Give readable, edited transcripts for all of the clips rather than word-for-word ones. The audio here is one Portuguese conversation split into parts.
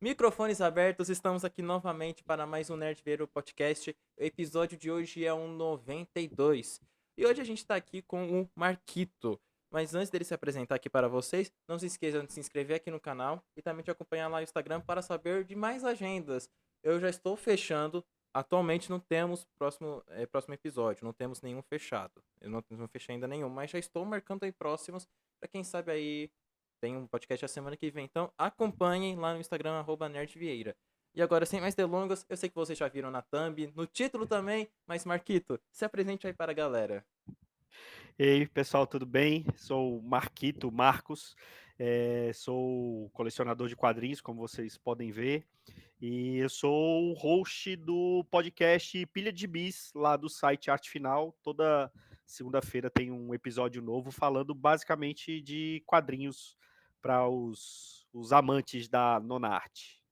Microfones abertos, estamos aqui novamente para mais um Nerd Vieiro Podcast. O episódio de hoje é um 92. E hoje a gente está aqui com o Marquito. Mas antes dele se apresentar aqui para vocês, não se esqueçam de se inscrever aqui no canal e também de acompanhar lá no Instagram para saber de mais agendas. Eu já estou fechando. Atualmente não temos próximo episódio, não temos nenhum fechado. Eu não fechei ainda nenhum, mas já estou marcando aí próximos para quem sabe aí tem um podcast a semana que vem. Então acompanhem lá no Instagram, @nerdvieira. E agora, sem mais delongas, eu sei que vocês já viram na thumb, no título também, mas Marquito, se apresente aí para a galera. E aí, pessoal, tudo bem? Sou o Marquito Marcos, sou colecionador de quadrinhos, como vocês podem ver, e eu sou o host do podcast Pilha de Bis, lá do site Arte Final. Toda segunda-feira tem um episódio novo falando basicamente de quadrinhos para os amantes da nona arte.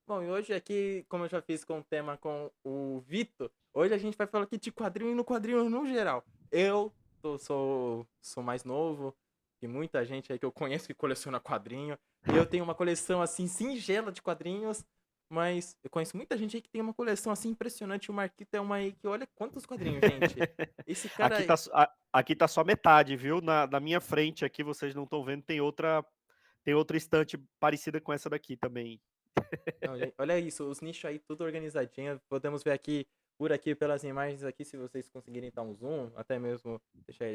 Bom, e hoje aqui, como eu já fiz com o tema com o Vitor, hoje a gente vai falar aqui de quadrinho e no quadrinho no geral. Eu sou mais novo que muita gente aí que eu conheço que coleciona quadrinho. Eu tenho uma coleção assim singela de quadrinhos, mas eu conheço muita gente aí que tem uma coleção assim impressionante. O Marquito é uma aí que olha quantos quadrinhos, gente. Esse cara Aqui aí. tá, aqui tá só metade, viu? Na minha frente aqui, vocês não estão vendo, tem outra estante parecida com essa daqui também. Não, gente, olha isso, os nichos aí tudo organizadinho. Podemos ver aqui, por aqui, pelas imagens aqui, se vocês conseguirem dar um zoom, até mesmo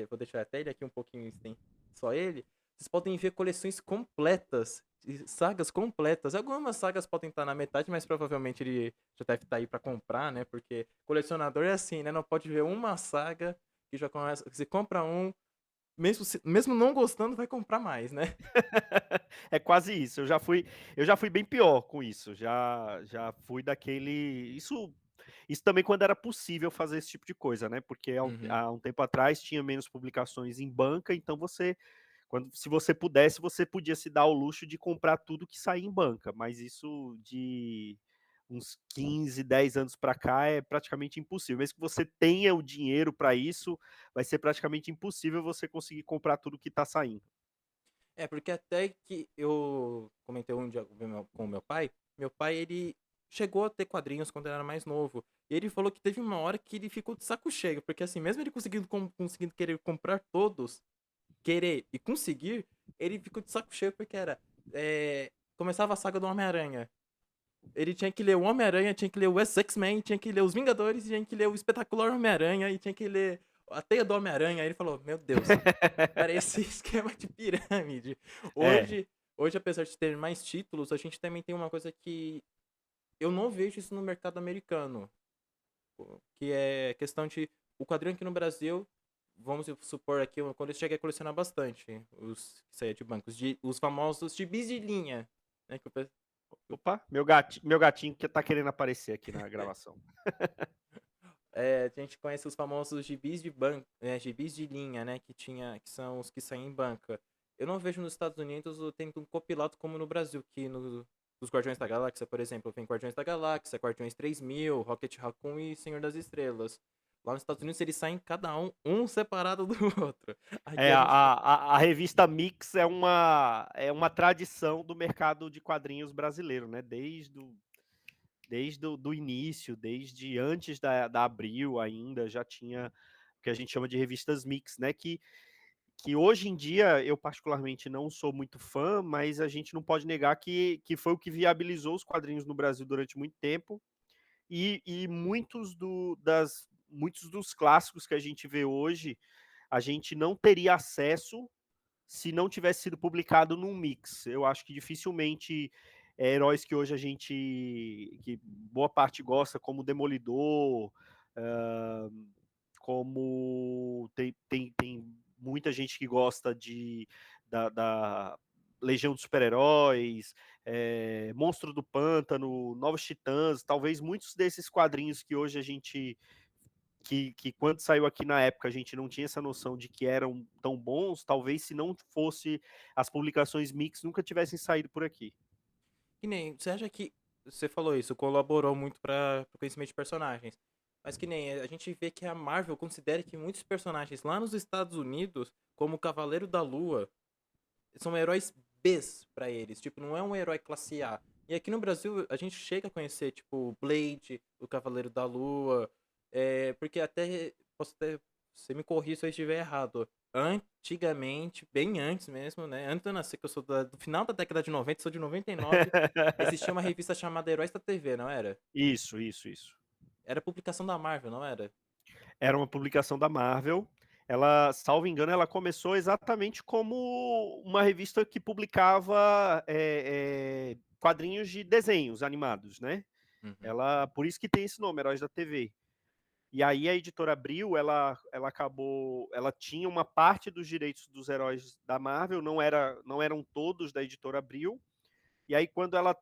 vou deixar até ele aqui um pouquinho, se tem só ele. Vocês podem ver coleções completas, sagas completas. Algumas sagas podem estar na metade, mas provavelmente ele já deve estar aí para comprar, né? Porque colecionador é assim, né? Não pode ver uma saga que já começa. Se compra um, mesmo não gostando, vai comprar mais, né? É quase isso. Eu já fui bem pior com isso. Já fui daquele. Isso também quando era possível fazer esse tipo de coisa, né? Porque Uhum. há um tempo atrás tinha menos publicações em banca, então se você pudesse, você podia se dar ao luxo de comprar tudo que saía em banca. Mas isso de uns 15, 10 anos para cá é praticamente impossível. Mesmo que você tenha o dinheiro para isso, vai ser praticamente impossível você conseguir comprar tudo que está saindo. É, porque até que eu comentei um dia com o meu pai, ele chegou a ter quadrinhos quando ele era mais novo. E ele falou que teve uma hora que ele ficou de saco cheio, porque assim, mesmo ele conseguindo querer comprar todos, querer e conseguir, ele ficou de saco cheio porque começava a saga do Homem-Aranha. Ele tinha que ler o Homem-Aranha, tinha que ler o X-Men, tinha que ler os Vingadores, tinha que ler o Espetacular Homem-Aranha e tinha que ler a Teia do Homem-Aranha. Aí ele falou: Meu Deus, parece esquema de pirâmide. É, Hoje, apesar de ter mais títulos, a gente também tem uma coisa que eu não vejo isso no mercado americano, que é questão de o quadrinho aqui no Brasil. Vamos supor aqui, quando eu cheguei a colecionar bastante, os que saía de bancos, os famosos gibis de linha, né? opa, meu gatinho que tá querendo aparecer aqui na gravação. A gente conhece os famosos gibis de banco, gibis de linha, né? Que são os que saem em banca. Eu não vejo nos Estados Unidos tendo um compilado como no Brasil, que nos Guardiões da Galáxia, por exemplo, vem Guardiões da Galáxia, Guardiões 3000, Rocket Raccoon e Senhor das Estrelas. Lá nos Estados Unidos eles saem cada um separado do outro. Aqui É, a a, gente. a revista Mix é uma tradição do mercado de quadrinhos brasileiro, né? Desde o início, desde antes da Abril ainda, já tinha o que a gente chama de revistas Mix, né? Que hoje em dia eu particularmente não sou muito fã, mas a gente não pode negar que foi o que viabilizou os quadrinhos no Brasil durante muito tempo, e muitos dos clássicos que a gente vê hoje, a gente não teria acesso se não tivesse sido publicado num mix. Eu acho que dificilmente heróis que hoje que boa parte gosta, como Demolidor, uh, como tem muita gente que gosta da Legião dos Super-Heróis, Monstro do Pântano, Novos Titãs, talvez muitos desses quadrinhos que hoje a gente que quando saiu aqui na época a gente não tinha essa noção de que eram tão bons, talvez se não fosse as publicações Mix nunca tivessem saído por aqui. Que nem. Você acha que. Você falou isso, colaborou muito para o conhecimento de personagens. Mas que nem a gente vê que a Marvel considera que muitos personagens lá nos Estados Unidos, como o Cavaleiro da Lua, são heróis Bs pra eles, tipo, não é um herói classe A. E aqui no Brasil a gente chega a conhecer, tipo, o Blade, o Cavaleiro da Lua, porque até, posso até, você me corrija se eu estiver errado, antigamente, bem antes mesmo, né, antes de eu nascer, que eu sou do final da década de 90, sou de 99, existia uma revista chamada Heróis da TV, não era? Isso, isso, isso. Era publicação da Marvel, não era? Era uma publicação da Marvel. Ela, salvo engano, ela começou exatamente como uma revista que publicava quadrinhos de desenhos animados, né? Uhum. Ela, por isso que tem esse nome, Heróis da TV. E aí a editora Abril, ela acabou, ela tinha uma parte dos direitos dos heróis da Marvel, não eram todos da editora Abril. E aí quando ela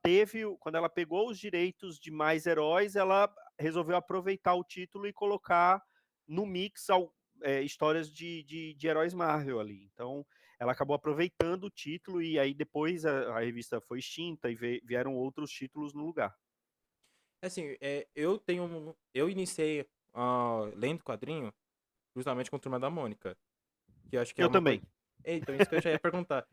pegou os direitos de mais heróis, ela resolveu aproveitar o título e colocar no mix histórias de heróis Marvel ali. Então, ela acabou aproveitando o título e aí depois a revista foi extinta e vieram outros títulos no lugar. Assim, eu iniciei lendo quadrinho justamente com Turma da Mônica. Que eu acho que é Eu uma também. coisa. Então, isso que eu já ia perguntar.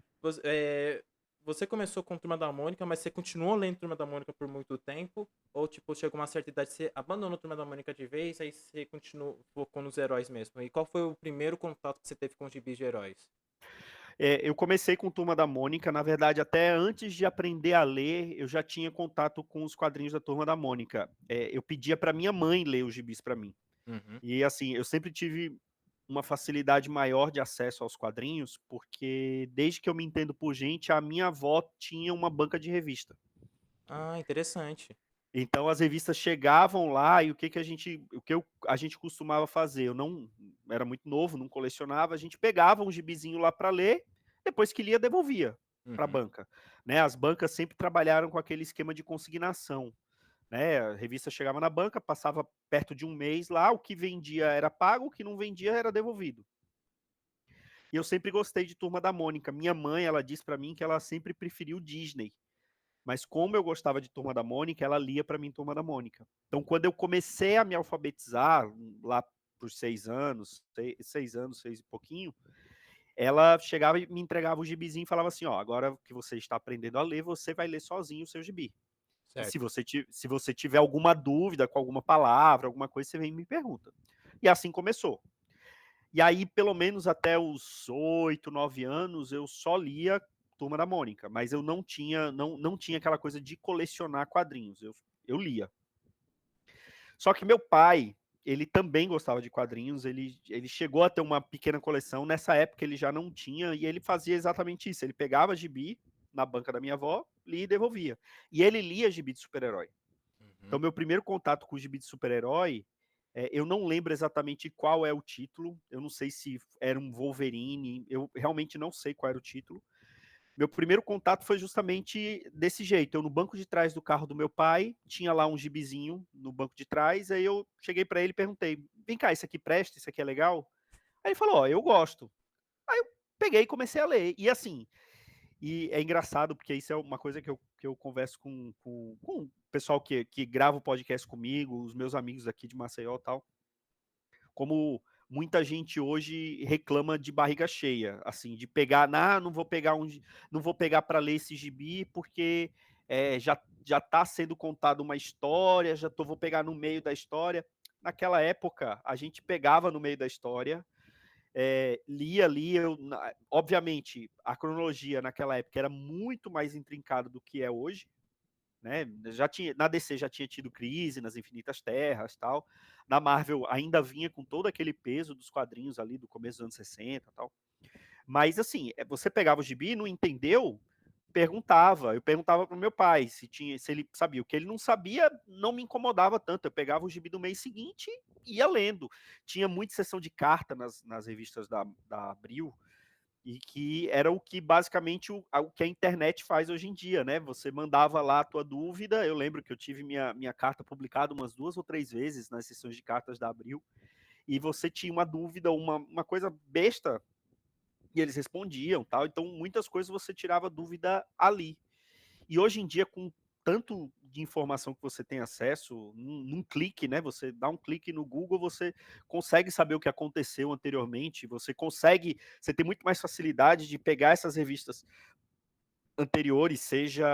Você começou com Turma da Mônica, mas você continuou lendo Turma da Mônica por muito tempo? Ou, tipo, chegou uma certa idade, você abandonou Turma da Mônica de vez, aí você continuou, focou nos heróis mesmo? E qual foi o primeiro contato que você teve com os gibis de heróis? Eu comecei com Turma da Mônica, na verdade, até antes de aprender a ler, eu já tinha contato com os quadrinhos da Turma da Mônica. Eu pedia para minha mãe ler os gibis para mim. Uhum. E assim, eu sempre tive uma facilidade maior de acesso aos quadrinhos, porque desde que eu me entendo por gente, a minha avó tinha uma banca de revista. Ah, interessante. Então as revistas chegavam lá e a gente costumava fazer, eu não era muito novo, não colecionava, a gente pegava um gibizinho lá para ler, depois que lia devolvia para a Uhum. banca, né? As bancas sempre trabalharam com aquele esquema de consignação, né? A revista chegava na banca, passava perto de um mês lá, o que vendia era pago, o que não vendia era devolvido. E eu sempre gostei de Turma da Mônica. Minha mãe, ela disse para mim que ela sempre preferiu Disney. Mas como eu gostava de Turma da Mônica, ela lia para mim Turma da Mônica. Então, quando eu comecei a me alfabetizar, lá por 6 anos, 6 anos, 6 e pouquinho, ela chegava e me entregava o gibizinho e falava assim, ó, agora que você está aprendendo a ler, você vai ler sozinho o seu gibi. E Certo. se você tiver alguma dúvida com alguma palavra, alguma coisa, você vem e me pergunta. E assim começou. E aí, pelo menos até os 8, 9 anos, eu só lia Turma da Mônica, mas eu não tinha aquela coisa de colecionar quadrinhos, eu lia. Só que meu pai, ele também gostava de quadrinhos, ele chegou a ter uma pequena coleção, nessa época ele já não tinha, e ele fazia exatamente isso, ele pegava gibi na banca da minha avó, lia e devolvia. E ele lia gibi de super-herói. Então, Uhum. meu primeiro contato com o gibi de super-herói, eu não lembro exatamente qual é o título, eu não sei se era um Wolverine, eu realmente não sei qual era o título. Meu primeiro contato foi justamente desse jeito. Eu no banco de trás do carro do meu pai, tinha lá um gibizinho no banco de trás, aí eu cheguei para ele e perguntei: "Vem cá, isso aqui presta? Isso aqui é legal?" Aí ele falou: "Ó, eu gosto." Aí eu peguei e comecei a ler. E assim, e é engraçado, porque isso é uma coisa que eu converso com o pessoal que grava o podcast comigo, os meus amigos aqui de Maceió e tal, como muita gente hoje reclama de barriga cheia, assim, de pegar, não vou pegar para ler esse gibi porque já está sendo contada uma história, vou pegar no meio da história. Naquela época, a gente pegava no meio da história, lia, obviamente, a cronologia naquela época era muito mais intrincada do que é hoje, né? Na DC já tinha tido crise nas Infinitas Terras, tal. Na Marvel ainda vinha com todo aquele peso dos quadrinhos ali do começo dos anos 60, tal. Mas assim, você pegava o gibi, não entendeu? Eu perguntava pro meu pai se ele sabia. O que ele não sabia não me incomodava tanto. Eu pegava o gibi do mês seguinte e ia lendo. Tinha muita sessão de carta nas revistas da Abril, e que era o que basicamente o que a internet faz hoje em dia, né? Você mandava lá a tua dúvida. Eu lembro que eu tive minha carta publicada umas 2 ou 3 vezes nas sessões de cartas da Abril, e você tinha uma dúvida, uma coisa besta, e eles respondiam, tal. Então, muitas coisas você tirava dúvida ali. E hoje em dia, com tanto de informação que você tem acesso, num clique, né? Você dá um clique no Google, você consegue saber o que aconteceu anteriormente, você tem muito mais facilidade de pegar essas revistas anteriores, seja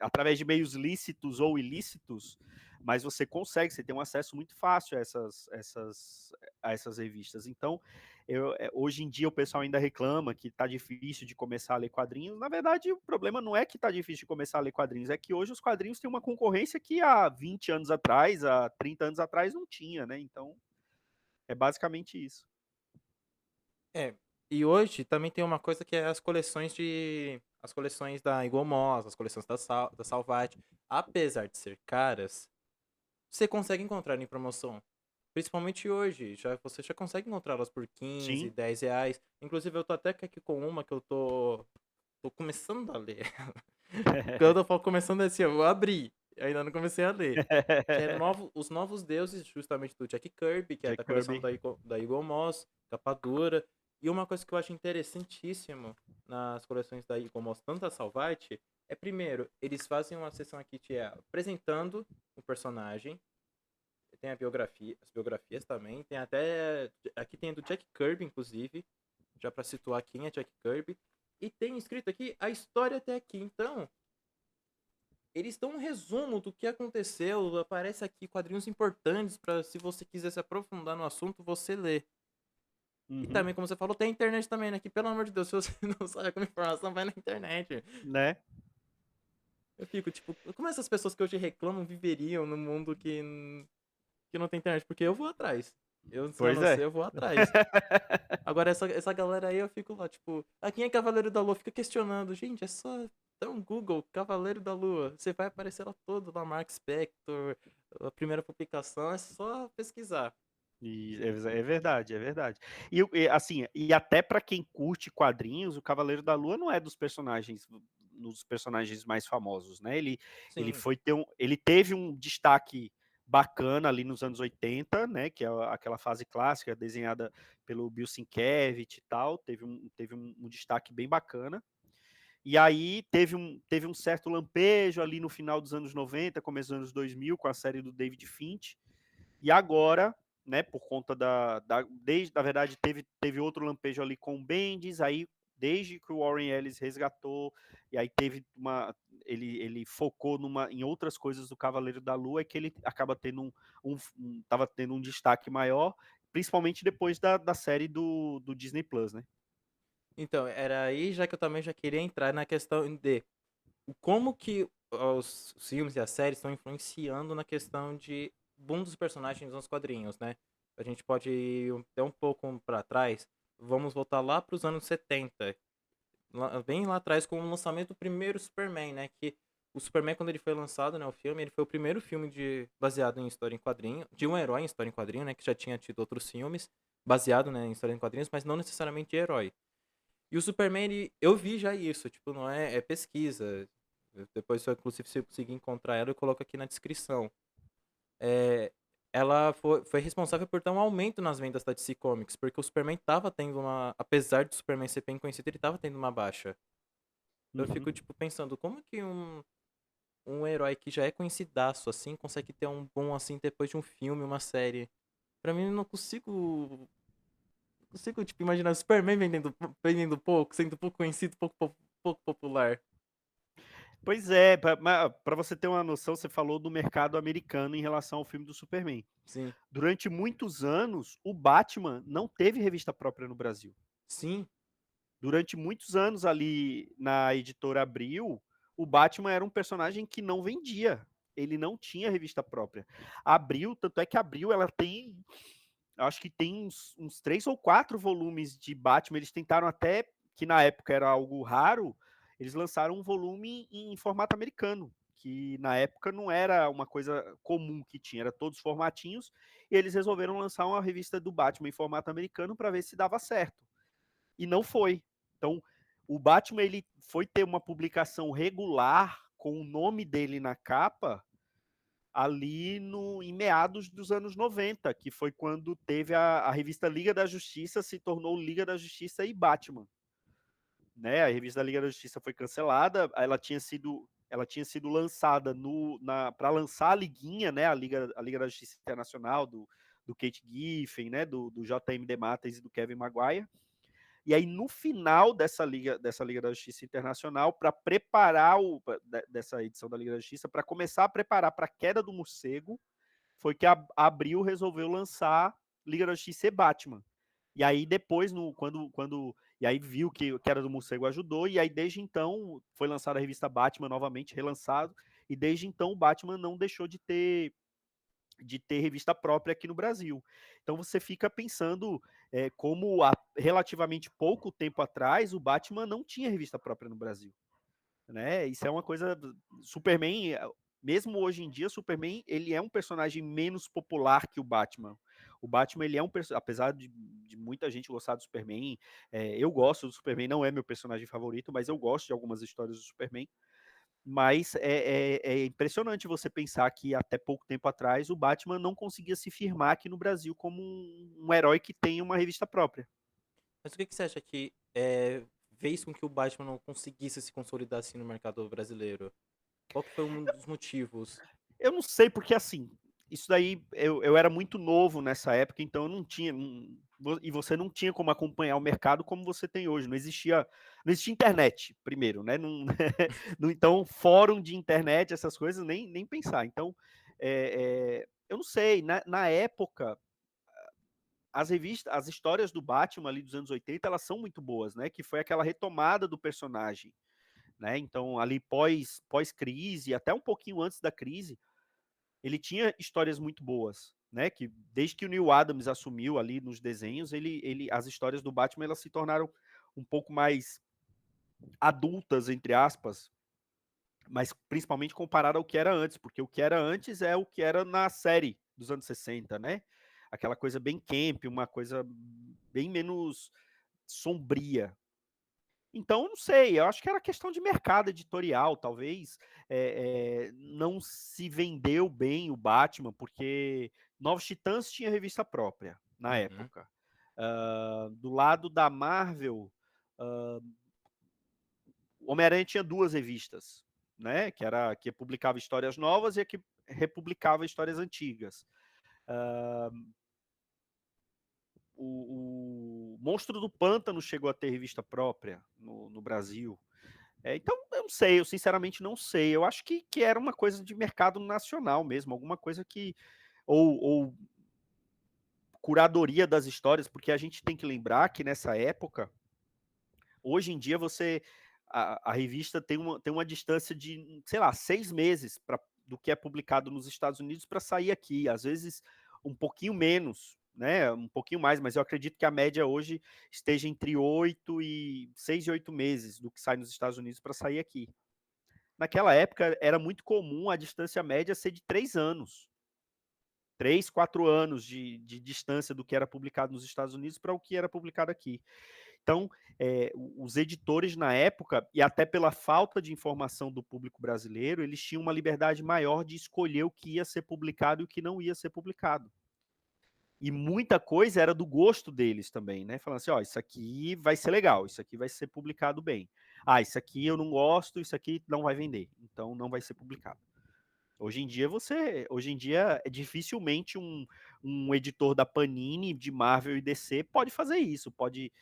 através de meios lícitos ou ilícitos, mas você tem um acesso muito fácil a essas revistas. Então, hoje em dia o pessoal ainda reclama que está difícil de começar a ler quadrinhos. Na verdade, o problema não é que está difícil de começar a ler quadrinhos, é que hoje os quadrinhos têm uma concorrência que há 20 anos atrás, há 30 anos atrás não tinha, né? Então, é basicamente isso. É, e hoje também tem uma coisa que é as coleções da Eagle Moss, as coleções da Salvat. Apesar de ser caras, você consegue encontrar em promoção. Principalmente hoje, você já consegue encontrá-las por 15, Sim. 10 reais. Inclusive, eu tô até aqui com uma que eu tô começando a ler. Quando eu falo começando assim, eu abri. Ainda não comecei a ler. Que é Os Novos Deuses, justamente do Jack Kirby, que é Jack da coleção Kirby. Da Eagle Moss, capa dura. E uma coisa que eu acho interessantíssimo nas coleções da Eagle Moss, tanto a Salvati, é primeiro, eles fazem uma sessão aqui que é apresentando o personagem, tem a biografia, as biografias também, tem até, aqui tem a do Jack Kirby, inclusive, já pra situar quem é Jack Kirby, e tem escrito aqui a história até aqui, então, eles dão um resumo do que aconteceu, aparece aqui quadrinhos importantes para se você quiser se aprofundar no assunto, você ler. E Uhum. também, como você falou, tem a internet também, né? Que pelo amor de Deus, se você não sabe alguma informação, vai na internet. Né? Eu fico, tipo, como essas pessoas que hoje reclamam viveriam num mundo que não tem internet? Porque eu vou atrás. Se eu Pois não sei, é. eu vou atrás. Agora, essa galera aí, eu fico lá, tipo, quem é Cavaleiro da Lua? Fica questionando. Gente, é só dar um Google, Cavaleiro da Lua. Você vai aparecer lá todo, lá, Mark Spector, a primeira publicação, é só pesquisar. E é verdade, é verdade. Assim, e até para quem curte quadrinhos, o Cavaleiro da Lua não é dos personagens mais famosos, né? Sim. Ele teve um destaque bacana ali nos anos 80, né? Que é aquela fase clássica desenhada pelo Bill Sienkiewicz e tal, teve um destaque bem bacana. E aí teve um certo lampejo ali no final dos anos 90, começo dos anos 2000, com a série do David Finch. E agora, né, por conta na verdade, teve outro lampejo ali com o Bendis, aí desde que o Warren Ellis resgatou, e aí ele focou em outras coisas do Cavaleiro da Lua, é que ele acaba tendo tava tendo um destaque maior, principalmente depois da série do Disney Plus, né? Então, era aí já que eu também já queria entrar na questão de como que os filmes e as séries estão influenciando na questão de boom dos personagens nos quadrinhos, né? A gente pode ir até um pouco para trás. Vamos voltar lá para os anos 70, bem lá atrás, com o lançamento do primeiro Superman, né? Que o Superman, quando ele foi lançado, né, o filme, ele foi o primeiro filme baseado em história em quadrinho, de um herói em história em quadrinho, né? Que já tinha tido outros filmes baseado, né, em história em quadrinhos, mas não necessariamente de herói. E o Superman, eu vi já isso, tipo, não é, é pesquisa. Depois, inclusive, se eu conseguir encontrar ela, eu coloco aqui na descrição. É, ela foi responsável por dar um aumento nas vendas da DC Comics, porque o Superman tava tendo uma. Apesar do Superman ser bem conhecido, ele tava tendo uma baixa. Então eu Uhum. fico, tipo, pensando, como que um herói que já é conhecidaço, assim, consegue ter um bom, assim, depois de um filme, uma série? Pra mim, eu não consigo. Consigo, tipo, imaginar o Superman vendendo pouco, sendo pouco conhecido, pouco popular. Pois é, para você ter uma noção, você falou do mercado americano em relação ao filme do Superman. Sim. Durante muitos anos, o Batman não teve revista própria no Brasil. Sim. Durante muitos anos ali na editora Abril, o Batman era um personagem que não vendia. Ele não tinha revista própria. Abril, tanto é que Abril ela tem, acho que tem uns 3 ou 4 volumes de Batman. Eles tentaram até, que na época era algo raro, eles lançaram um volume em formato americano, que na época não era uma coisa comum que tinha, era todos formatinhos, e eles resolveram lançar uma revista do Batman em formato americano para ver se dava certo. E não foi. Então, o Batman ele foi ter uma publicação regular com o nome dele na capa ali em meados dos anos 90, que foi quando teve a revista Liga da Justiça, se tornou Liga da Justiça e Batman. Né? A revista Liga da Justiça foi cancelada, ela tinha sido lançada para lançar a liguinha, né? A Liga da Justiça Internacional, do Kate Giffen, né? do JM DeMatteis e do Kevin Maguire. E aí, no final dessa Liga da Justiça Internacional, para preparar dessa edição da Liga da Justiça, para começar a preparar para a queda do morcego, foi que a Abril resolveu lançar Liga da Justiça e Batman. E aí depois, e aí viu que a queda do morcego ajudou, e aí desde então foi lançada a revista Batman novamente, relançado, e desde então o Batman não deixou de ter revista própria aqui no Brasil. Então você fica pensando como há relativamente pouco tempo atrás o Batman não tinha revista própria no Brasil, né? Isso é uma coisa. Superman, mesmo hoje em dia, Superman ele é um personagem menos popular que o Batman. O Batman ele é apesar de muita gente gostar do Superman, eu gosto do Superman, não é meu personagem favorito, mas eu gosto de algumas histórias do Superman. Mas é impressionante você pensar que até pouco tempo atrás o Batman não conseguia se firmar aqui no Brasil como um herói que tem uma revista própria. Mas o que que você acha que fez com que o Batman não conseguisse se consolidar assim no mercado brasileiro? Qual que foi um dos motivos? Eu não sei, porque assim, isso daí eu era muito novo nessa época, então eu não tinha. E você não tinha como acompanhar o mercado como você tem hoje. Não existia internet, primeiro, né? Não, então, fórum de internet, essas coisas, nem pensar. Então, eu não sei, na época, as histórias do Batman ali dos anos 80, elas são muito boas, né? Que foi aquela retomada do personagem, né? Então, ali pós-crise, até um pouquinho antes da crise, ele tinha histórias muito boas, né? Que desde que o Neil Adams assumiu ali nos desenhos, as histórias do Batman elas se tornaram um pouco mais adultas, entre aspas, mas principalmente comparado ao que era antes, porque o que era antes é o que era na série dos anos 60, né? Aquela coisa bem camp, uma coisa bem menos sombria. Então, não sei, eu acho que era questão de mercado editorial, talvez não se vendeu bem o Batman, porque Novos Titãs tinha revista própria na Uhum. época. Do lado da Marvel, o Homem-Aranha tinha duas revistas, né? Que publicava histórias novas e a que republicava histórias antigas. O Monstro do Pântano chegou a ter revista própria no Brasil. Então, eu não sei, eu sinceramente não sei. Eu acho que era uma coisa de mercado nacional mesmo, alguma coisa que. Ou curadoria das histórias, porque a gente tem que lembrar que nessa época, hoje em dia, a revista tem uma distância de, sei lá, 6 meses do que é publicado nos Estados Unidos para sair aqui. Às vezes, um pouquinho menos, né? Um pouquinho mais, mas eu acredito que a média hoje esteja entre 6 e 8 meses do que sai nos Estados Unidos para sair aqui. Naquela época era muito comum a distância média ser de 3 anos. 3, 4 anos de distância do que era publicado nos Estados Unidos para o que era publicado aqui. Então, os editores na época, e até pela falta de informação do público brasileiro, eles tinham uma liberdade maior de escolher o que ia ser publicado e o que não ia ser publicado. E muita coisa era do gosto deles também, né? Falando assim, ó, isso aqui vai ser legal, isso aqui vai ser publicado bem. Ah, isso aqui eu não gosto, isso aqui não vai vender, então não vai ser publicado. Hoje em dia dificilmente um editor da Panini, de Marvel e DC pode fazer isso, pode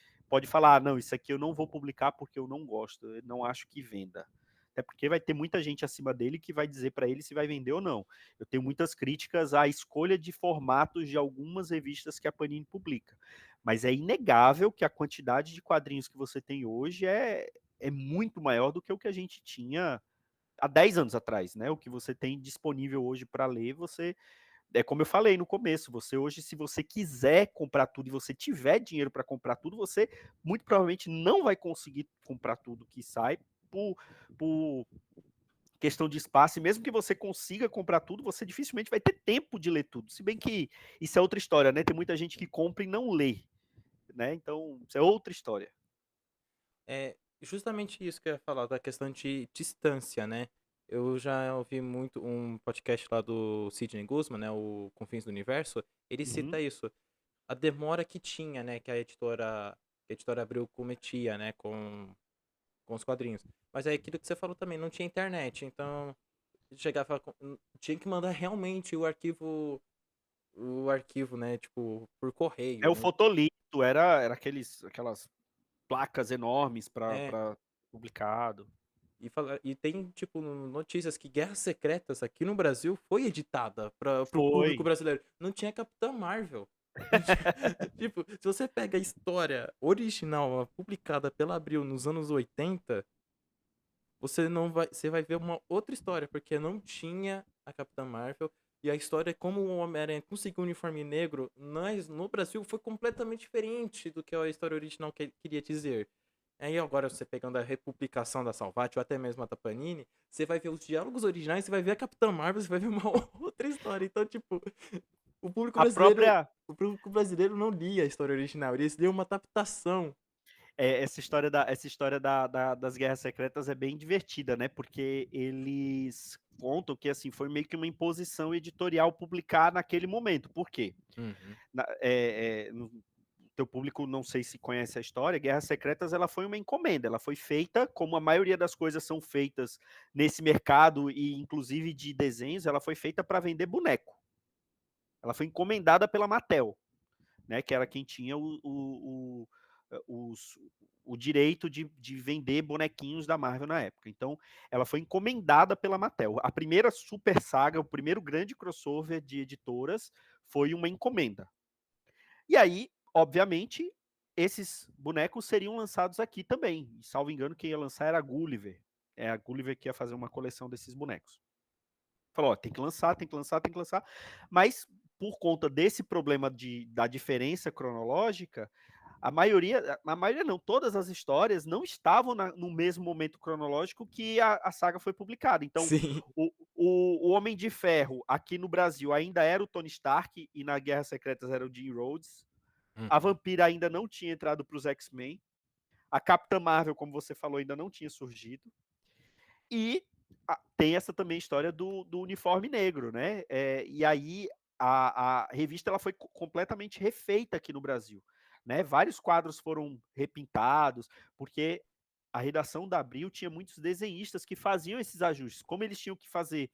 falar, não, isso aqui eu não vou publicar porque eu não gosto, eu não acho que venda. Até porque vai ter muita gente acima dele que vai dizer para ele se vai vender ou não. Eu tenho muitas críticas à escolha de formatos de algumas revistas que a Panini publica. Mas é inegável que a quantidade de quadrinhos que você tem hoje é muito maior do que o que a gente tinha há 10 anos atrás, né? O que você tem disponível hoje para ler, como eu falei no começo, você hoje, se você quiser comprar tudo e você tiver dinheiro para comprar tudo, você muito provavelmente não vai conseguir comprar tudo que sai por questão de espaço, e mesmo que você consiga comprar tudo, você dificilmente vai ter tempo de ler tudo. Se bem que isso é outra história, né? Tem muita gente que compra e não lê, né? Então, isso é outra história. É justamente isso que eu ia falar, da questão de distância, né? Eu já ouvi muito um podcast lá do Sidney Guzman, né? O Confins do Universo. Ele Uhum. cita isso. A demora que tinha, né? Que a editora Abril cometia, né? Com os quadrinhos. Mas é aquilo que você falou também, não tinha internet. Então, chegava, tinha que mandar realmente o arquivo, né? Tipo, por correio. O fotolito, era aquelas placas enormes É, para publicado. e tem, tipo, notícias que Guerras Secretas aqui no Brasil foi editada para o público Foi. brasileiro. Não tinha Capitã Marvel. Não tinha tipo, se você pega a história original, a publicada pela Abril nos anos 80, você vai ver uma outra história, porque não tinha a Capitã Marvel, e a história é como o Homem-Aranha conseguiu um uniforme negro no Brasil foi completamente diferente do que a história original queria dizer. Aí agora você pegando a republicação da Salvat, ou até mesmo a da Panini, você vai ver os diálogos originais, você vai ver a Capitã Marvel, você vai ver uma outra história. Então, tipo, o público A brasileiro, própria o público brasileiro não lia a história original, eles liam uma adaptação. essa história das Guerras Secretas é bem divertida, né? Porque eles contam que assim foi meio que uma imposição editorial publicar naquele momento. Por quê? Uhum. No teu público não sei se conhece a história, Guerras Secretas ela foi uma encomenda, ela foi feita como a maioria das coisas são feitas nesse mercado e inclusive de desenhos, ela foi feita para vender boneco. Ela foi encomendada pela Mattel, né? Que era quem tinha os, o direito de vender bonequinhos da Marvel na época. Então, ela foi encomendada pela Mattel. A primeira super saga, o primeiro grande crossover de editoras foi uma encomenda. E aí, obviamente, esses bonecos seriam lançados aqui também. E, salvo engano, quem ia lançar era a Gulliver. É a Gulliver que ia fazer uma coleção desses bonecos. Falou, ó, tem que lançar, tem que lançar, tem que lançar. Mas, por conta desse problema da diferença cronológica, a maioria não, todas as histórias não estavam no mesmo momento cronológico que a saga foi publicada. Então, Sim. o Homem de Ferro aqui no Brasil ainda era o Tony Stark e na Guerras Secretas era o Jim Rhodes. A Uhum. Vampira ainda não tinha entrado para os X-Men. A Capitã Marvel, como você falou, ainda não tinha surgido. E tem essa também história do uniforme negro, né? E aí a revista ela foi completamente refeita aqui no Brasil. Né? Vários quadros foram repintados, porque a redação da Abril tinha muitos desenhistas que faziam esses ajustes. Como eles tinham que fazer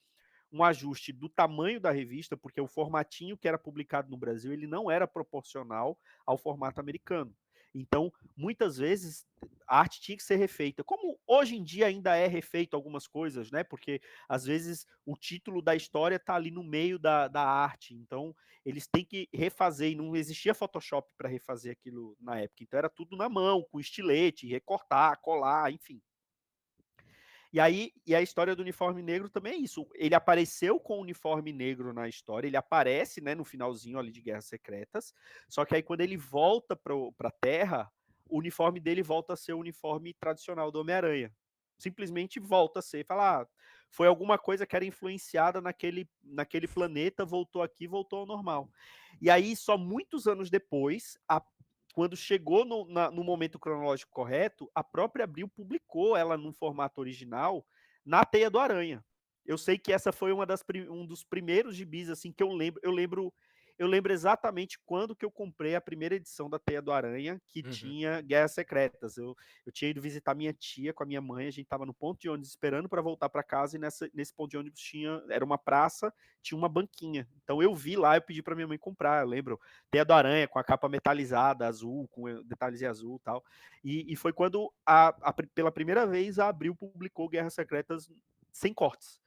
um ajuste do tamanho da revista, porque o formatinho que era publicado no Brasil ele não era proporcional ao formato americano. Então, muitas vezes, a arte tinha que ser refeita. Como hoje em dia ainda é refeito algumas coisas, né? Porque às vezes o título da história está ali no meio da arte. Então, eles têm que refazer, e não existia Photoshop para refazer aquilo na época. Então, era tudo na mão, com estilete, recortar, colar, enfim. E aí, e a história do uniforme negro também é isso. Ele apareceu com o uniforme negro na história, ele aparece, né, no finalzinho ali de Guerras Secretas, só que aí quando ele volta para a Terra, o uniforme dele volta a ser o uniforme tradicional do Homem-Aranha. Simplesmente volta a ser, fala, foi alguma coisa que era influenciada naquele planeta, voltou aqui, voltou ao normal. E aí, só muitos anos depois, quando chegou no momento cronológico correto, a própria Abril publicou ela no formato original na Teia do Aranha. Eu sei que essa foi um dos primeiros gibis assim que eu lembro. Eu lembro exatamente quando que eu comprei a primeira edição da Teia do Aranha, que Uhum. tinha Guerras Secretas. Eu tinha ido visitar minha tia com a minha mãe, a gente estava no ponto de ônibus esperando para voltar para casa, e nesse ponto de ônibus era uma praça, tinha uma banquinha. Então eu vi lá, eu pedi para minha mãe comprar, eu lembro. Teia do Aranha com a capa metalizada, azul, com detalhes em azul e tal. E foi quando, pela primeira vez, a Abril publicou Guerras Secretas sem cortes.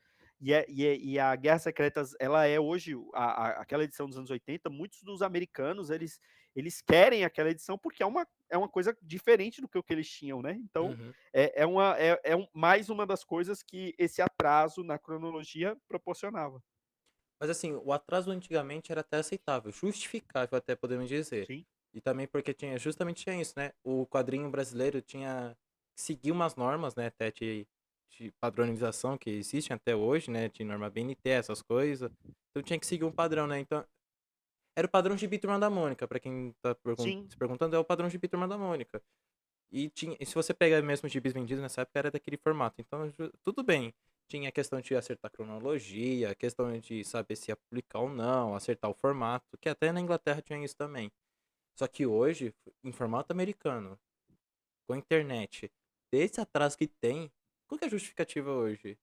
E a Guerras Secretas, ela é hoje, aquela edição dos anos 80, muitos dos americanos, eles querem aquela edição porque é uma coisa diferente do que o que eles tinham, né? Então, Uhum. mais uma das coisas que esse atraso na cronologia proporcionava. Mas assim, o atraso antigamente era até aceitável, justificável até podemos dizer. Sim, E também porque tinha isso, né? O quadrinho brasileiro tinha que seguir umas normas, né? Até de padronização que existem até hoje, né? De norma BNT, essas coisas. Então tinha que seguir um padrão, né? Então, era o padrão de Turma da Mônica, pra quem tá sim, se perguntando, é o padrão de Turma da Mônica. E se você pegar mesmo os gibis vendidos nessa época, era daquele formato. Então, tudo bem. Tinha a questão de acertar a cronologia, a questão de saber se ia publicar ou não, acertar o formato, que até na Inglaterra tinha isso também. Só que hoje, em formato americano, com a internet, desse atraso que tem, qual que é a justificativa hoje?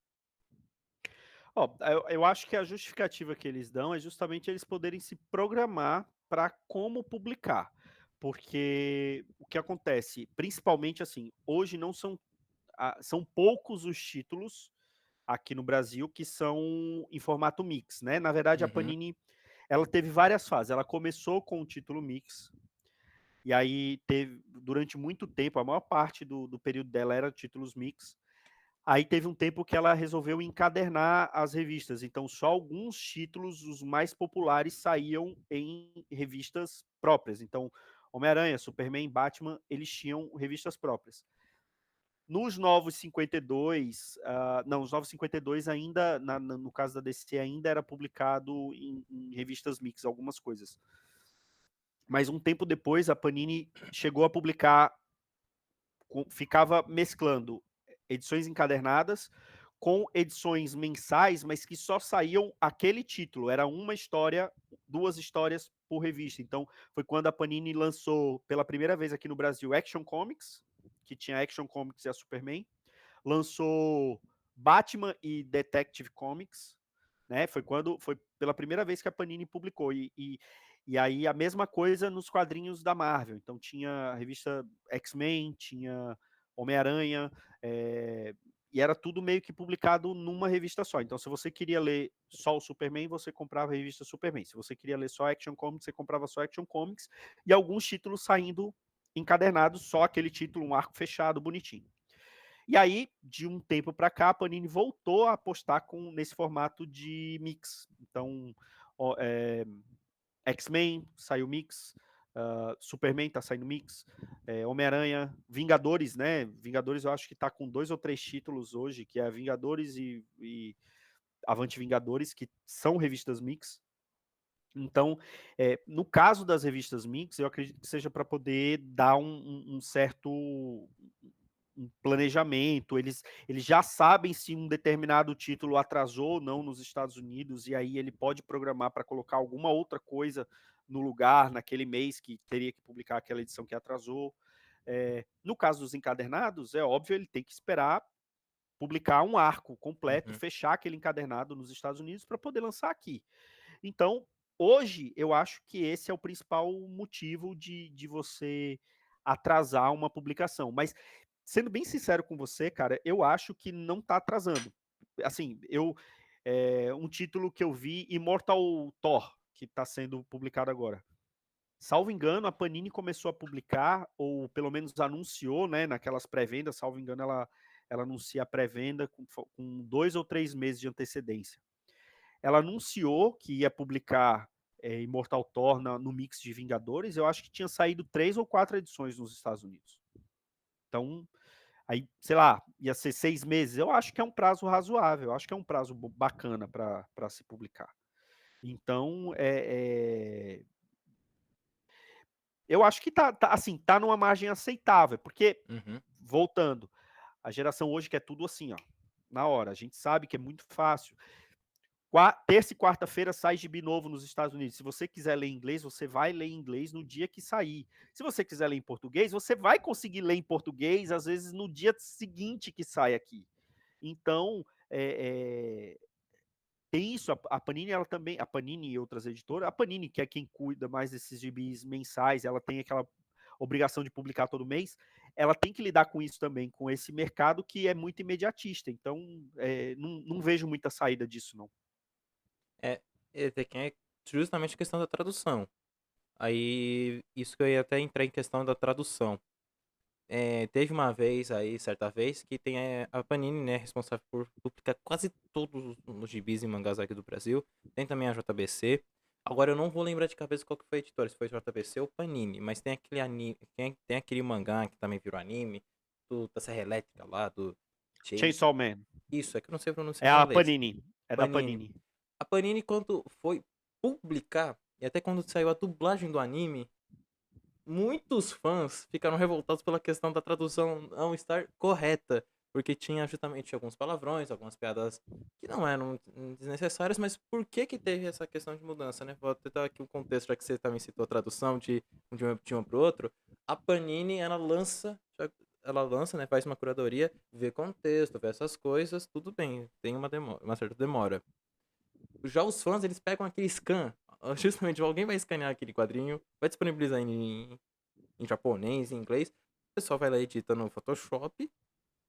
Ó, eu acho que a justificativa que eles dão é justamente eles poderem se programar para como publicar. porque o que acontece, principalmente assim, hoje não são, são poucos os títulos aqui no Brasil que são em formato mix, né? Na verdade, a Uhum, Panini, ela teve várias fases. Ela começou com o título mix, e aí teve, durante muito tempo, a maior parte do período dela era títulos mix. Aí teve um tempo que ela resolveu encadernar as revistas, então só alguns títulos, os mais populares, saíam em revistas próprias. Então, Homem-Aranha, Superman, Batman, eles tinham revistas próprias. Nos Novos 52, não, os Novos 52 ainda, no caso da DC, ainda era publicado em revistas mix, algumas coisas. Mas um tempo depois, a Panini chegou a publicar, ficava mesclando edições encadernadas com edições mensais, mas que só saíam aquele título. Era uma história, 2 histórias por revista. Então, foi quando a Panini lançou pela primeira vez aqui no Brasil Action Comics, que tinha Action Comics e a Superman. Lançou Batman e Detective Comics, né? Foi pela primeira vez que a Panini publicou. E aí a mesma coisa nos quadrinhos da Marvel. Então tinha a revista X-Men, tinha Homem-Aranha, e era tudo meio que publicado numa revista só. Então, se você queria ler só o Superman, você comprava a revista Superman. Se você queria ler só Action Comics, você comprava só Action Comics. E alguns títulos saindo encadernados, só aquele título, um arco fechado, bonitinho. E aí, de um tempo para cá, a Panini voltou a apostar nesse formato de mix. Então, X-Men saiu mix, Superman tá saindo mix, Homem-Aranha, Vingadores, né? Vingadores eu acho que tá com 2 ou 3 títulos hoje, que é Vingadores e Avante Vingadores, que são revistas mix. Então, no caso das revistas mix, eu acredito que seja para poder dar um certo um planejamento, eles já sabem se um determinado título atrasou ou não nos Estados Unidos, e aí ele pode programar para colocar alguma outra coisa no lugar, naquele mês que teria que publicar aquela edição que atrasou. No caso dos encadernados, é óbvio, ele tem que esperar publicar um arco completo, uhum. fechar aquele encadernado nos Estados Unidos para poder lançar aqui. Então, hoje, eu acho que esse é o principal motivo de você atrasar uma publicação. Mas, sendo bem sincero com você, cara, eu acho que não está atrasando. Assim, um título que eu vi, Immortal Thor, que está sendo publicado agora. Salvo engano, a Panini começou a publicar, ou pelo menos anunciou, né, naquelas pré-vendas, salvo engano, ela anuncia a pré-venda com 2 ou 3 meses de antecedência. Ela anunciou que ia publicar Immortal Thor no mix de Vingadores. Eu acho que tinha saído 3 ou 4 edições nos Estados Unidos. Então, aí, sei lá, ia ser 6 meses. Eu acho que é um prazo razoável, eu acho que é um prazo bacana para se publicar. Então, eu acho que assim, tá numa margem aceitável, porque, Uhum. voltando, a geração hoje quer tudo assim, ó, na hora. A gente sabe que é muito fácil. Terça e quarta-feira sai gibi novo nos Estados Unidos. Se você quiser ler inglês, você vai ler em inglês no dia que sair. Se você quiser ler em português, você vai conseguir ler em português, às vezes no dia seguinte que sai aqui. Então, tem isso. A Panini, ela também, a Panini e outras editoras, a Panini, que é quem cuida mais desses gibis mensais, ela tem aquela obrigação de publicar todo mês, ela tem que lidar com isso também, com esse mercado que é muito imediatista. Então, não vejo muita saída disso, não. É, Tekken é justamente a questão da tradução. Aí, isso que eu ia até entrar em questão da tradução. Teve uma vez aí, certa vez, que tem a Panini, né, responsável por publicar quase todos os gibis e mangás aqui do Brasil. Tem também a JBC. Agora eu não vou lembrar de cabeça qual que foi a editora, se foi JBC ou Panini, mas tem aquele anime, tem aquele mangá que também virou anime, da Serra Elétrica lá, do Chase. Chainsaw Man. Isso, é que eu não sei É pronunciar em a inglês. Panini. É da Panini. Panini. A Panini, quando foi publicar, e até quando saiu a dublagem do anime, muitos fãs ficaram revoltados pela questão da tradução não estar correta, porque tinha justamente alguns palavrões, algumas piadas que não eram desnecessárias, mas por que que teve essa questão de mudança, né? Vou tentar aqui o contexto, já que você também citou a tradução de um para o outro. A Panini, ela lança, né, faz uma curadoria, vê contexto, vê essas coisas, tudo bem, tem uma certa demora. Já os fãs, eles pegam aquele scan, justamente alguém vai escanear aquele quadrinho, vai disponibilizar em japonês, em inglês, a pessoa vai lá, edita no Photoshop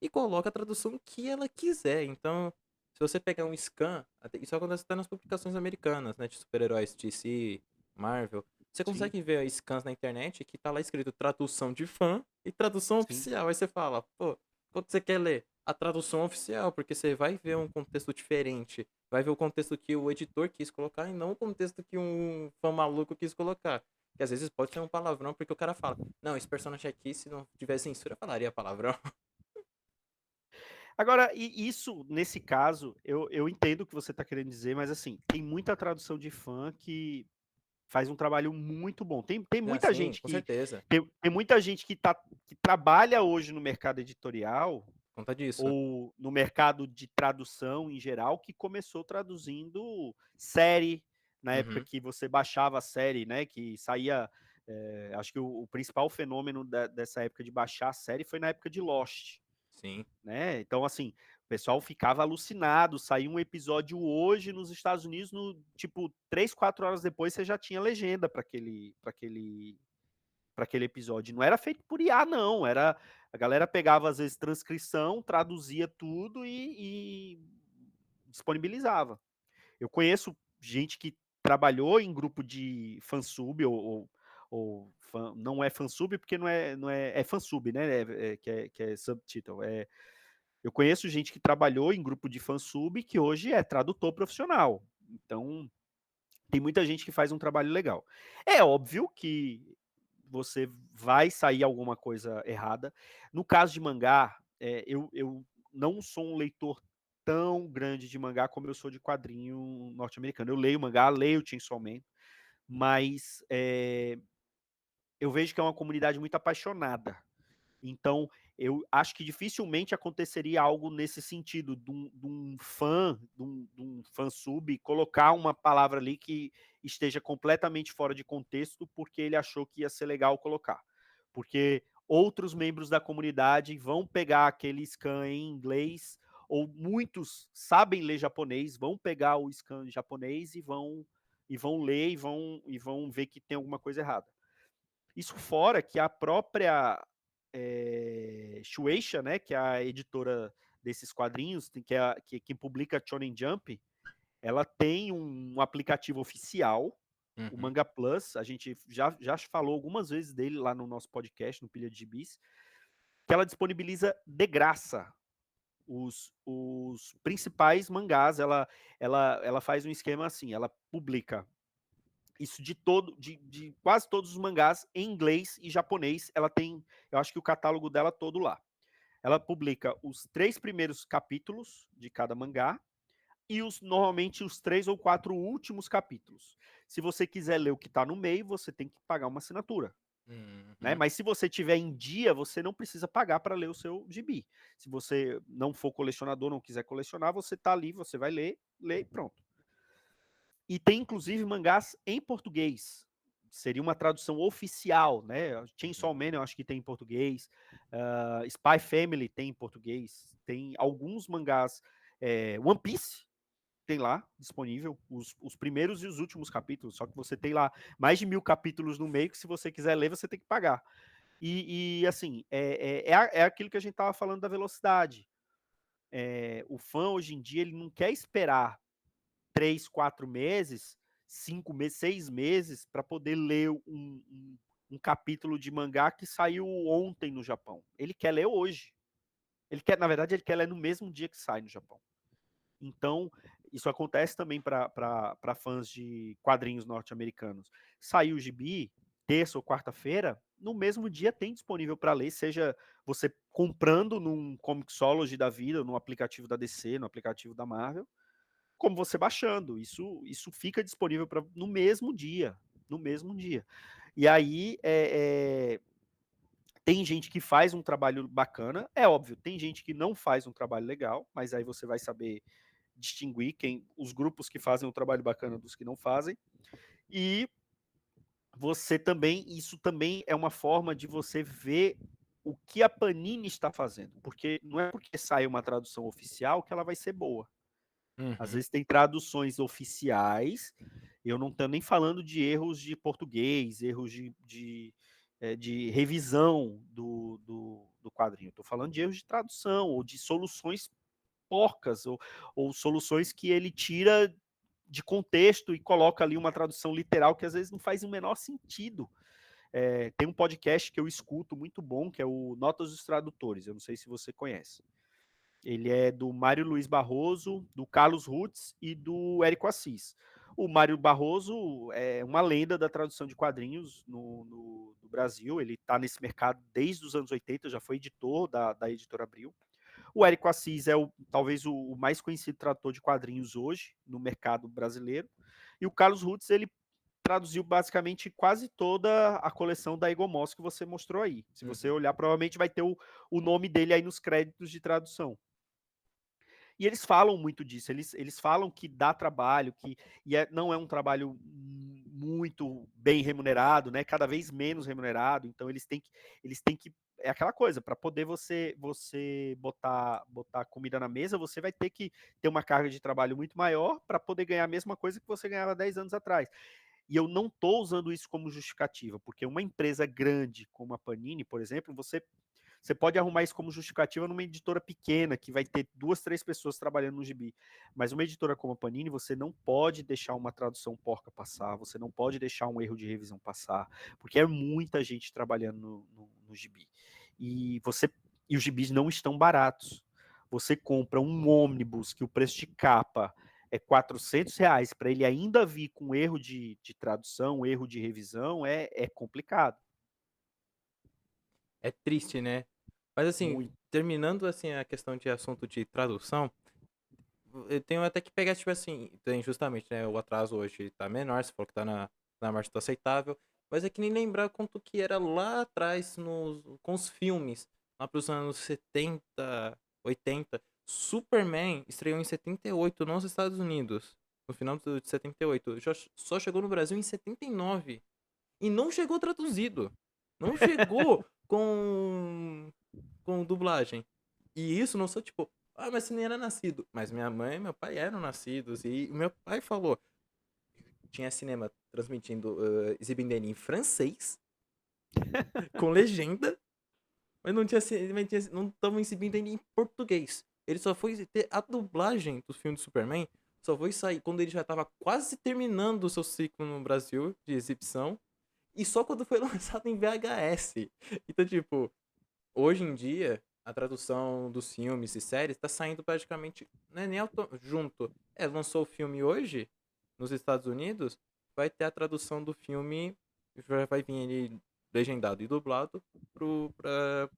e coloca a tradução que ela quiser. Então, se você pegar um scan, isso acontece até nas publicações americanas, né, de super-heróis, DC, Marvel, você Sim, consegue ver scans na internet que tá lá escrito tradução de fã e tradução sim. oficial. Aí você fala, pô, quando você quer ler a tradução oficial, porque você vai ver um contexto diferente, vai ver o contexto que o editor quis colocar e não o contexto que um fã maluco quis colocar. Que às vezes pode ser um palavrão, porque o cara fala, não, esse personagem aqui, se não tivesse censura, falaria palavrão. Agora, e isso, nesse caso, eu entendo o que você está querendo dizer, mas assim, tem muita tradução de fã que faz um trabalho muito bom. Tem Ah, muita sim, gente com que. certeza. Tem muita gente que trabalha hoje no mercado editorial Conta disso. ou no mercado de tradução em geral, que começou traduzindo série, na época Uhum, que você baixava a série, né? Que saía. Acho que o principal fenômeno dessa época de baixar a série foi na época de Lost, sim. né? Então, assim, o pessoal ficava alucinado. Saiu um episódio hoje nos Estados Unidos, no tipo 3, 4 horas depois você já tinha legenda para aquele episódio. Não era feito por IA, não. Era a galera pegava às vezes transcrição, traduzia tudo e disponibilizava. Eu conheço gente que trabalhou em grupo de fansub ou não é fansub porque não é fansub, né? Que é subtitle. Eu conheço gente que trabalhou em grupo de fansub que hoje é tradutor profissional. Então, tem muita gente que faz um trabalho legal. É óbvio que você vai sair alguma coisa errada. No caso de mangá, eu não sou um leitor tão grande de mangá como eu sou de quadrinho norte-americano. Eu leio mangá, leio Chainsaw Man, mas eu vejo que é uma comunidade muito apaixonada. Então, eu acho que dificilmente aconteceria algo nesse sentido, de um fã, de um fã-sub, colocar uma palavra ali que esteja completamente fora de contexto, porque ele achou que ia ser legal colocar. Porque outros membros da comunidade vão pegar aquele scan em inglês, ou muitos sabem ler japonês, vão pegar o scan em japonês e vão ler e vão ver que tem alguma coisa errada. Isso fora que a própria Shueisha, né, que é a editora desses quadrinhos, que publica Shonen Jump, ela tem um aplicativo oficial, o Uhum. Manga Plus, a gente já falou algumas vezes dele lá no nosso podcast, no Pilha de Gibis, que ela disponibiliza de graça os principais mangás, ela faz um esquema assim, ela publica isso de quase todos os mangás em inglês e japonês. Ela tem, eu acho que o catálogo dela todo lá. Ela publica os 3 primeiros capítulos de cada mangá e normalmente os 3 ou 4 últimos capítulos. Se você quiser ler o que está no meio, você tem que pagar uma assinatura. Né? Uhum. Mas se você tiver em dia, você não precisa pagar para ler o seu gibi. Se você não for colecionador, não quiser colecionar, você está ali, você vai ler e pronto. E tem inclusive mangás em português. Seria uma tradução oficial, né? Chainsaw Man eu acho que tem em português, Spy Family tem em português, tem alguns mangás, One Piece tem lá disponível, os primeiros e os últimos capítulos, só que você tem lá mais de 1000 capítulos no meio que se você quiser ler, você tem que pagar. E assim, é aquilo que a gente estava falando da velocidade. O fã hoje em dia ele não quer esperar 3, 4 meses, 5 meses, 6 meses para poder ler um capítulo de mangá que saiu ontem no Japão. Ele quer ler hoje. Na verdade, ele quer ler no mesmo dia que sai no Japão. Então, isso acontece também para fãs de quadrinhos norte-americanos. Saiu o gibi, terça ou quarta-feira, no mesmo dia tem disponível para ler, seja você comprando num Comixology da vida, no aplicativo da DC, no aplicativo da Marvel, como você baixando. Isso fica disponível no mesmo dia. No mesmo dia. E aí tem gente que faz um trabalho bacana, é óbvio, tem gente que não faz um trabalho legal, mas aí você vai saber distinguir os grupos que fazem um trabalho bacana dos que não fazem. E isso também é uma forma de você ver o que a Panini está fazendo, porque não é porque sai uma tradução oficial que ela vai ser boa. Às Uhum. vezes tem traduções oficiais, eu não estou nem falando de erros de português, erros de revisão do quadrinho. Estou falando de erros de tradução ou de soluções porcas ou soluções que ele tira de contexto e coloca ali uma tradução literal que às vezes não faz o menor sentido. Tem um podcast que eu escuto muito bom, que é o Notas dos Tradutores. Eu não sei se você conhece. Ele é do Mário Luiz Barroso, do Carlos Rutz e do Érico Assis. O Mário Barroso é uma lenda da tradução de quadrinhos no Brasil. Ele está nesse mercado desde os anos 80, já foi editor da Editora Abril. O Érico Assis é talvez o mais conhecido tradutor de quadrinhos hoje no mercado brasileiro. E o Carlos Rutz, ele traduziu basicamente quase toda a coleção da Egomos que você mostrou aí. Se você olhar, provavelmente vai ter o nome dele aí nos créditos de tradução. E eles falam muito disso, eles falam que dá trabalho, não é um trabalho muito bem remunerado, né? Cada vez menos remunerado, então eles têm que é aquela coisa, para poder você botar comida na mesa, você vai ter que ter uma carga de trabalho muito maior para poder ganhar a mesma coisa que você ganhava 10 anos atrás. E eu não estou usando isso como justificativa, porque uma empresa grande como a Panini, por exemplo, você pode arrumar isso como justificativa numa editora pequena, que vai ter 2, 3 pessoas trabalhando no gibi. Mas uma editora como a Panini, você não pode deixar uma tradução porca passar, você não pode deixar um erro de revisão passar, porque é muita gente trabalhando no gibi. E os gibis não estão baratos. Você compra um ônibus que o preço de capa é R$ 400, para ele ainda vir com erro de tradução, erro de revisão, é complicado. É triste, né? Mas assim, Muito. terminando assim a questão de assunto de tradução, eu tenho até que pegar, tipo assim, tem justamente, né, o atraso hoje tá menor, você falou que tá na margem do aceitável, mas é que nem lembrar quanto que era lá atrás com os filmes, lá pros anos 70, 80. Superman estreou em 78 nos Estados Unidos, no final de 78. Só chegou no Brasil em 79. E não chegou traduzido. Não chegou com dublagem. E isso não sou tipo, ah, mas você nem era nascido. Mas minha mãe e meu pai eram nascidos. E meu pai falou, tinha cinema transmitindo, exibindo ele em francês, com legenda, mas não estavam exibindo ele em português. Ele só foi ter a dublagem do filme do Superman, só foi sair quando ele já estava quase terminando o seu ciclo no Brasil de exibição. E só quando foi lançado em VHS. Então, tipo, hoje em dia, a tradução dos filmes e séries tá saindo praticamente. Não é nem junto. Lançou o filme hoje, nos Estados Unidos, vai ter a tradução do filme. Vai vir ele legendado e dublado pra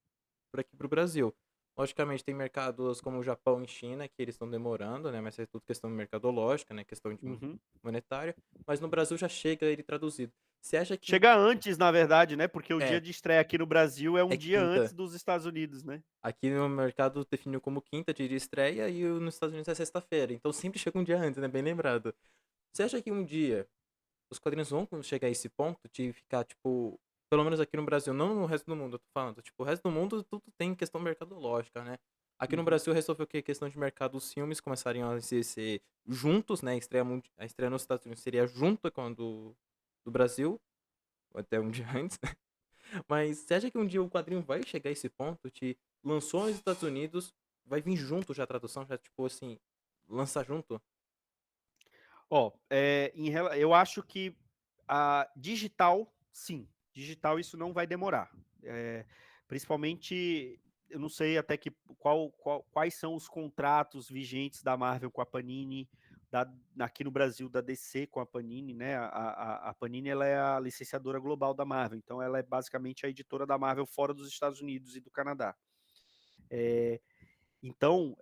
aqui pro Brasil. Logicamente, tem mercados como o Japão e China, que eles estão demorando, né? Mas é tudo questão mercadológica, né? Questão de monetária. Mas no Brasil já chega ele traduzido. Você acha que Chega antes, na verdade, né? Porque o dia é, de estreia aqui no Brasil é um é dia antes quinta? dos Estados Unidos, né? Aqui no mercado definiu como quinta dia de estreia e nos Estados Unidos é sexta-feira. Então sempre chega um dia antes, né? Bem lembrado. Você acha que um dia os quadrinhos vão chegar a esse ponto de ficar, tipo, pelo menos aqui no Brasil, não no resto do mundo, eu tô falando, tipo, o resto do mundo tudo tem questão mercadológica, né? Aqui no Uhum. Brasil resolveu que a questão de mercado, os filmes começariam a ser juntos, né? A estreia nos Estados Unidos seria junto com a do Brasil, ou até um dia antes. Mas você acha que um dia o quadrinho vai chegar a esse ponto de lançou nos Estados Unidos, vai vir junto já a tradução, já tipo assim, lançar junto? Ó, eu acho que a digital, sim. Digital isso não vai demorar. Principalmente, eu não sei até quais são os contratos vigentes da Marvel com a Panini, aqui no Brasil da DC com a Panini, né? A Panini ela é a licenciadora global da Marvel, então ela é basicamente a editora da Marvel fora dos Estados Unidos e do Canadá. Então,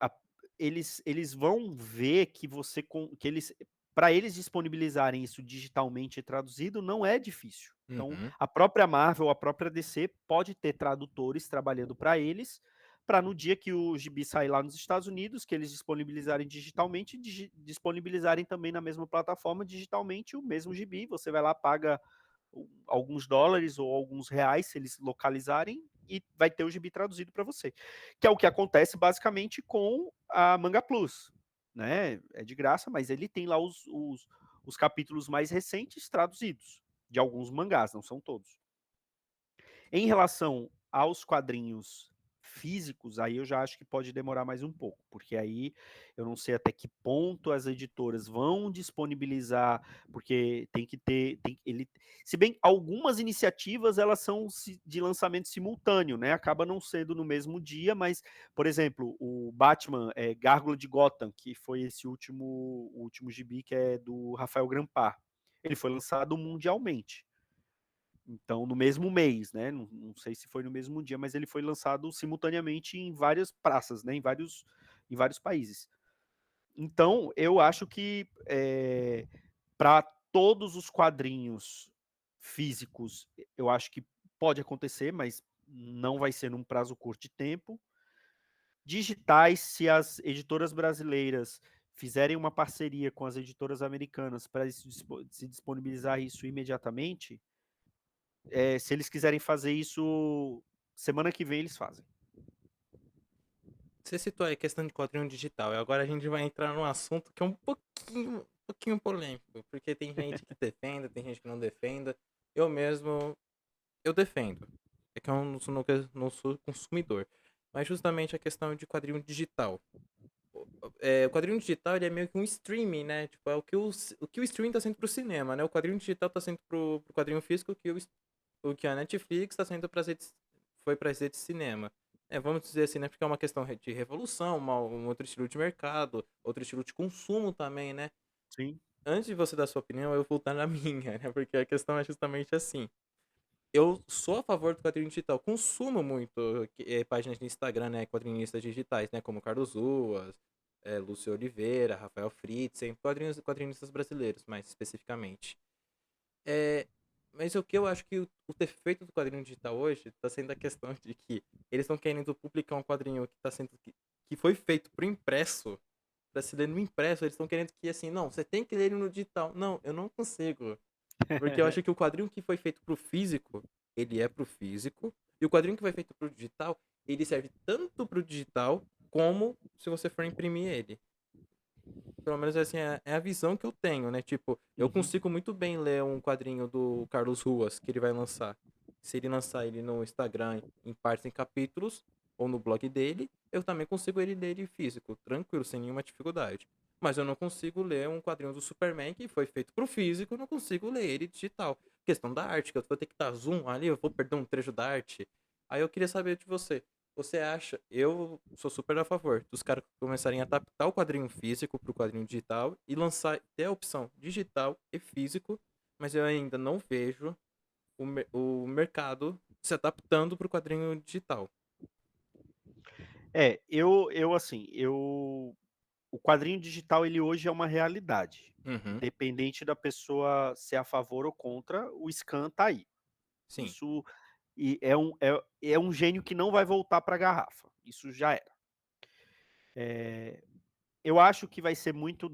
a- eles vão ver que para eles disponibilizarem isso digitalmente e traduzido não é difícil. Então, Uhum. a própria Marvel, a própria DC pode ter tradutores trabalhando para eles, para no dia que o gibi sair lá nos Estados Unidos, que eles disponibilizarem digitalmente, disponibilizarem também na mesma plataforma digitalmente o mesmo gibi. Você vai lá, paga alguns dólares ou alguns reais, se eles localizarem, e vai ter o gibi traduzido para você. Que é o que acontece basicamente com a Manga Plus. Né? É de graça, mas ele tem lá os capítulos mais recentes traduzidos, de alguns mangás, não são todos. Em relação aos quadrinhos físicos, aí eu já acho que pode demorar mais um pouco, porque aí eu não sei até que ponto as editoras vão disponibilizar, porque tem que ter, se bem algumas iniciativas elas são de lançamento simultâneo, né? Acaba não sendo no mesmo dia, mas, por exemplo, o Batman Gárgula de Gotham, que foi esse o último gibi que é do Rafael Grampar, ele foi lançado mundialmente. Então, no mesmo mês, né? Não sei se foi no mesmo dia, mas ele foi lançado simultaneamente em várias praças, né? Em vários países. Então, eu acho que para todos os quadrinhos físicos, eu acho que pode acontecer, mas não vai ser num prazo curto de tempo. Digitais, se as editoras brasileiras fizerem uma parceria com as editoras americanas para se disponibilizar isso imediatamente, se eles quiserem fazer isso semana que vem, eles fazem. Você citou aí a questão de quadrinho digital, e agora a gente vai entrar num assunto que é um pouquinho polêmico, porque tem gente que defenda, tem gente que não defenda. Eu mesmo, eu defendo. É que eu não sou consumidor. Mas justamente a questão de quadrinho digital. O quadrinho digital ele é meio que um streaming, né? Tipo, é o que o streaming tá sendo pro cinema, né? O quadrinho digital tá sendo pro quadrinho físico, o que a Netflix tá sendo foi para redes de cinema. Vamos dizer assim, né? Porque é uma questão de revolução, um outro estilo de mercado, outro estilo de consumo também, né? Sim. Antes de você dar sua opinião, eu vou dar na minha, né? Porque a questão é justamente assim. Eu sou a favor do quadrinho digital, consumo muito páginas de Instagram, né? Quadrinistas digitais, né? Como Carlos Ruas, Lúcio Oliveira, Rafael Fritzen, quadrinistas brasileiros, mais especificamente. É, mas o que eu acho que o defeito do quadrinho digital hoje está sendo a questão de que eles estão querendo publicar um quadrinho que foi feito pro impresso, para se ler no impresso, eles estão querendo que assim, não, você tem que ler ele no digital. Não, eu não consigo. Porque eu acho que o quadrinho que foi feito pro físico, ele é pro físico, e o quadrinho que foi feito pro digital, ele serve tanto pro digital como se você for imprimir ele. Pelo menos assim, é a visão que eu tenho, né? Tipo, eu Uhum. consigo muito bem ler um quadrinho do Carlos Ruas que ele vai lançar. Se ele lançar ele no Instagram em partes em capítulos, ou no blog dele, eu também consigo ler ele físico, tranquilo, sem nenhuma dificuldade. Mas eu não consigo ler um quadrinho do Superman que foi feito pro físico, eu não consigo ler ele digital. Questão da arte, que eu vou ter que dar zoom ali, eu vou perder um trecho da arte. Aí eu queria saber de você. Você acha? Eu sou super a favor dos caras começarem a adaptar o quadrinho físico para o quadrinho digital e lançar até a opção digital e físico, mas eu ainda não vejo o mercado se adaptando para o quadrinho digital. O quadrinho digital, ele hoje é uma realidade. Uhum, Independente da pessoa ser a favor ou contra, o scan tá aí. sim. Isso é um gênio que não vai voltar para a garrafa. Isso já era. Eu acho que vai ser muito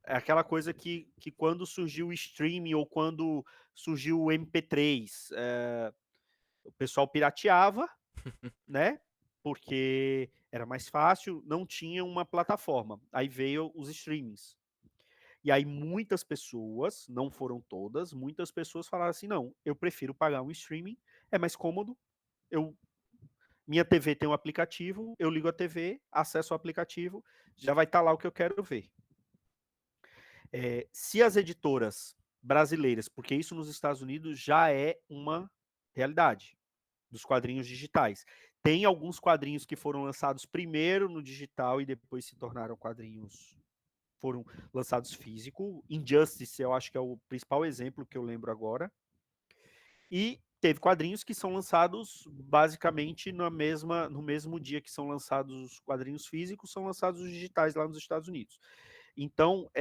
é aquela coisa que quando surgiu o streaming ou quando surgiu o MP3, o pessoal pirateava, né? Porque era mais fácil, não tinha uma plataforma. Aí veio os streamings. E aí muitas pessoas, não foram todas, muitas pessoas falaram assim: não, eu prefiro pagar um streaming, é mais cômodo. Eu, minha TV tem um aplicativo, eu ligo a TV, acesso o aplicativo, já vai estar lá o que eu quero ver. Se as editoras brasileiras, porque isso nos Estados Unidos já é uma realidade dos quadrinhos digitais. Tem alguns quadrinhos que foram lançados primeiro no digital e depois se tornaram quadrinhos, foram lançados físico. Injustice, eu acho que é o principal exemplo que eu lembro agora. E teve quadrinhos que são lançados basicamente no mesmo dia que são lançados os quadrinhos físicos, são lançados os digitais lá nos Estados Unidos. Então,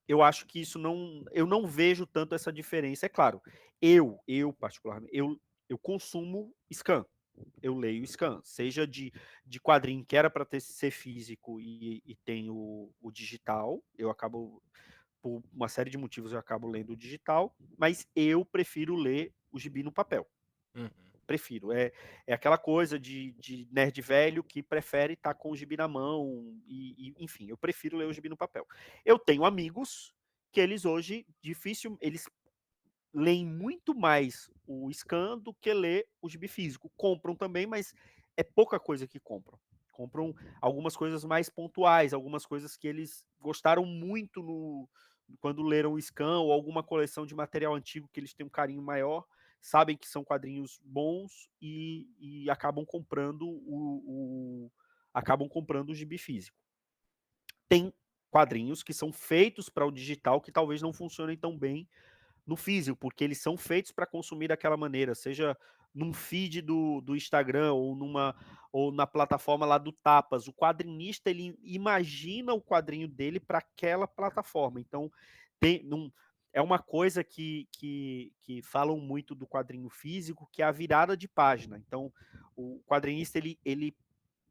eu acho que eu não vejo tanto essa diferença. É claro, eu particularmente, eu consumo scan, eu leio scan, seja de quadrinho que era para ser físico e tem o digital, eu acabo, por uma série de motivos, eu acabo lendo o digital, mas eu prefiro ler o gibi no papel. Uhum. Prefiro. É aquela coisa de nerd velho que prefere estar com o gibi na mão, enfim, eu prefiro ler o gibi no papel. Eu tenho amigos que eles hoje, difícil, eles leem muito mais o scan do que ler o gibi físico. Compram também, mas é pouca coisa que compram. Compram algumas coisas mais pontuais, algumas coisas que eles gostaram muito quando leram o scan, ou alguma coleção de material antigo que eles têm um carinho maior, sabem que são quadrinhos bons e acabam comprando o gibi físico. Tem quadrinhos que são feitos para o digital que talvez não funcionem tão bem no físico, porque eles são feitos para consumir daquela maneira, seja num feed do Instagram ou na plataforma lá do Tapas. O quadrinista, ele imagina o quadrinho dele para aquela plataforma. Então, é uma coisa que falam muito do quadrinho físico, que é a virada de página. Então, o quadrinista, ele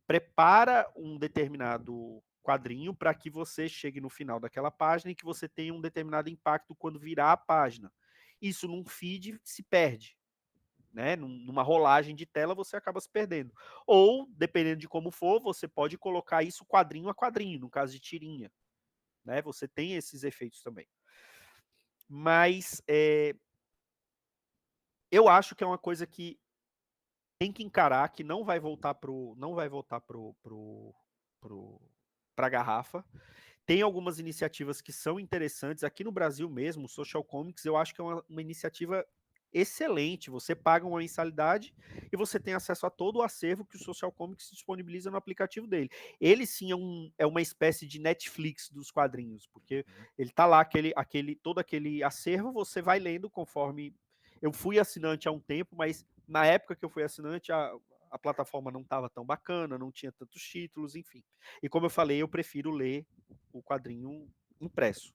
prepara um determinado quadrinho para que você chegue no final daquela página e que você tenha um determinado impacto quando virar a página. Isso num feed se perde, né? Numa rolagem de tela você acaba se perdendo. Ou, dependendo de como for, você pode colocar isso quadrinho a quadrinho, no caso de tirinha, né? Você tem esses efeitos também. Mas eu acho que é uma coisa que tem que encarar, que não vai voltar para a garrafa. Tem algumas iniciativas que são interessantes. Aqui no Brasil mesmo, o Social Comics, eu acho que é uma iniciativa excelente. Você paga uma mensalidade e você tem acesso a todo o acervo que o Social Comics disponibiliza no aplicativo dele. Ele sim é uma espécie de Netflix dos quadrinhos, porque ele tá lá, todo aquele acervo, você vai lendo conforme. Eu fui assinante há um tempo, mas na época que eu fui assinante, a plataforma não estava tão bacana, não tinha tantos títulos, enfim. E como eu falei, eu prefiro ler o quadrinho impresso.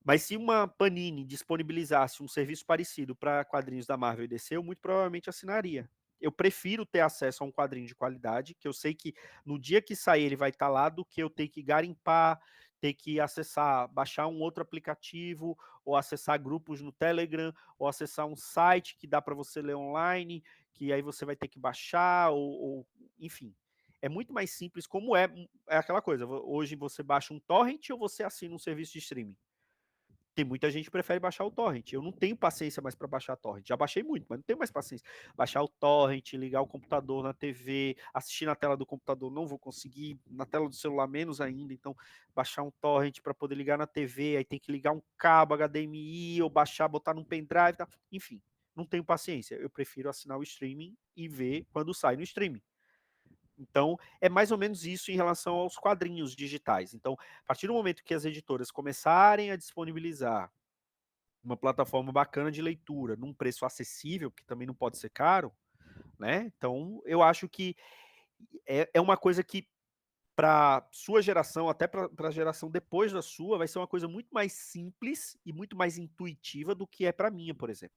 Mas se uma Panini disponibilizasse um serviço parecido para quadrinhos da Marvel e DC, eu muito provavelmente assinaria. Eu prefiro ter acesso a um quadrinho de qualidade, que eu sei que no dia que sair ele vai estar lá, do que eu ter que garimpar, ter que acessar, baixar um outro aplicativo, ou acessar grupos no Telegram, ou acessar um site que dá para você ler online, que aí você vai ter que baixar, enfim. É muito mais simples, como é aquela coisa. Hoje você baixa um torrent ou você assina um serviço de streaming? Tem muita gente que prefere baixar o torrent. Eu não tenho paciência mais para baixar torrent. Já baixei muito, mas não tenho mais paciência. Baixar o torrent, ligar o computador na TV, assistir na tela do computador, não vou conseguir, na tela do celular menos ainda. Então, baixar um torrent para poder ligar na TV, aí tem que ligar um cabo HDMI ou baixar, botar num pendrive, tá? Enfim, não tenho paciência. Eu prefiro assinar o streaming e ver quando sai no streaming. Então, é mais ou menos isso em relação aos quadrinhos digitais. Então, a partir do momento que as editoras começarem a disponibilizar uma plataforma bacana de leitura, num preço acessível, que também não pode ser caro, né? Então, eu acho que é uma coisa que, para sua geração, até para a geração depois da sua, vai ser uma coisa muito mais simples e muito mais intuitiva do que é para minha, por exemplo.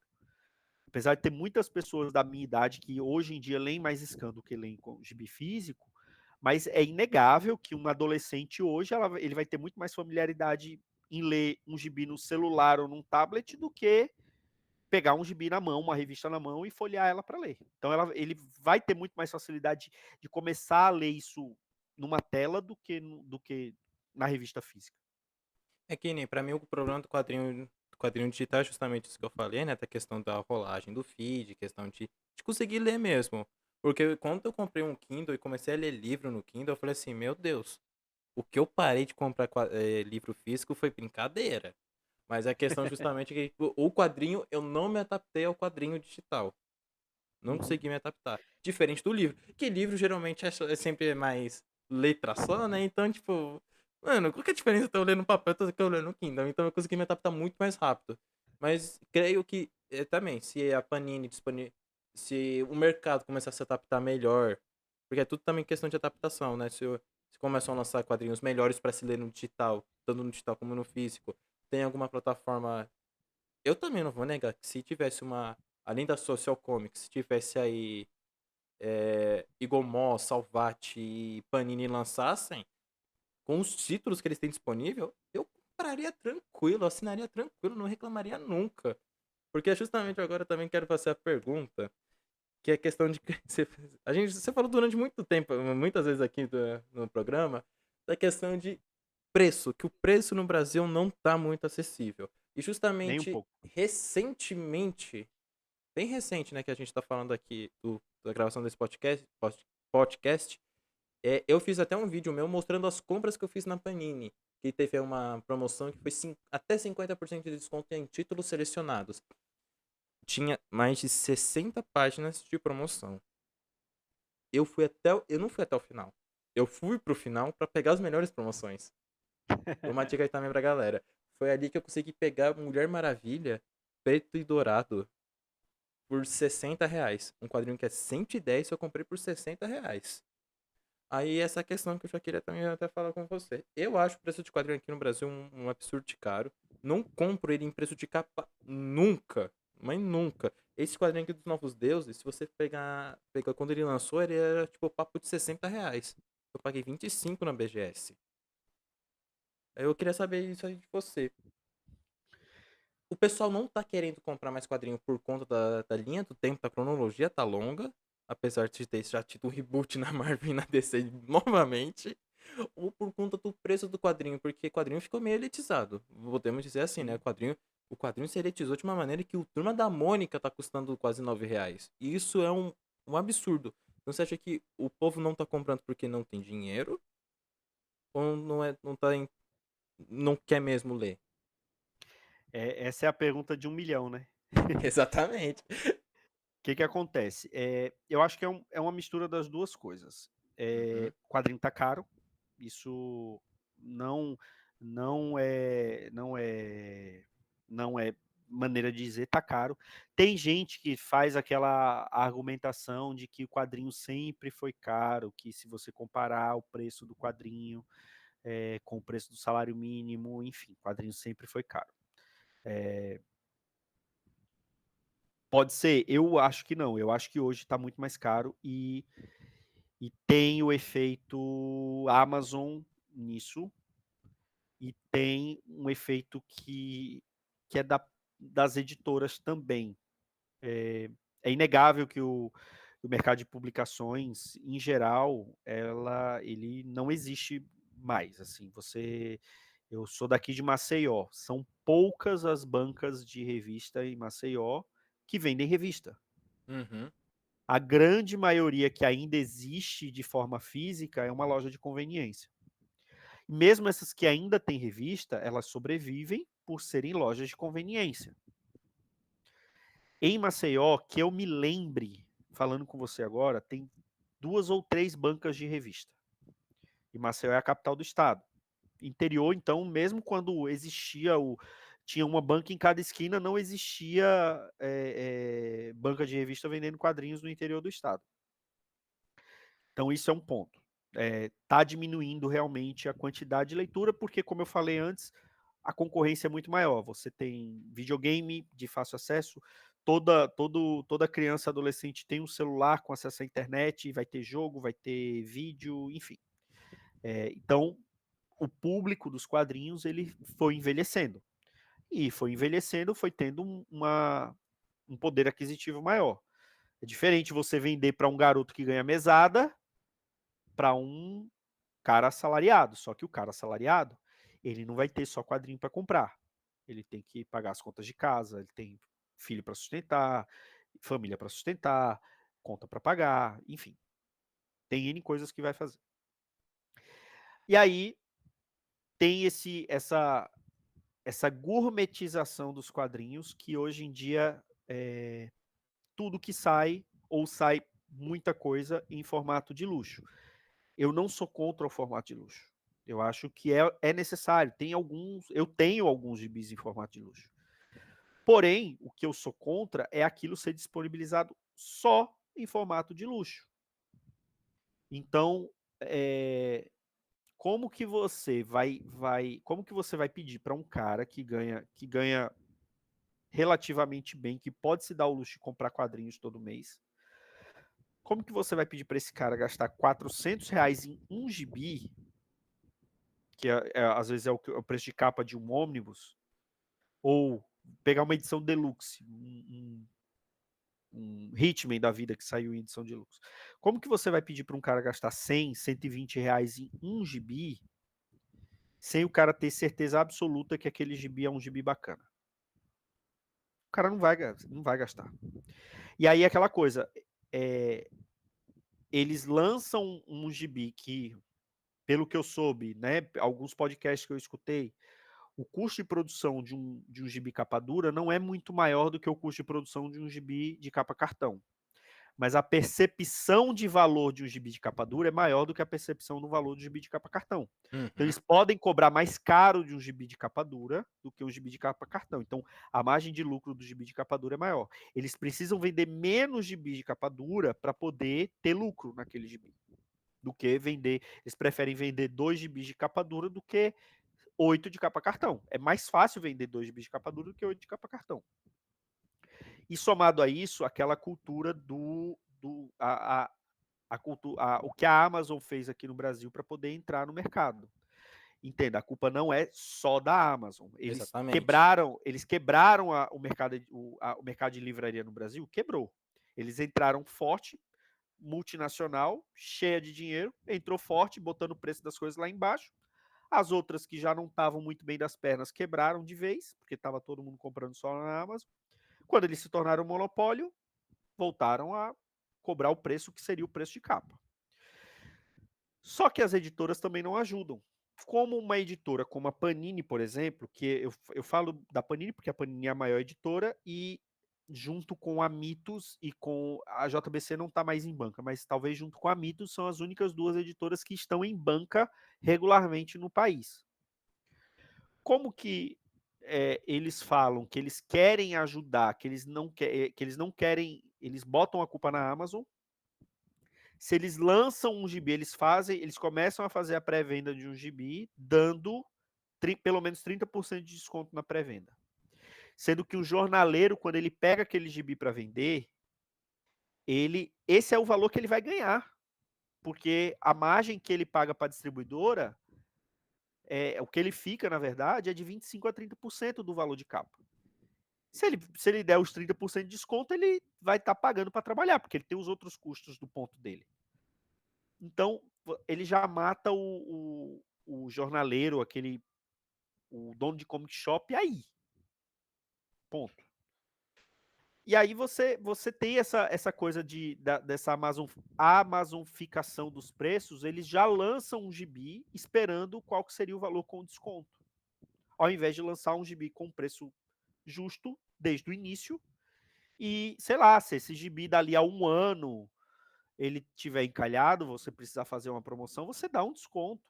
Apesar de ter muitas pessoas da minha idade que hoje em dia leem mais scan do que leem com gibi físico, mas é inegável que um adolescente hoje ele vai ter muito mais familiaridade em ler um gibi no celular ou num tablet do que pegar um gibi na mão, uma revista na mão e folhear ela para ler. Então ele vai ter muito mais facilidade de começar a ler isso numa tela do que na revista física. É que nem, pra mim, o problema do quadrinho digital é justamente isso que eu falei, né? Da questão da rolagem do feed, questão de conseguir ler mesmo. Porque quando eu comprei um Kindle e comecei a ler livro no Kindle, eu falei assim, meu Deus, o que eu parei de comprar livro físico foi brincadeira. Mas a questão justamente é que o quadrinho, eu não me adaptei ao quadrinho digital. Não consegui me adaptar. Diferente do livro. Que livro geralmente é sempre mais letra só, né? Então, tipo, mano, qual que é a diferença de eu ler no papel e eu ler no Kindle? Então eu consegui me adaptar muito mais rápido. Mas creio que também, se a Panini se o mercado começar a se adaptar melhor, porque é tudo também questão de adaptação, né? Se começam a lançar quadrinhos melhores para se ler no digital, tanto no digital como no físico, tem alguma plataforma. Eu também não vou negar que se tivesse além da Social Comics, se tivesse aí Igomó, Salvat e Panini lançassem, com os títulos que eles têm disponível, eu compraria tranquilo, assinaria tranquilo, não reclamaria nunca. Porque justamente agora eu também quero fazer a pergunta, que é a questão de que você falou durante muito tempo, muitas vezes aqui no programa, da questão de preço, que o preço no Brasil não tá muito acessível. E Nem um justamente pouco. recentemente, bem recente, né, que a gente tá falando aqui da gravação desse podcast, eu fiz até um vídeo meu mostrando as compras que eu fiz na Panini, que teve uma promoção que foi até 50% de desconto em títulos selecionados. Tinha mais de 60 páginas de promoção. Eu não fui até o final. Eu fui pro final pra pegar as melhores promoções. Uma dica aí também pra galera. Foi ali que eu consegui pegar Mulher Maravilha, preto e dourado, por R$ 60. Um quadrinho que é 110, eu comprei por R$ 60. Aí essa questão que eu já queria também até falar com você. Eu acho o preço de quadrinho aqui no Brasil um absurdo de caro. Não compro ele em preço de capa nunca. Mas nunca. Esse quadrinho aqui dos Novos Deuses, se você pegar quando ele lançou, ele era tipo papo de R$ 60. Eu paguei 25 na BGS. Aí eu queria saber isso aí de você. O pessoal não tá querendo comprar mais quadrinho por conta da linha do tempo, da cronologia tá longa. Apesar de ter já tido um reboot na Marvel e na DC novamente. Ou por conta do preço do quadrinho, porque o quadrinho ficou meio elitizado. Podemos dizer assim, né? Sim. O quadrinho se elitizou de uma maneira que o Turma da Mônica tá custando quase R$ 9. E isso é um absurdo. Então você acha que o povo não tá comprando porque não tem dinheiro? Ou não quer mesmo ler? Essa é a pergunta de 1 milhão, né? Exatamente. O que que acontece? Eu acho que é uma mistura das duas coisas. Uhum, O quadrinho tá caro, isso não não é não é não é maneira de dizer, tá caro. Tem gente que faz aquela argumentação de que o quadrinho sempre foi caro, que se você comparar o preço do quadrinho, com o preço do salário mínimo, enfim, o quadrinho sempre foi caro. Pode ser, eu acho que não, eu acho que hoje está muito mais caro e tem o efeito Amazon nisso, e tem um efeito que é das editoras também. É inegável que o mercado de publicações, em geral, ele não existe mais. Assim, eu sou daqui de Maceió, são poucas as bancas de revista em Maceió que vendem revista. uhum, A grande maioria que ainda existe de forma física é uma loja de conveniência. Mesmo essas que ainda têm revista, elas sobrevivem por serem lojas de conveniência. Em Maceió, que eu me lembre, falando com você agora, tem 2 ou 3 bancas de revista. E Maceió é a capital do estado. Interior, então, mesmo quando tinha uma banca em cada esquina, não existia banca de revista vendendo quadrinhos no interior do estado. Então, isso é um ponto. Está diminuindo realmente a quantidade de leitura, porque, como eu falei antes, a concorrência é muito maior. Você tem videogame de fácil acesso, toda criança adolescente tem um celular com acesso à internet, vai ter jogo, vai ter vídeo, enfim. Então, o público dos quadrinhos ele foi envelhecendo. E foi envelhecendo, foi tendo um poder aquisitivo maior. É diferente você vender para um garoto que ganha mesada para um cara assalariado. Só que o cara assalariado, ele não vai ter só quadrinho para comprar. Ele tem que pagar as contas de casa, ele tem filho para sustentar, família para sustentar, conta para pagar, enfim. Tem N coisas que vai fazer. E aí tem essa gourmetização dos quadrinhos que hoje em dia tudo que sai ou sai muita coisa em formato de luxo. Eu não sou contra o formato de luxo. Eu acho que é necessário. Eu tenho alguns gibis em formato de luxo. Porém, o que eu sou contra é aquilo ser disponibilizado só em formato de luxo. Então, como que você vai pedir para um cara que ganha relativamente bem, que pode se dar o luxo de comprar quadrinhos todo mês? Como que você vai pedir para esse cara gastar R$ 400 em um gibi, que às vezes é o preço de capa de um ônibus, ou pegar uma edição deluxe, um Hitman da vida que saiu em edição deluxe? Como que você vai pedir para um cara gastar R$ 100, R$ 120 em um gibi, sem o cara ter certeza absoluta que aquele gibi é um gibi bacana? cara não vai gastar. E aí aquela coisa, eles lançam um gibi que, pelo que eu soube, né, alguns podcasts que eu escutei, o custo de produção de um gibi capa dura não é muito maior do que o custo de produção de um gibi de capa cartão. Mas a percepção de valor de um gibi de capa dura é maior do que a percepção do valor do gibi de capa cartão. Então Uhum. eles podem cobrar mais caro de um gibi de capa dura do que um gibi de capa cartão. Então a margem de lucro do gibi de capa dura é maior. Eles precisam vender menos gibi de capa dura para poder ter lucro naquele gibi. Do que vender. Eles preferem vender 2 gibis de capa dura do que 8 de capa cartão. É mais fácil vender 2 gibis de capa dura do que 8 de capa cartão. E somado a isso, aquela cultura o que a Amazon fez aqui no Brasil para poder entrar no mercado. Entenda, a culpa não é só da Amazon. Exatamente. Eles quebraram o mercado de livraria no Brasil, quebrou. Eles entraram forte, multinacional, cheia de dinheiro, entrou forte, botando o preço das coisas lá embaixo. As outras que já não estavam muito bem das pernas quebraram de vez, porque estava todo mundo comprando só na Amazon. Quando eles se tornaram um monopólio, voltaram a cobrar o preço que seria o preço de capa. Só que as editoras também não ajudam. Como uma editora como a Panini, por exemplo, que eu falo da Panini porque a Panini é a maior editora e junto com a Mitos e com a JBC não está mais em banca, mas talvez junto com a Mitos são as únicas duas editoras que estão em banca regularmente no país. Como que eles falam que eles querem ajudar, que eles não querem, eles botam a culpa na Amazon. Se eles lançam um gibi, eles começam a fazer a pré-venda de um gibi, dando pelo menos 30% de desconto na pré-venda. Sendo que o jornaleiro, quando ele pega aquele gibi para vender, esse é o valor que ele vai ganhar. Porque a margem que ele paga para a distribuidora, o que ele fica, na verdade, é de 25% a 30% do valor de capa. Se ele der os 30% de desconto, ele vai estar pagando para trabalhar, porque ele tem os outros custos do ponto dele. Então, ele já mata o jornaleiro, o dono de comic shop aí. Ponto. E aí você tem essa coisa dessa amazonificação dos preços, eles já lançam um gibi esperando qual que seria o valor com desconto. Ao invés de lançar um gibi com preço justo desde o início, e, sei lá, se esse gibi dali a 1 ano ele tiver encalhado, você precisar fazer uma promoção, você dá um desconto.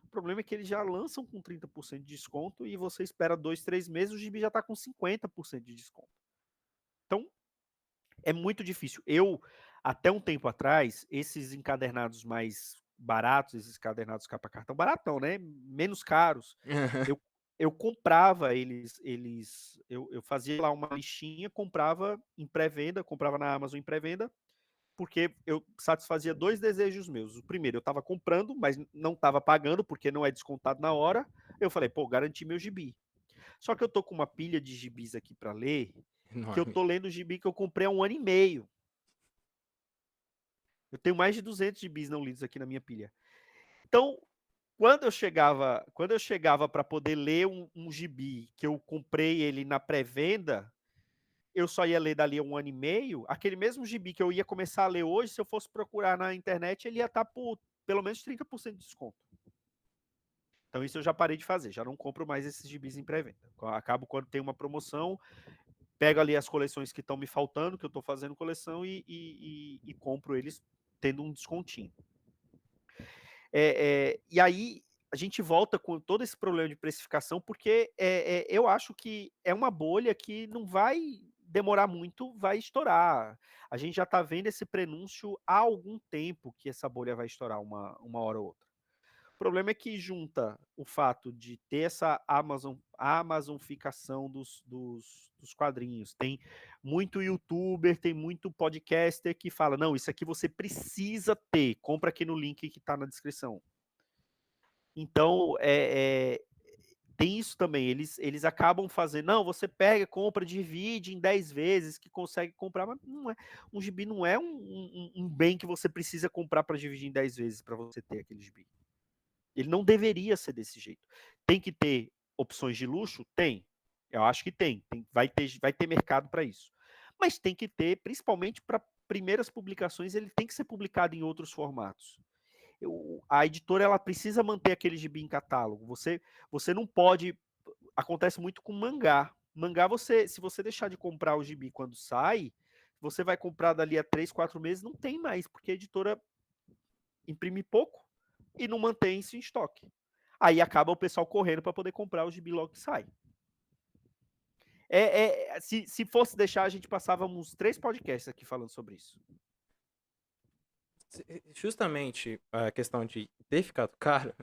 O problema é que eles já lançam com 30% de desconto e você espera 2, 3 meses, o gibi já está com 50% de desconto. Então, é muito difícil. Até um tempo atrás, esses encadernados mais baratos, esses encadernados capa cartão, baratão, né? Menos caros, eu comprava eu fazia lá uma listinha, comprava em pré-venda, comprava na Amazon em pré-venda, porque eu satisfazia 2 desejos meus. O primeiro, eu estava comprando, mas não estava pagando, porque não é descontado na hora. Eu falei, pô, garanti meu gibi. Só que eu tô com uma pilha de gibis aqui para ler, que eu Enorme. tô lendo o gibi que eu comprei há 1 ano e meio. Eu tenho mais de 200 gibis não lidos aqui na minha pilha. Então, quando eu chegava para poder ler um gibi que eu comprei ele na pré-venda, eu só ia ler dali a 1 ano e meio, aquele mesmo gibi que eu ia começar a ler hoje, se eu fosse procurar na internet, ele ia estar por pelo menos 30% de desconto. Então isso eu já parei de fazer, já não compro mais esses gibis em pré-venda. Acabo quando tem uma promoção, pego ali as coleções que estão me faltando, que eu estou fazendo coleção e compro eles tendo um descontinho. E aí a gente volta com todo esse problema de precificação, porque eu acho que é uma bolha que não vai demorar muito, vai estourar. A gente já está vendo esse prenúncio há algum tempo que essa bolha vai estourar uma hora ou outra. O problema é que junta o fato de ter essa amazonificação dos quadrinhos. Tem muito youtuber, tem muito podcaster que fala, não, isso aqui você precisa ter, compra aqui no link que está na descrição. Então, tem isso também, eles acabam fazendo, não, você pega, compra, divide em 10 vezes, que consegue comprar, mas não é, um gibi não é um bem que você precisa comprar para dividir em 10 vezes para você ter aquele gibi. Ele não deveria ser desse jeito. Tem que ter opções de luxo? Tem. Eu acho que vai ter mercado para isso. Mas tem que ter, principalmente para primeiras publicações, ele tem que ser publicado em outros formatos. A editora ela precisa manter aquele gibi em catálogo. Você não pode. Acontece muito com mangá. Mangá, se você deixar de comprar o gibi quando sai, você vai comprar dali a 3, 4 meses, não tem mais, porque a editora imprime pouco e não mantém isso em estoque. Aí acaba o pessoal correndo para poder comprar o gibi logo que sai. Se fosse deixar, a gente passava uns 3 podcasts aqui falando sobre isso. Justamente a questão de ter ficado caro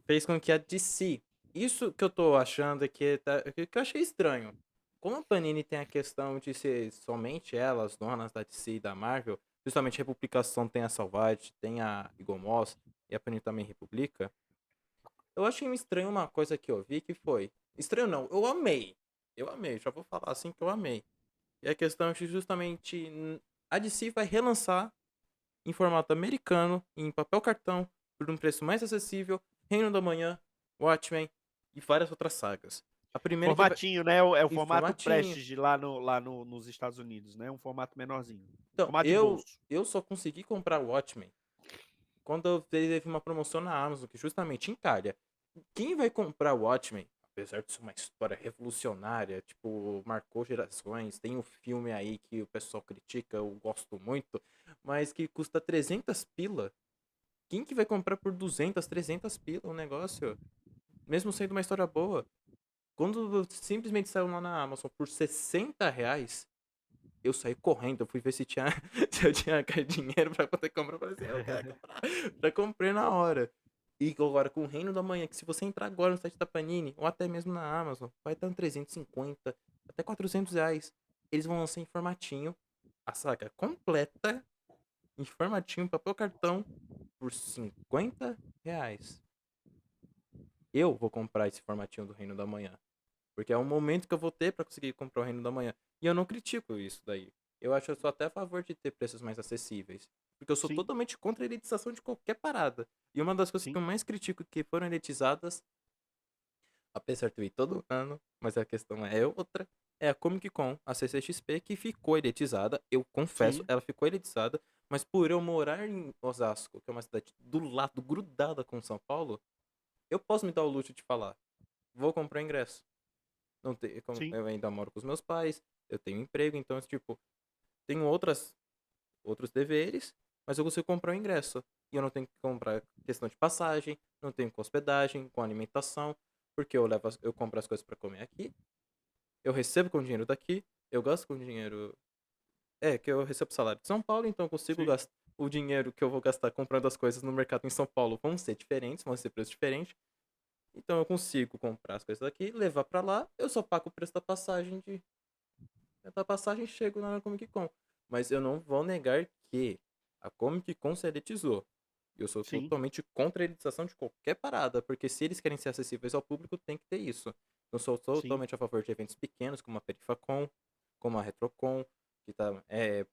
fez com que a DC. Isso que eu tô achando que eu achei estranho. Como a Panini tem a questão de ser somente elas, donas da DC e da Marvel, justamente a Republicação tem a Salvage, tem a Eagle Moss, e a Panini também republica. Eu achei estranho uma coisa que eu vi que foi. Estranho não, eu amei. Eu amei, já vou falar assim que eu amei. E a questão é que justamente a DC vai relançar em formato americano, em papel cartão, por um preço mais acessível, Reino da Manhã, Watchmen e várias outras sagas. A primeira que vai. Formatinho, né? É o E formato formatinho. Prestige nos Estados Unidos, né? Um formato menorzinho. Então, Formato de eu, bolso. eu só consegui comprar o Watchmen quando teve uma promoção na Amazon, que justamente encalha. Quem vai comprar o Watchmen, apesar de ser uma história revolucionária, tipo, marcou gerações, tem um filme aí que o pessoal critica, eu gosto muito, mas que custa 300 pila. Quem que vai comprar por 200, 300 pila um negócio? Mesmo sendo uma história boa. Quando simplesmente saiu lá na Amazon por R$ 60, eu saí correndo. Eu fui ver se tinha, se eu tinha dinheiro pra poder comprar. Eu falei assim, eu quero comprar. Já comprei na hora. E agora com o Reino da Manhã, que se você entrar agora no site da Panini, ou até mesmo na Amazon, vai estar em 350, até R$ 400. Eles vão lançar em formatinho a saga completa, em formatinho, papel cartão, por R$ 50. Eu vou comprar esse formatinho do Reino da Manhã. Porque é um momento que eu vou ter pra conseguir comprar o Reino da Manhã. E eu não critico isso daí. Eu acho que eu sou até a favor de ter preços mais acessíveis. Porque eu sou Sim, totalmente contra a elitização de qualquer parada. E uma das coisas que sim, eu mais critico que foram elitizadas, apesar de eu ir todo ano, mas a questão é outra, é a Comic Con, a CCXP, que ficou elitizada. Eu confesso, sim, ela ficou elitizada. Mas por eu morar em Osasco, que é uma cidade do lado, grudada com São Paulo, eu posso me dar o luxo de falar, vou comprar ingresso. Não tem, sim, eu ainda moro com os meus pais, eu tenho emprego, então, tipo, tenho outros deveres, mas eu consigo comprar o ingresso. E eu não tenho que comprar questão de passagem, não tenho com hospedagem, com alimentação, porque eu compro as coisas para comer aqui, eu recebo com dinheiro daqui, eu gasto com dinheiro. É, que eu recebo salário de São Paulo, então eu consigo sim, gastar. O dinheiro que eu vou gastar comprando as coisas no mercado em São Paulo vão ser diferentes, vão ser preços diferentes. Então eu consigo comprar as coisas daqui, levar pra lá, eu só pago o preço da passagem e chego na Comic Con. Mas eu não vou negar que a Comic Con se elitizou. Eu sou sim, totalmente contra a elitização de qualquer parada, porque se eles querem ser acessíveis ao público, tem que ter isso. Eu sou sim, totalmente a favor de eventos pequenos, como a Perifacon, como a Retrocon, que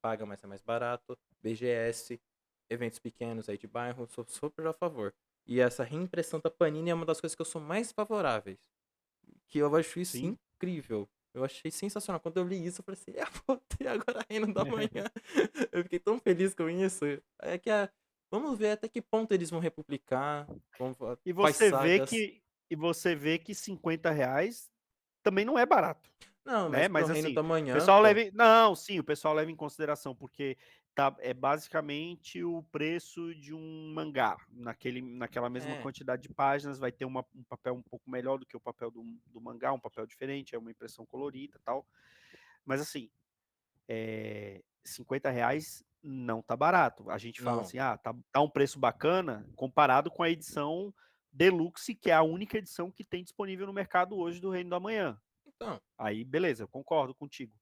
paga, mas é mais barato, BGS, eventos pequenos aí de bairro, sou super a favor. E essa reimpressão da Panini é uma das coisas que eu sou mais favoráveis. Que eu acho isso sim. incrível. Eu achei sensacional. Quando eu li isso, eu falei assim, vou ter agora Reino da Manhã. Eu fiquei tão feliz com isso. É que vamos ver até que ponto eles vão republicar, E quais você vê sagas. que e você vê que R$ 50 também não é barato, Não, mas né? pro Mas Reino assim, da o Manhã, pessoal pô. leva não, sim, o pessoal leva em consideração, porque é basicamente o preço de um mangá. Naquela mesma É. quantidade de páginas, vai ter um papel um pouco melhor do que o papel do mangá, um papel diferente, é uma impressão colorida e tal. Mas assim, R$ 50 não tá barato. A gente fala Não. assim, tá um preço bacana comparado com a edição Deluxe, que é a única edição que tem disponível no mercado hoje do Reino da Manhã. Então, Aí, beleza, eu concordo contigo.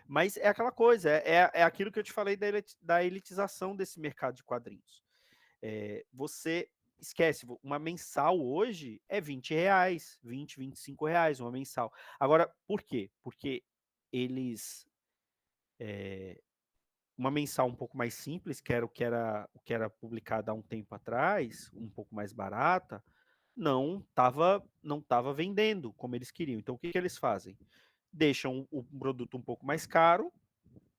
Mas é aquela coisa, é aquilo que eu te falei da elitização desse mercado de quadrinhos. Você esquece, uma mensal hoje é R$ 20, 20, R$ 25, uma mensal. Agora, por quê? Porque eles uma mensal um pouco mais simples, que era o que era publicado há um tempo atrás, um pouco mais barata, não tava vendendo como eles queriam. Então o que que eles fazem? Deixam o produto um pouco mais caro,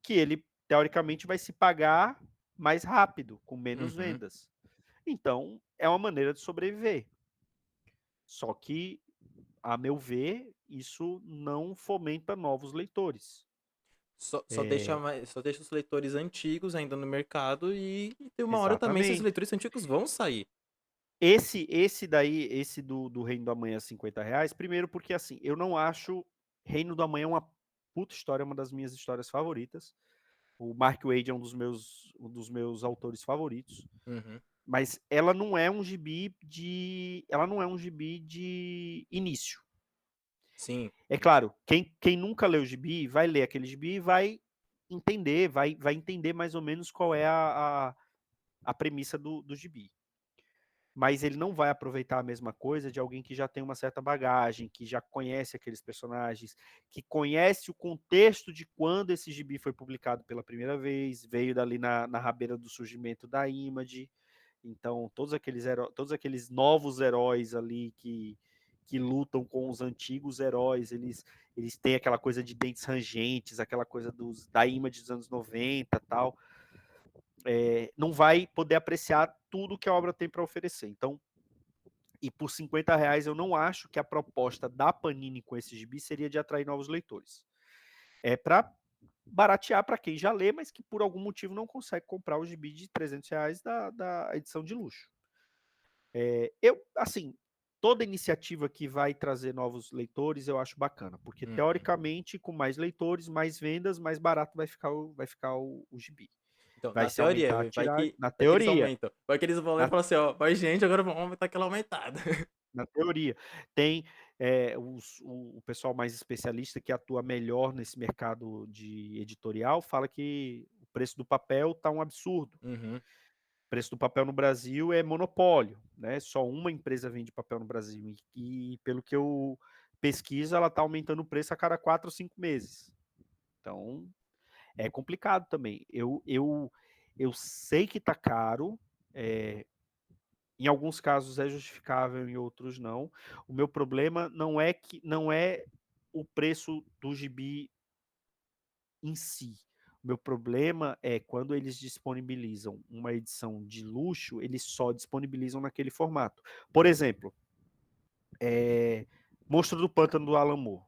que ele teoricamente vai se pagar mais rápido, com menos Uhum. vendas. Então, é uma maneira de sobreviver. Só que, a meu ver, isso não fomenta novos leitores. É, Só deixa os leitores antigos ainda no mercado e tem uma hora também esses exatamente. leitores antigos vão sair. Esse daí, esse do Reino do Amanhã R$ 50, primeiro porque assim, eu não acho Reino do Amanhã uma puta história, uma das minhas histórias favoritas. O Mark Waid é um dos meus autores favoritos. Uhum. Mas ela não é um gibi de início. Sim. É claro, quem nunca leu o gibi vai ler aquele gibi e vai entender mais ou menos qual é a premissa do gibi. Mas ele não vai aproveitar a mesma coisa de alguém que já tem uma certa bagagem, que já conhece aqueles personagens, que conhece o contexto de quando esse gibi foi publicado pela primeira vez, veio dali na rabeira do surgimento da Image. Então, todos aqueles novos heróis ali que lutam com os antigos heróis, eles têm aquela coisa de dentes rangentes, aquela coisa da Image dos anos 90 e tal. Não vai poder apreciar tudo que a obra tem para oferecer. Então, e por R$ 50 eu não acho que a proposta da Panini com esse gibi seria de atrair novos leitores. É para baratear para quem já lê, mas que por algum motivo não consegue comprar o gibi de R$ 300 da edição de luxo. Assim, toda iniciativa que vai trazer novos leitores eu acho bacana, porque Uhum. teoricamente, com mais leitores, mais vendas, mais barato vai ficar o gibi. Então, Vai na se aumentar a teoria, tiragem, na vai que eles teoria. aumentam. Vai que eles vão lá e Na falam assim, ó, mas gente, agora vamos aumentar aquela aumentada. Na teoria. Tem o pessoal mais especialista que atua melhor nesse mercado de editorial fala que o preço do papel está um absurdo. Uhum. O preço do papel no Brasil é monopólio, né? Só uma empresa vende papel no Brasil e pelo que eu pesquiso, ela está aumentando o preço a cada 4 ou 5 meses. Então, é complicado também. Eu sei que está caro, em alguns casos é justificável, em outros não. O meu problema não é o preço do gibi em si. O meu problema é quando eles disponibilizam uma edição de luxo, eles só disponibilizam naquele formato. Por exemplo, Monstro do Pântano do Alan Moore.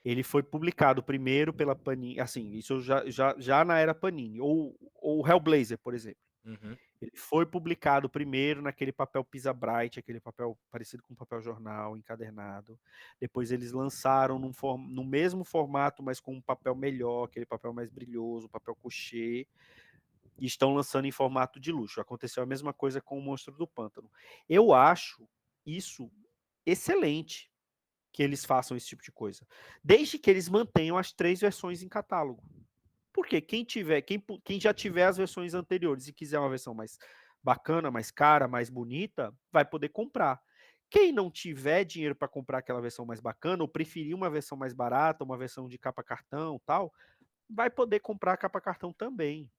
Ele foi publicado primeiro pela Panini, assim, isso já na era Panini, ou Hellblazer, por exemplo. Uhum. Ele foi publicado primeiro naquele papel Pisa Bright, aquele papel parecido com papel jornal, encadernado. Depois eles lançaram no mesmo formato, mas com um papel melhor, aquele papel mais brilhoso, papel couché, e estão lançando em formato de luxo. Aconteceu a mesma coisa com o Monstro do Pântano. Eu acho isso excelente que eles façam esse tipo de coisa, desde que eles mantenham as 3 versões em catálogo. Porque quem já tiver as versões anteriores e quiser uma versão mais bacana, mais cara, mais bonita, vai poder comprar. Quem não tiver dinheiro para comprar aquela versão mais bacana, ou preferir uma versão mais barata, uma versão de capa cartão, tal, vai poder comprar a capa cartão também.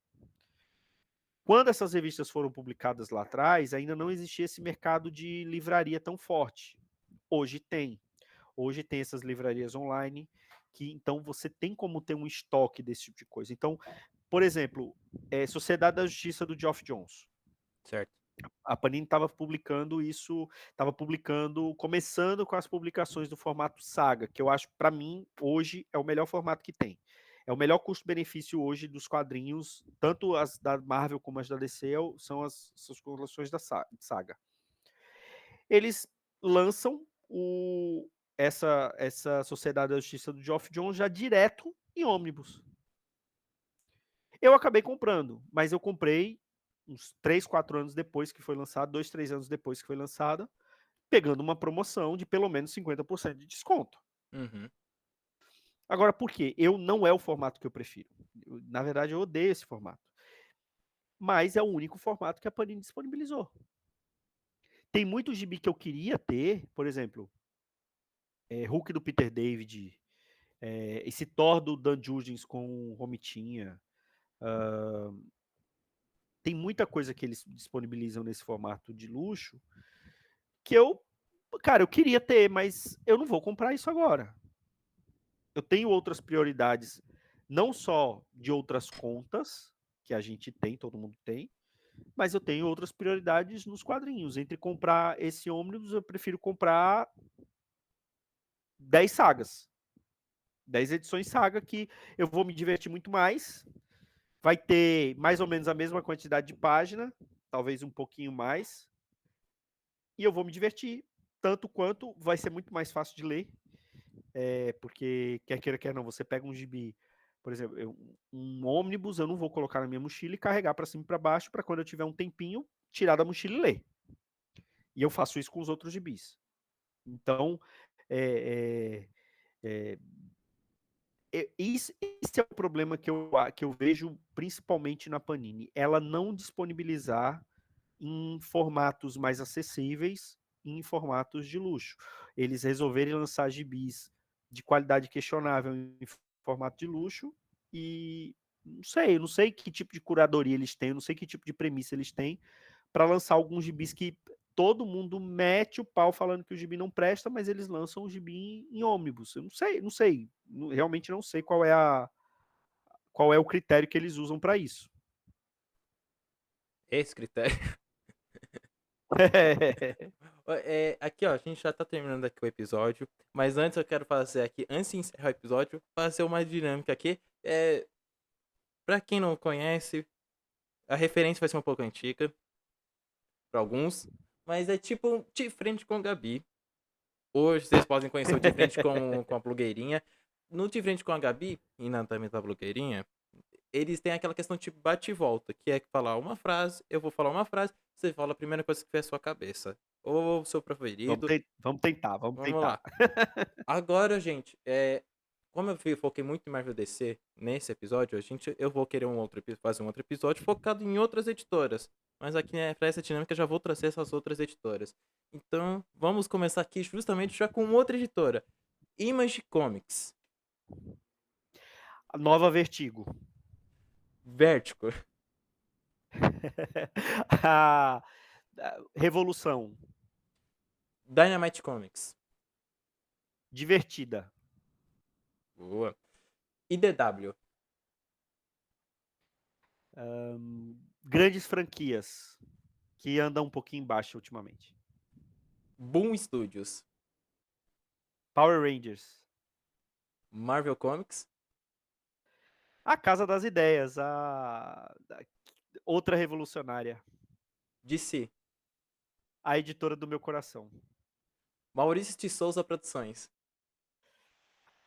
Quando essas revistas foram publicadas lá atrás, ainda não existia esse mercado de livraria tão forte. Hoje tem. Hoje tem essas livrarias online que então você tem como ter um estoque desse tipo de coisa. Então, por exemplo, Sociedade da Justiça do Geoff Johns. Certo. A Panini estava publicando isso, começando com as publicações do formato Saga, que eu acho, para mim, hoje é o melhor formato que tem. É o melhor custo-benefício hoje dos quadrinhos, tanto as da Marvel como as da DC, são as coleções da Saga. Eles lançam essa Sociedade da Justiça do Geoff Johns já direto em ônibus. Eu acabei comprando, mas eu comprei uns 3, 4 anos depois que foi lançado, 2, 3 anos depois que foi lançada, pegando uma promoção de pelo menos 50% de desconto. Uhum. Agora, por quê? Não é o formato que eu prefiro. Na verdade, eu odeio esse formato. Mas é o único formato que a Panini disponibilizou. Tem muito gibi que eu queria ter, por exemplo, Hulk do Peter David, esse Thor do Dan Jurgens com o Romitinha. Tem muita coisa que eles disponibilizam nesse formato de luxo que cara, eu queria ter, mas eu não vou comprar isso agora. Eu tenho outras prioridades, não só de outras contas que a gente tem, todo mundo tem, mas eu tenho outras prioridades nos quadrinhos. Entre comprar esse ônibus, eu prefiro comprar 10 sagas. 10 edições saga que eu vou me divertir muito mais. Vai ter mais ou menos a mesma quantidade de página, talvez um pouquinho mais. E eu vou me divertir tanto quanto vai ser muito mais fácil de ler. Porque quer queira, quer não, você pega um gibi, por exemplo, um ônibus, eu não vou colocar na minha mochila e carregar para cima e para baixo para quando eu tiver um tempinho, tirar da mochila e ler. E eu faço isso com os outros gibis. Então, é, é, esse é o problema que eu vejo principalmente na Panini. Ela não disponibilizar em formatos mais acessíveis e em formatos de luxo. Eles resolverem lançar gibis de qualidade questionável em formato de luxo e não sei que tipo de curadoria eles têm, não sei que tipo de premissa eles têm para lançar alguns gibis que todo mundo mete o pau falando que o gibi não presta, mas eles lançam o gibi em ônibus. Eu não sei, realmente não sei qual é o critério que eles usam para isso. Esse critério. Aqui, ó, a gente já tá terminando aqui o episódio, mas antes eu quero fazer aqui, antes de encerrar o episódio, fazer uma dinâmica aqui. Pra quem não conhece, a referência vai ser um pouco antiga, pra alguns, mas é tipo De Frente com a Gabi. Hoje vocês podem conhecer o De Frente com a blogueirinha. No De Frente com a Gabi, e na também da blogueirinha, eles têm aquela questão tipo bate e volta, que é falar uma frase, eu vou falar uma frase, você fala a primeira coisa que vier à sua cabeça. Ou o seu preferido. Vamos tentar, vamos Vamos tentar. lá. Agora, gente, como eu foquei muito em Marvel DC nesse episódio, eu vou querer fazer um outro episódio focado em outras editoras. Mas aqui, né, pra essa dinâmica, eu já vou trazer essas outras editoras. Então, vamos começar aqui justamente já com outra editora. Image Comics. A nova Vertigo. Vertigo. a Revolução. Dynamite Comics. Divertida. Boa. IDW. Grandes franquias que andam um pouquinho embaixo ultimamente. Boom Studios. Power Rangers. Marvel Comics. A Casa das Ideias. Outra revolucionária. DC. A editora do meu coração. Maurício de Souza Produções.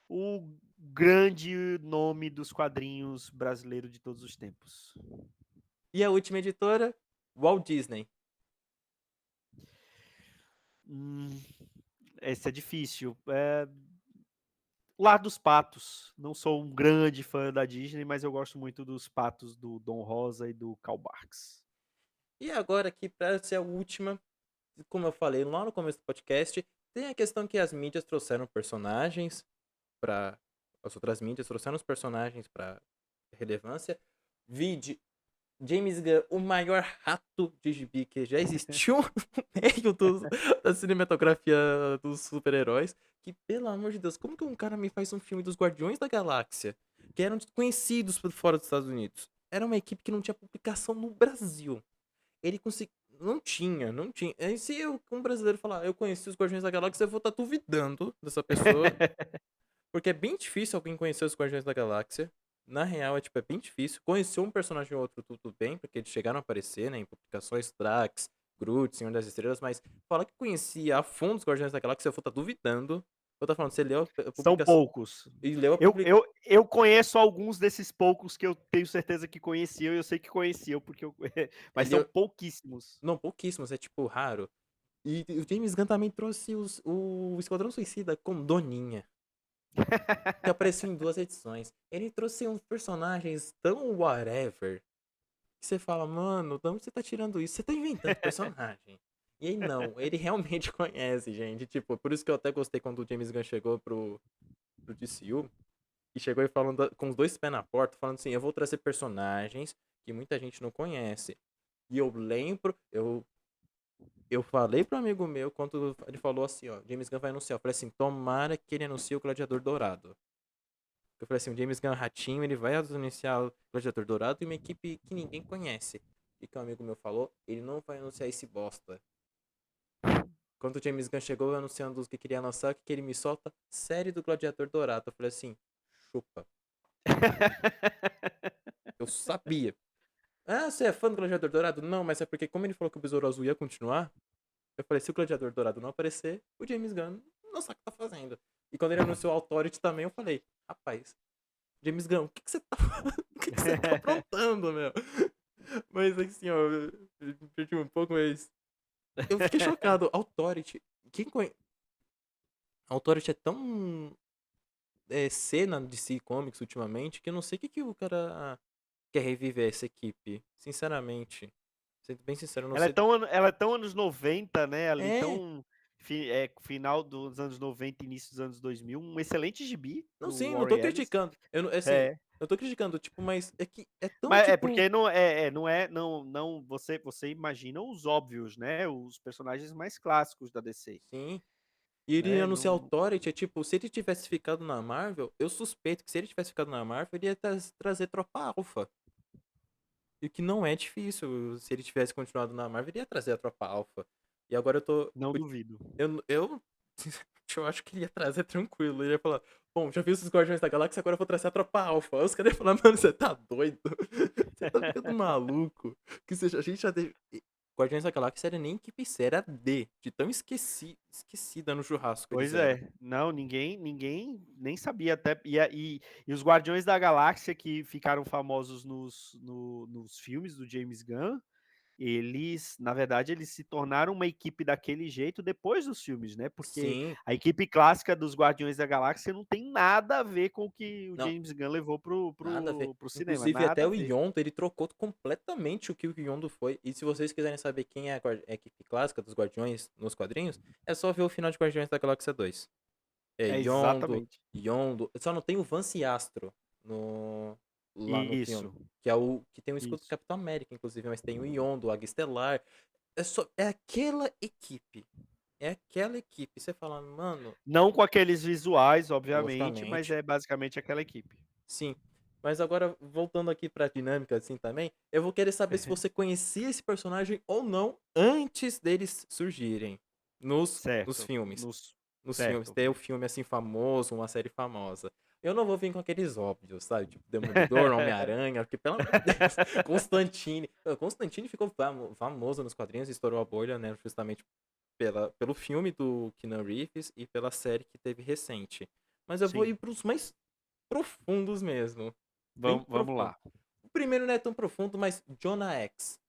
O grande nome dos quadrinhos brasileiro de todos os tempos. E a última editora, Walt Disney. Esse é difícil. Lar dos Patos. Não sou um grande fã da Disney, mas eu gosto muito dos patos do Dom Rosa e do Karl Barks. E agora aqui, para ser a última, como eu falei lá no começo do podcast, tem a questão que as mídias trouxeram personagens para as outras mídias, trouxeram os personagens para relevância. Vide James Gunn, o maior rato de gibi que já existiu no meio da cinematografia dos super-heróis. Que, pelo amor de Deus, como que um cara me faz um filme dos Guardiões da Galáxia, que eram desconhecidos por fora dos Estados Unidos? Era uma equipe que não tinha publicação no Brasil. Ele conseguiu. Não tinha. Aí se eu, um brasileiro, falar, eu conheci os Guardiões da Galáxia, eu vou estar duvidando dessa pessoa. Porque é bem difícil alguém conhecer os Guardiões da Galáxia. Na real, é bem difícil. Conhecer um personagem ou outro, tudo bem, porque eles chegaram a aparecer, né, em publicações Drax, Groot, Senhor das Estrelas, mas falar que conhecia a fundo os Guardiões da Galáxia, eu vou estar duvidando. Eu tô falando, você leu a São publicação. poucos. E leu a Eu, publicação. eu, eu conheço alguns desses poucos que eu tenho certeza que conheciam, e eu sei que conheciam, porque mas são pouquíssimos. Não, pouquíssimos, é tipo raro. E o James Gunn também trouxe o Esquadrão Suicida com Doninha. Que apareceu em 2 edições. Ele trouxe uns personagens tão whatever que você fala, mano, de onde você tá tirando isso? Você tá inventando personagem. E aí não, ele realmente conhece, gente. Tipo, por isso que eu até gostei quando o James Gunn chegou pro DCU e chegou e falando com os 2 pés na porta, falando assim, eu vou trazer personagens que muita gente não conhece. E eu lembro, Eu falei pro amigo meu, quando ele falou assim, ó, James Gunn vai anunciar. Eu falei assim, tomara que ele anuncie o Gladiador Dourado. Eu falei assim, o James Gunn Ratinho, ele vai anunciar o Gladiador Dourado e uma equipe que ninguém conhece. E que um amigo meu falou, ele não vai anunciar esse bosta. Quando o James Gunn chegou anunciando o que queria lançar, o que ele me solta? Série do Gladiador Dourado. Eu falei assim, chupa. Eu sabia. Ah, você é fã do Gladiador Dourado? Não, mas é porque como ele falou que o Besouro Azul ia continuar, eu falei, se o Gladiador Dourado não aparecer, o James Gunn não sabe o que tá fazendo. E quando ele anunciou o Authority também, eu falei, rapaz, James Gunn, o que que você tá, o que que você tá aprontando, meu? Mas assim, ó, eu me perdi um pouco, mas eu fiquei chocado. Authority, quem conhece... Authority é tão cena de DC Comics ultimamente que eu não sei o que que o cara quer reviver essa equipe. Sinceramente. Sendo bem sincero, eu não sei. Ela é tão anos 90, né? Ali É, tão final dos anos 90, início dos anos 2000, um excelente gibi não, do sim, não tô Warren Ellis. criticando. Eu, assim, É. eu tô criticando, tipo, mas é que é tão, Mas é tipo, porque não você imagina os óbvios, né? Os personagens mais clássicos da DC, sim. E ele né? anunciar Não, Authority, é tipo, se ele tivesse ficado na Marvel, eu suspeito que se ele tivesse ficado na Marvel, ele ia trazer Tropa Alpha. E o que não é difícil. Se ele tivesse continuado na Marvel, ele ia trazer a Tropa Alpha. E agora eu tô. não duvido. Eu, eu acho que ele ia trazer tranquilo. Ele ia falar, bom, já vi os Guardiões da Galáxia, agora eu vou trazer a Tropa Alpha. Aí os caras iam falar, mano, você tá doido? Você tá ficando maluco? Que seja, a gente já teve. Guardiões da Galáxia era nem equipe C, era D. De tão esquecida no churrasco que eles Pois eram. é, não, ninguém nem sabia até. E os Guardiões da Galáxia que ficaram famosos nos filmes do James Gunn, eles, na verdade, eles se tornaram uma equipe daquele jeito depois dos filmes, né? Porque Sim. a equipe clássica dos Guardiões da Galáxia não tem nada a ver com o que o Não, James Gunn levou pro, nada a ver. pro, pro cinema, Inclusive, até nada a o ver. Yondo, ele trocou completamente o que o Yondo foi. E se vocês quiserem saber quem é a equipe clássica dos Guardiões nos quadrinhos, é só ver o final de Guardiões da Galáxia 2. É É Yondo, exatamente Yondo. Só não tem o Vance Astro lá no filme. isso, Que é o que tem o escudo do isso. Capitão América, inclusive, mas tem o Yondo, o Águia Estelar. É aquela equipe. É aquela equipe. Você fala, mano, Não com aqueles visuais, obviamente, mas logicamente. é basicamente aquela equipe. Sim. Mas agora, voltando aqui pra dinâmica, assim, também, eu vou querer saber se você conhecia esse personagem ou não antes deles surgirem nos Certo, filmes. Nos filmes. certo. Ter o filme, assim, famoso, uma série famosa. Eu não vou vir com aqueles óbvios, sabe? Tipo, Demolidor, Homem-Aranha, porque, pelo amor de Deus, Constantine. Constantine ficou famoso nos quadrinhos e estourou a bolha, né? Justamente pelo filme do Keanu Reeves e pela série que teve recente. Mas eu vou ir Sim, pros mais profundos mesmo. Bem vamos profundo. lá. O primeiro não é tão profundo, mas Jonah X.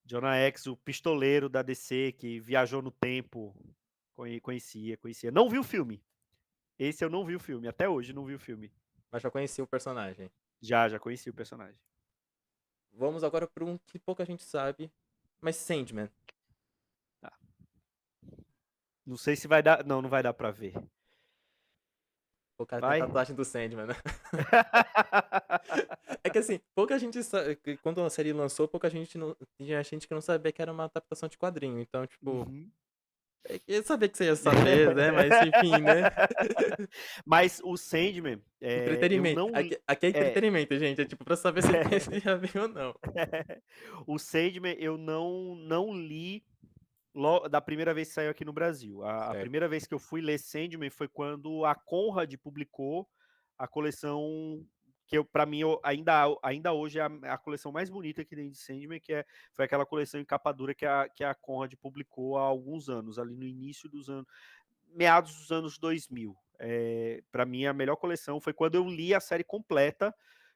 Jonah Hex, o pistoleiro da DC que viajou no tempo, conhecia. Não vi o filme. Esse eu não vi o filme, até hoje não vi o filme. Mas já conheci o personagem. Já conheci o personagem. Vamos agora para um que pouca gente sabe, mas Sandman. Tá. Não sei se vai dar, não vai dar pra ver. O cara tem a Vai? tatuagem do Sandman, né? É que assim, pouca gente sabe. Quando a série lançou, pouca gente não. Tinha gente que não sabia que era uma adaptação de quadrinho. Então, tipo. Uhum. Eu sabia que você ia saber, né? Mas enfim, né? Mas o Sandman, eu Entretenimento. não Aqui é é, entretenimento, gente. É tipo pra saber se ele conhecia já viu ou não. o Sandman eu não li da primeira vez que saiu aqui no Brasil. A Certo. primeira vez que eu fui ler Sandman foi quando a Conrad publicou a coleção que para mim ainda hoje é a coleção mais bonita que tem de Sandman, foi aquela coleção em capa dura que a Conrad publicou há alguns anos, ali no início dos anos, meados dos anos 2000. Para mim a melhor coleção foi quando eu li a série completa.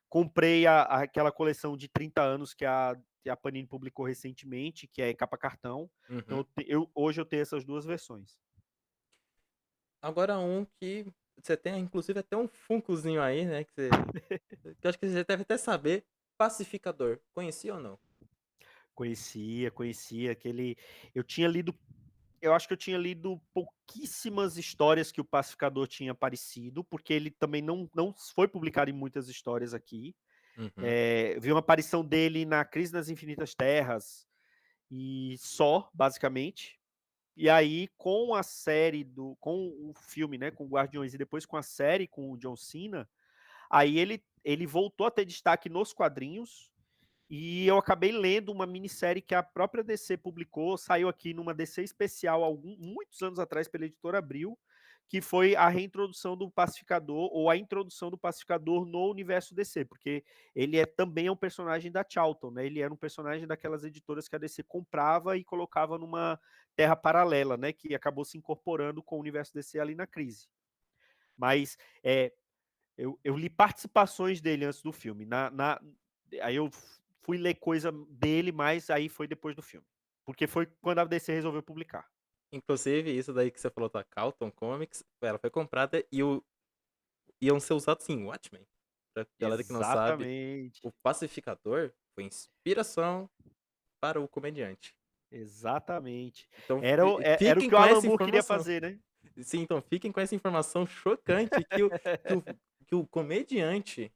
Comprei aquela coleção de 30 anos que a Panini publicou recentemente, que é capa cartão. Então, Uhum. hoje eu tenho essas duas versões. Agora um que você tem, inclusive, até um funkozinho aí, né? Que eu acho que você deve até saber. Pacificador. Conhecia ou não? Conhecia aquele. Eu tinha lido. Eu acho que eu tinha lido pouquíssimas histórias que o Pacificador tinha aparecido, porque ele também não foi publicado em muitas histórias aqui. Uhum. Vi uma aparição dele na Crise nas Infinitas Terras, e só, basicamente. E aí, com a série com o filme, né, com Guardiões, e depois com a série com o John Cena, aí ele voltou a ter destaque nos quadrinhos, e eu acabei lendo uma minissérie que a própria DC publicou, saiu aqui numa DC especial muitos anos atrás pela editora Abril, que foi a reintrodução do Pacificador, ou a introdução do Pacificador no universo DC, porque ele também é um personagem da Charlton, né? Ele era um personagem daquelas editoras que a DC comprava e colocava numa terra paralela, né? Que acabou se incorporando com o universo DC ali na crise. Mas eu li participações dele antes do filme. Aí eu fui ler coisa dele, mas aí foi depois do filme. Porque foi quando a DC resolveu publicar. Inclusive, isso daí que você falou da Carlton Comics, ela foi comprada e iam ser usados sim, Watchmen. Pra galera que não sabe, Exatamente. o Pacificador foi inspiração para o comediante. Exatamente. Então, Era o fiquem que o com Alan essa Moore queria informação. fazer, né? Sim, então fiquem com essa informação chocante que o comediante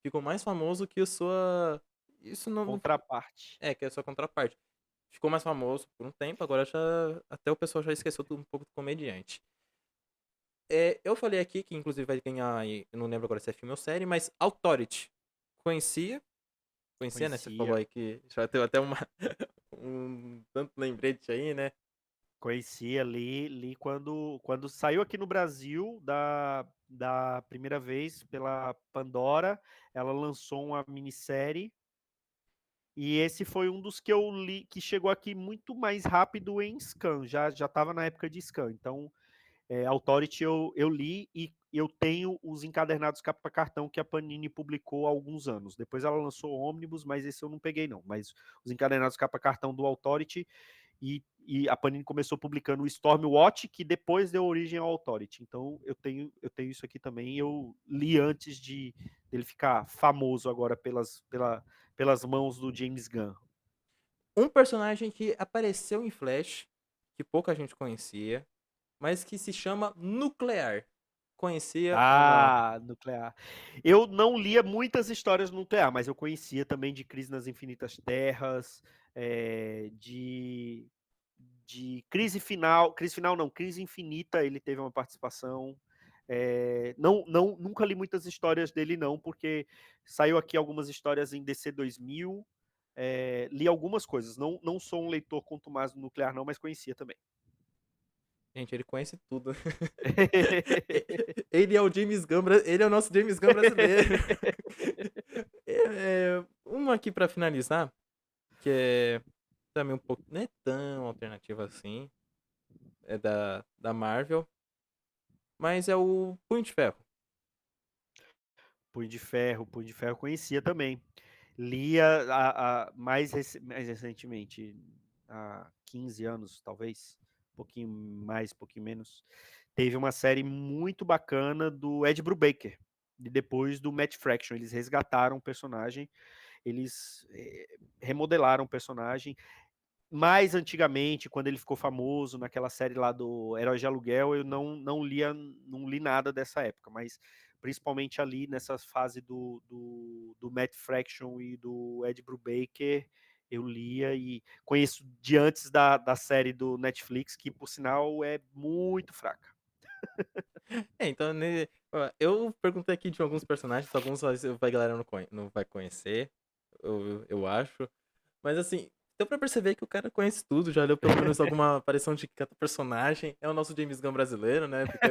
ficou mais famoso que a sua. Isso não. Contraparte. É, que é a sua contraparte. Ficou mais famoso por um tempo, agora já. Até o pessoal já esqueceu um pouco do comediante. Eu falei aqui que inclusive vai ganhar, eu não lembro agora se é filme ou série, mas Authority. Conhecia? Conhecia, né? Você falou Conhecia. aí que já teve até um tanto lembrete aí, né? Conhecia, li quando saiu aqui no Brasil da primeira vez pela Pandora, ela lançou uma minissérie. E esse foi um dos que eu li, que chegou aqui muito mais rápido em scan, já estava na época de scan. Então, Authority eu li e eu tenho os encadernados capa cartão que a Panini publicou há alguns anos. Depois ela lançou o Omnibus, mas esse eu não peguei não. Mas os encadernados capa cartão do Authority e a Panini começou publicando o Stormwatch, que depois deu origem ao Authority. Então eu tenho isso aqui também. Eu li antes dele ficar famoso agora pelas mãos do James Gunn. Um personagem que apareceu em Flash, que pouca gente conhecia, mas que se chama Nuclear. Conhecia ou não? Ah, Nuclear. Eu não lia muitas histórias no Nuclear, mas eu conhecia também de Crise nas Infinitas Terras, de Crise Final não, Crise Infinita, ele teve uma participação. Nunca li muitas histórias dele não, porque saiu aqui algumas histórias em DC 2000, li algumas coisas. Não sou um leitor quanto mais do Nuclear não, mas conhecia também. Gente, ele conhece tudo. Ele é o James Gunn, ele é o nosso James Gunn brasileiro. Uma aqui pra finalizar, que é também um pouco, não é tão alternativa assim, é da Marvel, mas é o Punho de Ferro. Punho de Ferro conhecia também. Lia mais recentemente, há 15 anos, talvez, um pouquinho mais, um pouquinho menos, teve uma série muito bacana do Ed Brubaker, e depois do Matt Fraction. Eles resgataram o personagem, eles remodelaram o personagem. Mais antigamente, quando ele ficou famoso naquela série lá do Herói de Aluguel, eu não li nada dessa época, mas principalmente ali nessa fase do Matt Fraction e do Ed Brubaker, eu lia e conheço de antes da série do Netflix, que por sinal é muito fraca. Então, ó, eu perguntei aqui de alguns personagens, alguns a galera não vai conhecer, eu acho. Mas assim, deu pra perceber que o cara conhece tudo, já leu pelo menos alguma aparição de cada personagem. É o nosso James Gunn brasileiro, né? Porque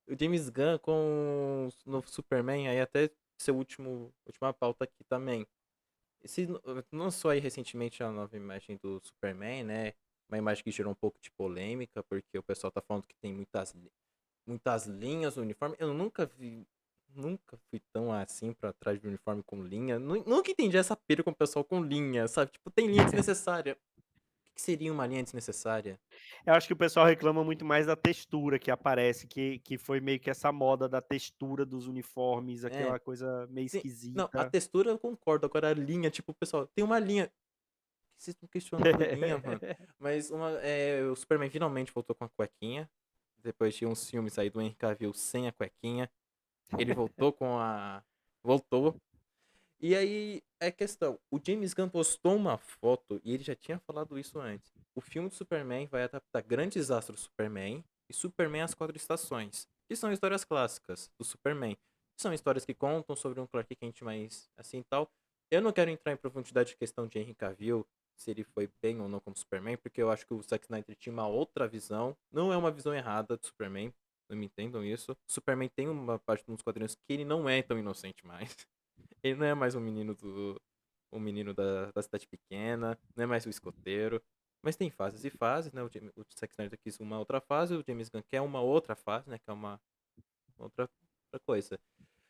o James Gunn com o novo Superman, aí até seu última pauta aqui também. Esse lançou aí recentemente a nova imagem do Superman, né? Uma imagem que gerou um pouco de polêmica, porque o pessoal tá falando que tem muitas linhas no uniforme. Eu nunca fui tão assim pra trás do uniforme com linha. Nunca entendi essa pira com o pessoal com linha, sabe? Tipo, tem linha desnecessária. O que seria uma linha desnecessária? Eu acho que o pessoal reclama muito mais da textura que aparece, que foi meio que essa moda da textura dos uniformes, É. aquela coisa meio Não, a esquisita. textura eu concordo. Agora a linha, tipo, o pessoal, tem uma linha. Por que vocês estão questionando por linha, mano? Mas o Superman finalmente voltou com a cuequinha. Depois de uns filmes aí do Henry Cavill sem a cuequinha. Ele voltou com a. Voltou. E aí é questão, o James Gunn postou uma foto, e ele já tinha falado isso antes. O filme do Superman vai adaptar Grandes Astros Superman e Superman As Quatro Estações, que são histórias clássicas do Superman. São histórias que contam sobre um Clark Kent mais assim e tal. Eu não quero entrar em profundidade de questão de Henry Cavill, se ele foi bem ou não como Superman, porque eu acho que o Zack Snyder tinha uma outra visão. Não é uma visão errada do Superman, não me entendam isso. O Superman tem uma parte dos quadrinhos que ele não é tão inocente mais. Ele não é mais um menino do. Um menino da cidade pequena, não é mais o escoteiro. Mas tem fases e fases, né? O Zack Snyder quis uma outra fase, o James Gunn quer uma outra fase, né? Que é uma outra coisa.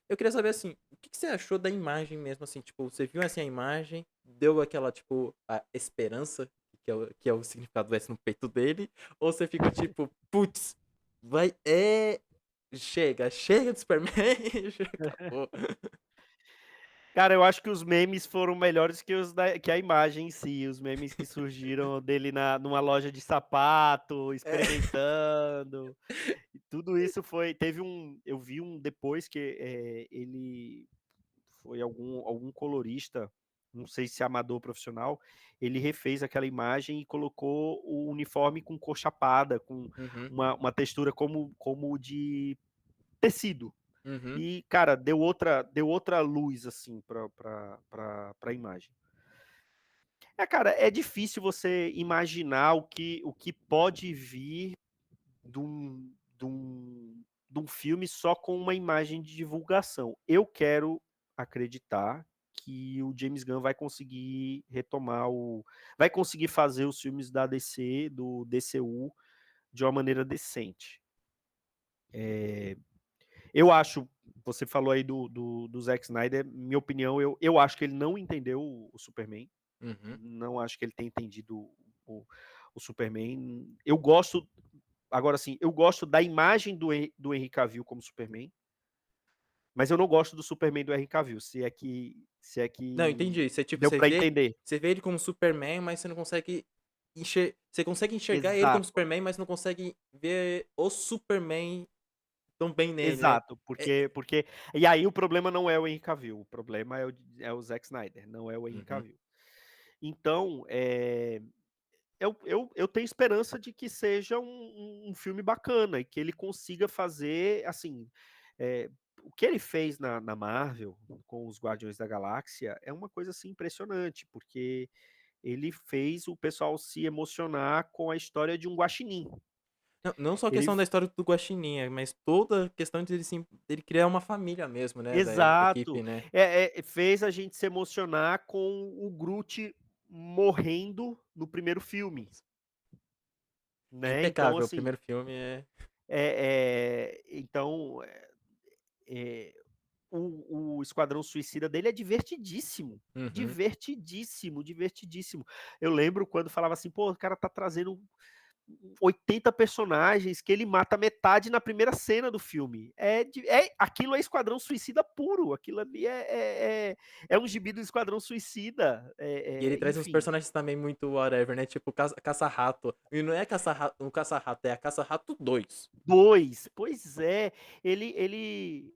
Eu queria saber, assim, o que você achou da imagem mesmo, assim, tipo, você viu assim a imagem, deu aquela, tipo, a esperança, que é o significado do S no peito dele, ou você ficou tipo, putz, vai, chega do Superman, já acabou. Cara, eu acho que os memes foram melhores que a imagem em si. Os memes que surgiram dele numa loja de sapato, É. experimentando. E tudo isso foi. Eu vi um depois que ele foi algum colorista, não sei se é amador ou profissional, ele refez aquela imagem e colocou o uniforme com cor chapada, com Uhum, uma textura como de tecido. uhum. E, cara, deu outra luz, assim, pra imagem. Cara, é difícil você imaginar o que pode vir de um filme só com uma imagem de divulgação. Eu quero acreditar que o James Gunn vai conseguir vai conseguir fazer os filmes da DC, do DCU, de uma maneira decente. Eu acho, você falou aí do Zack Snyder, minha opinião, eu acho que ele não entendeu o Superman, Uhum. não acho que ele tenha entendido o Superman. Eu gosto da imagem do Henry Cavill como Superman, mas eu não gosto do Superman do Henry Cavill, se é que Não, entendi. Você, tipo, deu você para vê, entender. você vê ele como Superman, mas você não consegue você consegue enxergar ele como Exato, Superman, mas não consegue ver o Superman tão bem nele, né? exato, É... porque e aí o problema não é o Henry Cavill, o problema é o Zack Snyder, não é o Henry Uhum. Cavill. Então, eu tenho esperança de que seja um filme bacana e que ele consiga fazer, assim, o que ele fez na Marvel com os Guardiões da Galáxia é uma coisa assim impressionante, porque ele fez o pessoal se emocionar com a história de um guaxinim. Não, não só a Ele, questão da história do Guaxininha, mas toda a questão de ele criar uma família mesmo, né? Da equipe, exato, né? fez a gente se emocionar com o Groot morrendo no primeiro filme, É né? Então, impecável. O assim, primeiro filme é. então é, o Esquadrão Suicida dele é divertidíssimo. Uhum. Divertidíssimo, divertidíssimo. Eu lembro quando falava assim, pô, o cara tá trazendo 80 personagens que ele mata metade na primeira cena do filme. Aquilo é Esquadrão Suicida puro. Aquilo ali é um gibi do Esquadrão Suicida. E ele traz uns Enfim, personagens também muito whatever, né? Tipo Caça-Rato. E não é um Caça-Rato, é a Caça-Rato 2. dois. Pois é, ele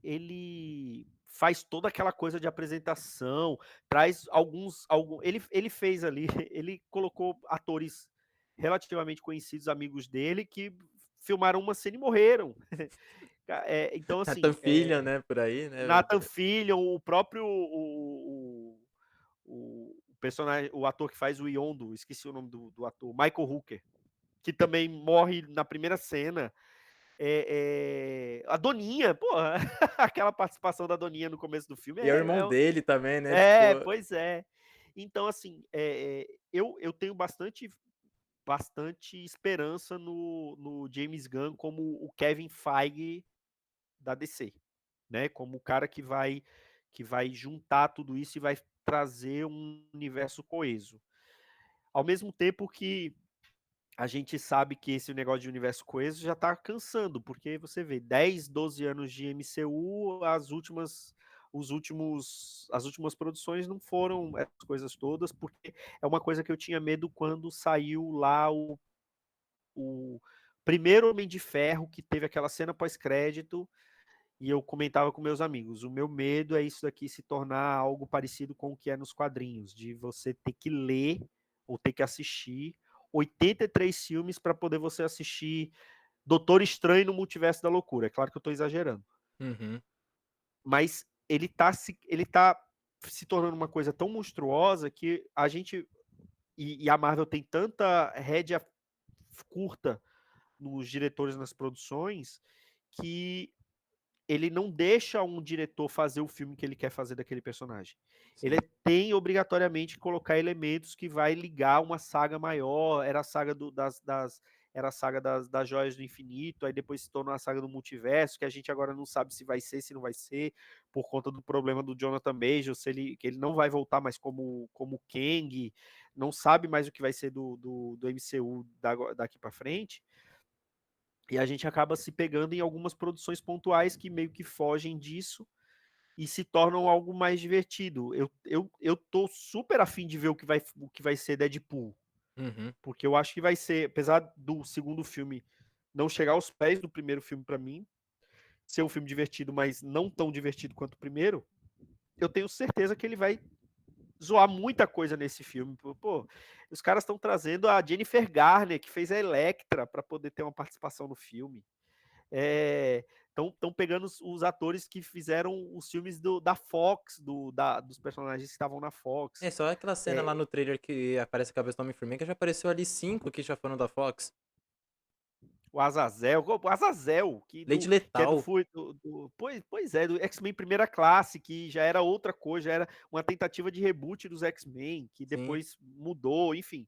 faz toda aquela coisa de apresentação, traz ele fez ali, ele colocou atores relativamente conhecidos, amigos dele, que filmaram uma cena e morreram. Então, Nathan assim, Fillion, né? Por aí, né? Nathan Fillion, o próprio o personagem, o ator que faz o Yondo, esqueci o nome do ator, Michael Hooker, que também morre na primeira cena. A Doninha, porra, aquela participação da Doninha no começo do filme E é o irmão dele também, né? Tipo. pois é. Então, assim, eu tenho bastante esperança no James Gunn como o Kevin Feige da DC, né? Como o cara que vai juntar tudo isso e vai trazer um universo coeso. Ao mesmo tempo que a gente sabe que esse negócio de universo coeso já está cansando, porque você vê 10, 12 anos de MCU, as últimas produções não foram essas coisas todas, porque é uma coisa que eu tinha medo quando saiu lá o primeiro Homem de Ferro, que teve aquela cena pós-crédito, e eu comentava com meus amigos, o meu medo é isso daqui se tornar algo parecido com o que é nos quadrinhos, de você ter que ler ou ter que assistir 83 filmes para poder você assistir Doutor Estranho no Multiverso da Loucura. É claro que eu estou exagerando, Uhum. mas ele tá se tornando uma coisa tão monstruosa que a gente e a Marvel tem tanta rédea curta nos diretores, nas produções, que ele não deixa um diretor fazer o filme que ele quer fazer daquele personagem. Ele Sim. tem obrigatoriamente que colocar elementos que vai ligar uma saga maior. Era a saga era a saga das joias do infinito, aí depois se tornou a saga do multiverso, que a gente agora não sabe se vai ser, se não vai ser, por conta do problema do Jonathan Majors, que ele não vai voltar mais como Kang, não sabe mais o que vai ser do MCU daqui para frente. E a gente acaba se pegando em algumas produções pontuais que meio que fogem disso e se tornam algo mais divertido. Eu tô super afim de ver o que vai ser Deadpool, Uhum. porque eu acho que vai ser, apesar do segundo filme não chegar aos pés do primeiro filme para mim, ser um filme divertido, mas não tão divertido quanto o primeiro, eu tenho certeza que ele vai zoar muita coisa nesse filme. Pô, os caras estão trazendo a Jennifer Garner, que fez a Electra, para poder ter uma participação no filme. Estão pegando os atores que fizeram os filmes da Fox, dos personagens que estavam na Fox. É só aquela cena lá É, no trailer que aparece a cabeça do Homem-Formiga, já apareceu ali 5 que já foram da Fox. o Azazel, Lady que é do, Letal, pois é, do X-Men Primeira Classe, que já era outra coisa, já era uma tentativa de reboot dos X-Men, que sim. depois mudou, enfim.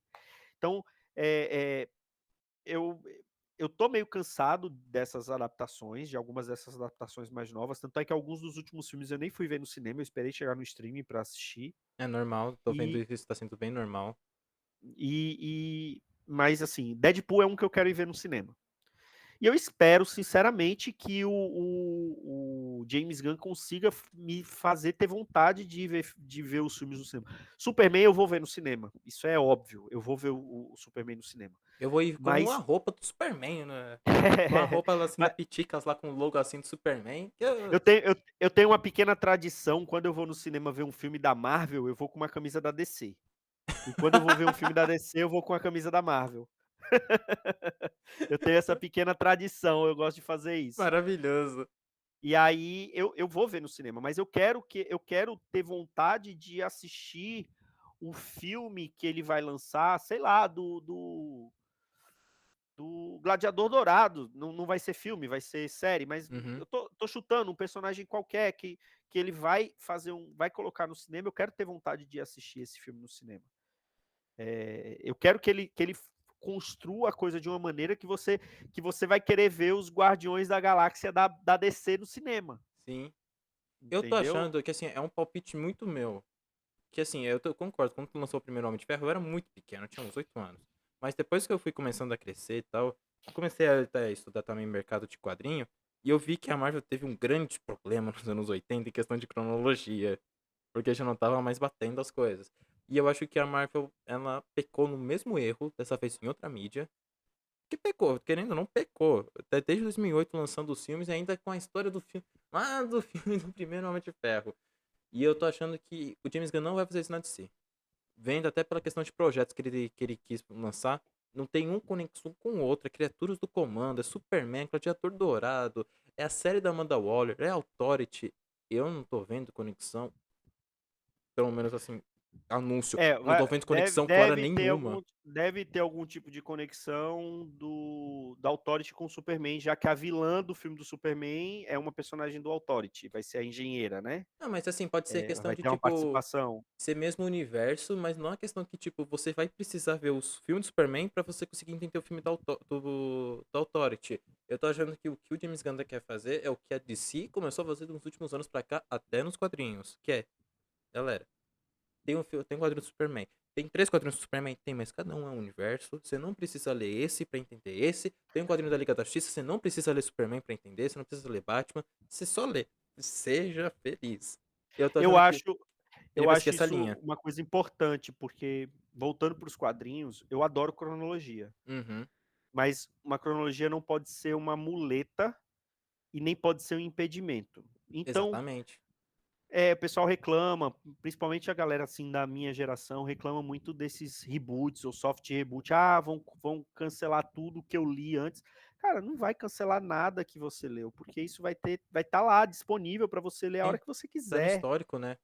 Então, é, é, eu eu tô meio cansado dessas adaptações, de algumas dessas adaptações mais novas, tanto é que alguns dos últimos filmes eu nem fui ver no cinema, eu esperei chegar no streaming para assistir. É normal, tô vendo E, isso, tá sendo bem normal. mas assim, Deadpool é um que eu quero ir ver no cinema. E eu espero, sinceramente, que o James Gunn consiga me fazer ter vontade de ver os filmes no cinema. Superman eu vou ver no cinema, isso é óbvio, eu vou ver o Superman no cinema. Eu vou ir com uma Mas roupa do Superman, né? Uma roupa assim da Piticas lá com o logo assim do Superman. eu tenho uma pequena tradição, quando eu vou no cinema ver um filme da Marvel, eu vou com uma camisa da DC. E quando eu vou ver um filme da DC, eu vou com a camisa da Marvel. Eu tenho essa pequena tradição, eu gosto de fazer isso. Maravilhoso. E aí eu vou ver no cinema, mas eu quero ter vontade de assistir o filme que ele vai lançar, sei lá, do Gladiador Dourado. Não, não vai ser filme, vai ser série, mas Uhum. eu tô chutando um personagem qualquer que ele vai colocar no cinema. Eu quero ter vontade de assistir esse filme no cinema. Eu quero que ele construa a coisa de uma maneira que você vai querer ver os Guardiões da Galáxia da DC no cinema, Sim. Eu tô entendeu? achando que assim, é um palpite muito meu. Que assim, eu concordo, quando lançou o primeiro Homem de Ferro, eu era muito pequeno, eu tinha uns 8 anos. Mas depois que eu fui começando a crescer e tal, eu comecei a até estudar também mercado de quadrinho, e eu vi que a Marvel teve um grande problema nos anos 80 em questão de cronologia, porque já não tava mais batendo as coisas. E eu acho que a Marvel, ela pecou no mesmo erro, dessa vez em outra mídia, que pecou, querendo ou não, pecou. Até desde 2008 lançando os filmes, e ainda com a história do filme, lá do filme do primeiro Homem de Ferro. E eu tô achando que o James Gunn não vai fazer isso na DC. Vendo até pela questão de projetos que ele quis lançar, não tem um conexão com o outro. É Criaturas do Comando, é Superman, Gladiador Dourado, é a série da Amanda Waller, é Authority. Eu não tô vendo conexão, pelo menos assim, anúncio. Não tô vendo Deve, conexão clara deve ter nenhuma. algum tipo de conexão da Authority com o Superman, já que a vilã do filme do Superman é uma personagem do Authority, vai ser a engenheira, né? Não, mas assim, pode ser questão Vai de, ter uma tipo, participação. ser mesmo universo, mas não é questão que, tipo, você vai precisar ver os filmes do Superman pra você conseguir entender o filme do Authority. Eu tô achando que o James Gunn quer fazer é o que a DC começou a fazer nos últimos anos pra cá, até nos quadrinhos. Que é, galera, tem um quadrinho do Superman. Tem 3 quadrinhos do Superman? Tem, mas cada um é um universo. Você não precisa ler esse pra entender esse. Tem um quadrinho da Liga da Justiça, você não precisa ler Superman pra entender, você não precisa ler Batman. Você só lê. Seja feliz. Eu tô Eu achando que acho, ele eu vai seguir acho essa isso linha. uma coisa importante, porque, voltando para os quadrinhos, eu adoro cronologia, Uhum. mas uma cronologia não pode ser uma muleta e nem pode ser um impedimento. Então, Exatamente. o pessoal reclama, principalmente a galera assim da minha geração, reclama muito desses reboots ou soft reboot. Ah, vão cancelar tudo que eu li antes. Cara, não vai cancelar nada que você leu, porque isso vai estar lá disponível para você ler a hora Sim, que você tá no quiser. histórico, né?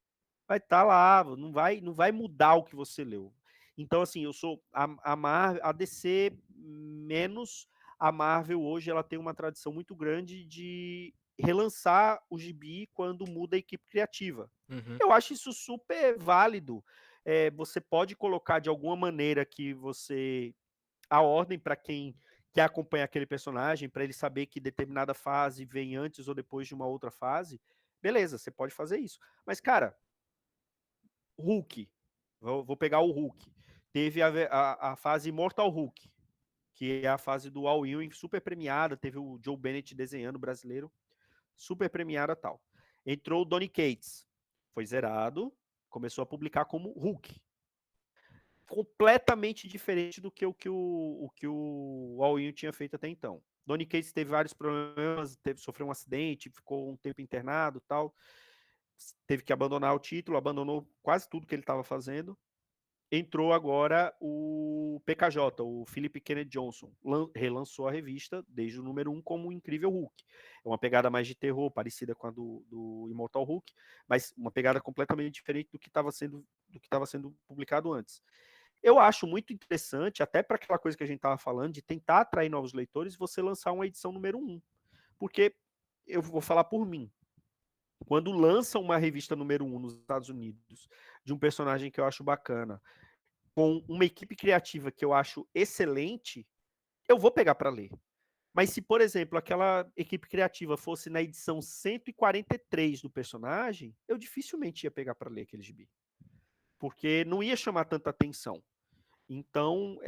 Vai estar lá, não vai mudar o que você leu. Então, assim, eu sou a DC menos a Marvel hoje, ela tem uma tradição muito grande de relançar o gibi quando muda a equipe criativa. Uhum. Eu acho isso super válido. Você pode colocar de alguma maneira que você a ordem para quem quer acompanhar aquele personagem, para ele saber que determinada fase vem antes ou depois de uma outra fase. Beleza, você pode fazer isso. Mas, cara, Hulk. Vou pegar o Hulk. Teve a fase Mortal Hulk, que é a fase do Al Ewing, super premiada. Teve o Joe Bennett desenhando brasileiro, super premiada tal. Entrou o Donny Cates, foi zerado, começou a publicar como Hulk. Completamente diferente do que o Al Ewing tinha feito até então. Donny Cates teve vários problemas, sofreu um acidente, ficou um tempo internado tal. Teve que abandonar o título, abandonou quase tudo que ele estava fazendo. Entrou agora o PKJ, o Philip Kennedy Johnson, relançou a revista desde o número 1 como o Incrível Hulk. É uma pegada mais de terror, parecida com a do Immortal Hulk, mas uma pegada completamente diferente do que estava sendo publicado antes. Eu acho muito interessante, até para aquela coisa que a gente estava falando, de tentar atrair novos leitores, você lançar uma edição número 1. Porque eu vou falar por mim. Quando lançam uma revista número 1 nos Estados Unidos, de um personagem que eu acho bacana, com uma equipe criativa que eu acho excelente, eu vou pegar para ler. Mas se, por exemplo, aquela equipe criativa fosse na edição 143 do personagem, eu dificilmente ia pegar para ler aquele gibi. Porque não ia chamar tanta atenção. Então,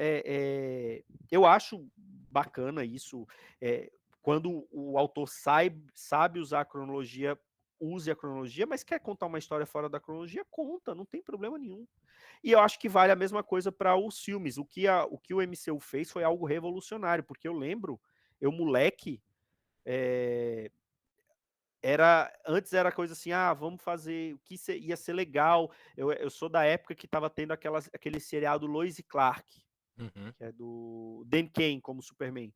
eu acho bacana isso. Quando o autor sabe usar a cronologia, use a cronologia, mas quer contar uma história fora da cronologia, conta, não tem problema nenhum. E eu acho que vale a mesma coisa para os filmes. O que o MCU fez foi algo revolucionário, porque eu lembro, eu moleque, antes era coisa assim, vamos fazer o que ia ser legal. Eu sou da época que estava tendo aquele seriado Lois e Clark, Uhum. que é do Dan Kane como Superman.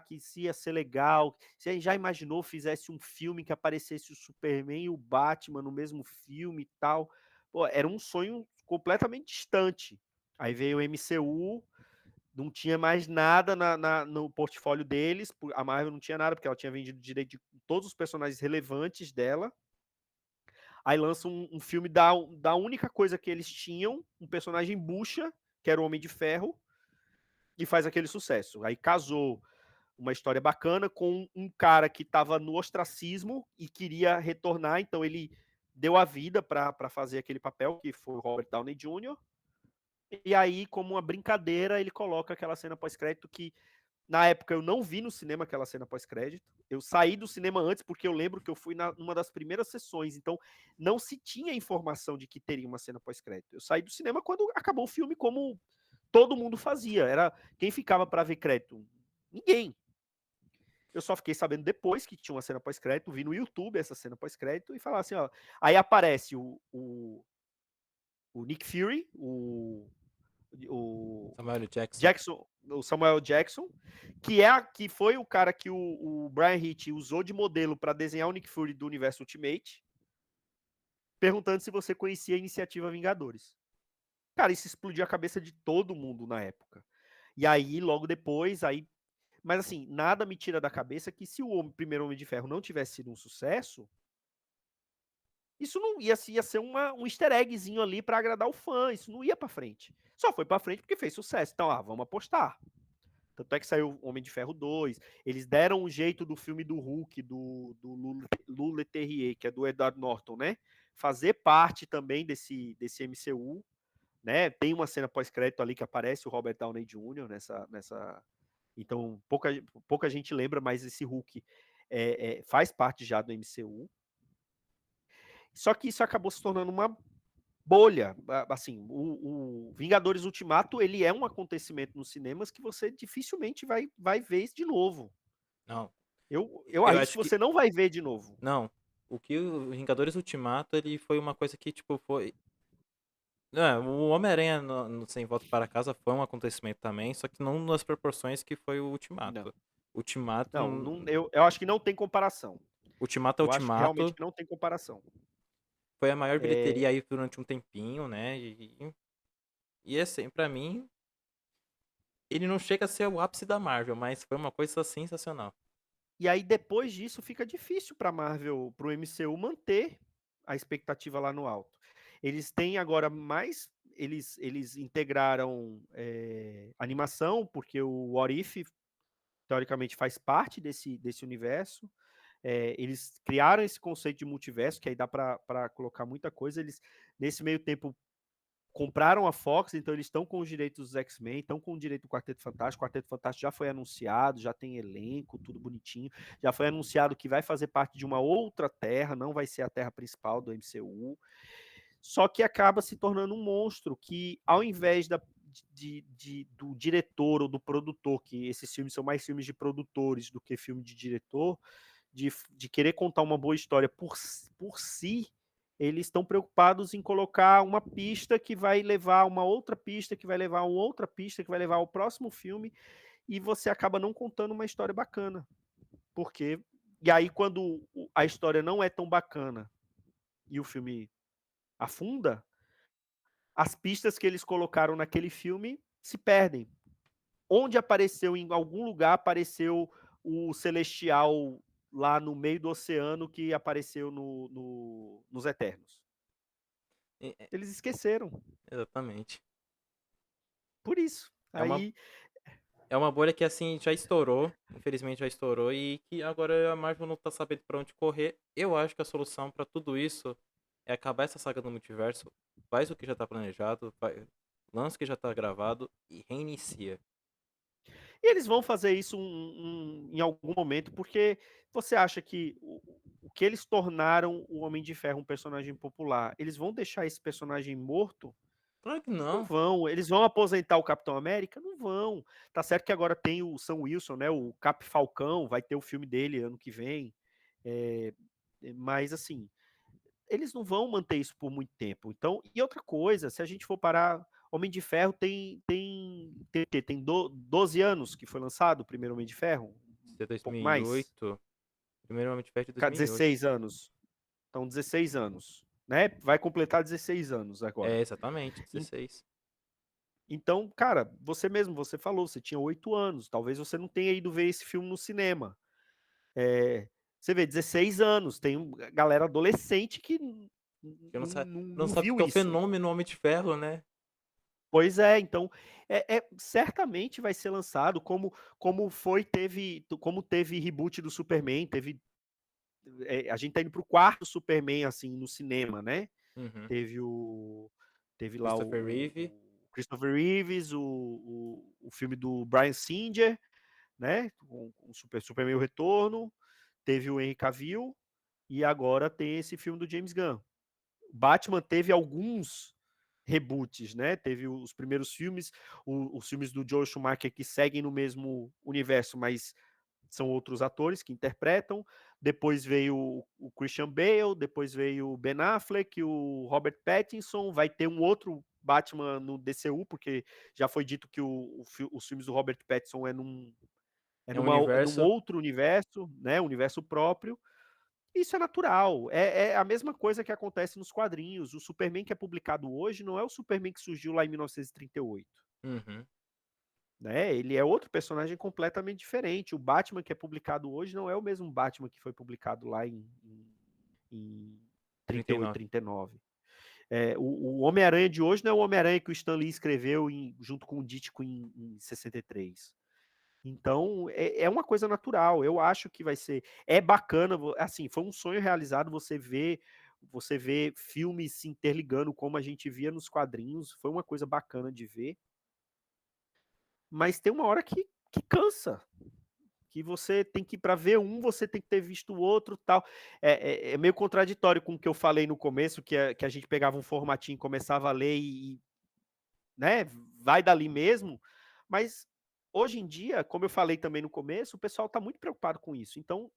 Que isso ia ser legal. Você já imaginou fizesse um filme que aparecesse o Superman e o Batman no mesmo filme e tal? Pô, era um sonho completamente distante. Aí veio o MCU, não tinha mais nada no portfólio deles, a Marvel não tinha nada, porque ela tinha vendido direito de todos os personagens relevantes dela. Aí lança um filme da única coisa que eles tinham, um personagem bucha, que era o Homem de Ferro, e faz aquele sucesso. Aí casou uma história bacana com um cara que estava no ostracismo e queria retornar, então ele deu a vida para fazer aquele papel, que foi o Robert Downey Jr., e aí, como uma brincadeira, ele coloca aquela cena pós-crédito que, na época, eu não vi no cinema aquela cena pós-crédito. Eu saí do cinema antes, porque eu lembro que eu fui numa das primeiras sessões, então não se tinha informação de que teria uma cena pós-crédito. Eu saí do cinema quando acabou o filme, como todo mundo fazia. Era quem ficava para ver crédito? Ninguém. Eu só fiquei sabendo depois que tinha uma cena pós-crédito, vi no YouTube essa cena pós-crédito e falar assim, ó. Aí aparece o Nick Fury, o Samuel Jackson. Jackson, o Samuel Jackson, que foi o cara que o Brian Hitch usou de modelo para desenhar o Nick Fury do universo Ultimate, perguntando se você conhecia a iniciativa Vingadores. Cara, isso explodiu a cabeça de todo mundo na época. E aí, logo depois, mas assim, nada me tira da cabeça que se o primeiro Homem de Ferro não tivesse sido um sucesso, isso não ia ser um easter eggzinho ali para agradar o fã, isso não ia para frente. Só foi para frente porque fez sucesso. Então, vamos apostar. Tanto é que saiu Homem de Ferro 2. Eles deram um jeito do filme do Hulk, do Lou Leterrier, que é do Edward Norton, né? Fazer parte também desse MCU, né? Tem uma cena pós-crédito ali que aparece o Robert Downey Jr. nessa. Então, pouca gente lembra, mas esse Hulk faz parte já do MCU. Só que isso acabou se tornando uma bolha. Assim, o Vingadores Ultimato, ele é um acontecimento nos cinemas que você dificilmente vai ver isso de novo. Não. Eu Eu arrisco acho que que você não vai ver de novo. não, o que o Vingadores Ultimato, ele foi uma coisa que, tipo, foi o Homem-Aranha no Sem Volta para Casa foi um acontecimento também, só que não nas proporções que foi o Não. Ultimato. Ultimato Não, eu acho que não tem comparação. Ultimato é Eu acho que realmente Ultimato, que não tem comparação. foi a maior É, bilheteria aí durante um tempinho, né, e assim, pra mim, ele não chega a ser o ápice da Marvel, mas foi uma coisa sensacional. e aí depois disso fica difícil para Marvel, para o MCU manter a expectativa lá no alto. Eles têm agora mais, eles integraram animação, porque o What If teoricamente faz parte desse universo. Eles criaram esse conceito de multiverso, que aí dá para colocar muita coisa. Eles, nesse meio tempo, compraram a Fox, então eles estão com os direitos dos X-Men, estão com o direito do Quarteto Fantástico. O Quarteto Fantástico já foi anunciado, já tem elenco, tudo bonitinho. Já foi anunciado que vai fazer parte de uma outra terra, não vai ser a terra principal do MCU. Só que acaba se tornando um monstro que, ao invés do diretor ou do produtor, que esses filmes são mais filmes de produtores do que filme de diretor, de querer contar uma boa história por si, eles estão preocupados em colocar uma pista que vai levar a uma outra pista, que vai levar a uma outra pista, que vai levar ao próximo filme, e você acaba não contando uma história bacana. Porque. E aí, quando a história não é tão bacana e o filme afunda, as pistas que eles colocaram naquele filme se perdem. Onde apareceu, em algum lugar, apareceu o Celestial lá no meio do oceano que apareceu nos Eternos. E Eles esqueceram. exatamente. Por isso. É uma Aí, é uma bolha que, assim, já estourou, infelizmente já estourou, e que agora a Marvel não tá sabendo pra onde correr. Eu acho que a solução pra tudo isso é acabar essa saga do multiverso, faz o que já tá planejado, lança o que já tá gravado e reinicia. e eles vão fazer isso em algum momento, porque você acha que o que eles tornaram o Homem de Ferro um personagem popular, eles vão deixar esse personagem morto? Claro que Não não. vão. Eles vão aposentar o Capitão América? Não vão. Tá certo que agora tem o Sam Wilson, né? O Cap Falcão, vai ter o filme dele ano que vem. É, mas assim, eles não vão manter isso por muito tempo. Então, e outra coisa, se a gente for parar, Homem de Ferro tem 12 anos que foi lançado o primeiro Homem de Ferro, Isso é um pouco mais, 2008, primeiro Homem de Ferro de 2008. 16 anos. Então, 16 anos, né? Vai completar 16 anos É, agora. exatamente, 16. Então, cara, você mesmo, você falou, você tinha 8 anos, talvez você não tenha ido ver esse filme no cinema. Você vê, 16 anos, tem galera adolescente que Eu não não sabe o viu que é o isso. fenômeno Homem de Ferro, né? Pois é, então, certamente vai ser lançado, como teve reboot do Superman, a gente tá indo pro quarto Superman, assim, no cinema, né? Uhum. Teve o. Teve lá Christopher Reeve. o Christopher Reeves, o filme do Bryan Singer, né? Com o Superman o Retorno. Teve o Henry Cavill. E agora tem esse filme do James Gunn. Batman teve alguns reboots, né? Teve os primeiros filmes, os filmes do Joel Schumacher que seguem no mesmo universo, mas são outros atores que interpretam. Depois veio o Christian Bale, depois veio o Ben Affleck, o Robert Pattinson. Vai ter um outro Batman no DCU, porque já foi dito que os filmes do Robert Pattinson É um é num universo. outro universo, né? Universo próprio. Isso é natural. É a mesma coisa que acontece nos quadrinhos. O Superman que é publicado hoje não é o Superman que surgiu lá em 1938. Uhum. Né? Ele é outro personagem completamente diferente. O Batman que é publicado hoje não é o mesmo Batman que foi publicado lá em 38, 39. 39. O Homem-Aranha de hoje não é o Homem-Aranha que o Stan Lee escreveu junto com o Ditko em 63. Então, é uma coisa natural. Eu acho que vai ser. É bacana, assim, foi um sonho realizado você ver filmes se interligando como a gente via nos quadrinhos. Foi uma coisa bacana de ver. Mas tem uma hora que cansa. Que você tem que, para ver um, você tem que ter visto o outro tal. É meio contraditório com o que eu falei no começo, que a gente pegava um formatinho, começava a ler né, vai dali mesmo, mas hoje em dia, como eu falei também no começo, o pessoal está muito preocupado com isso. Então,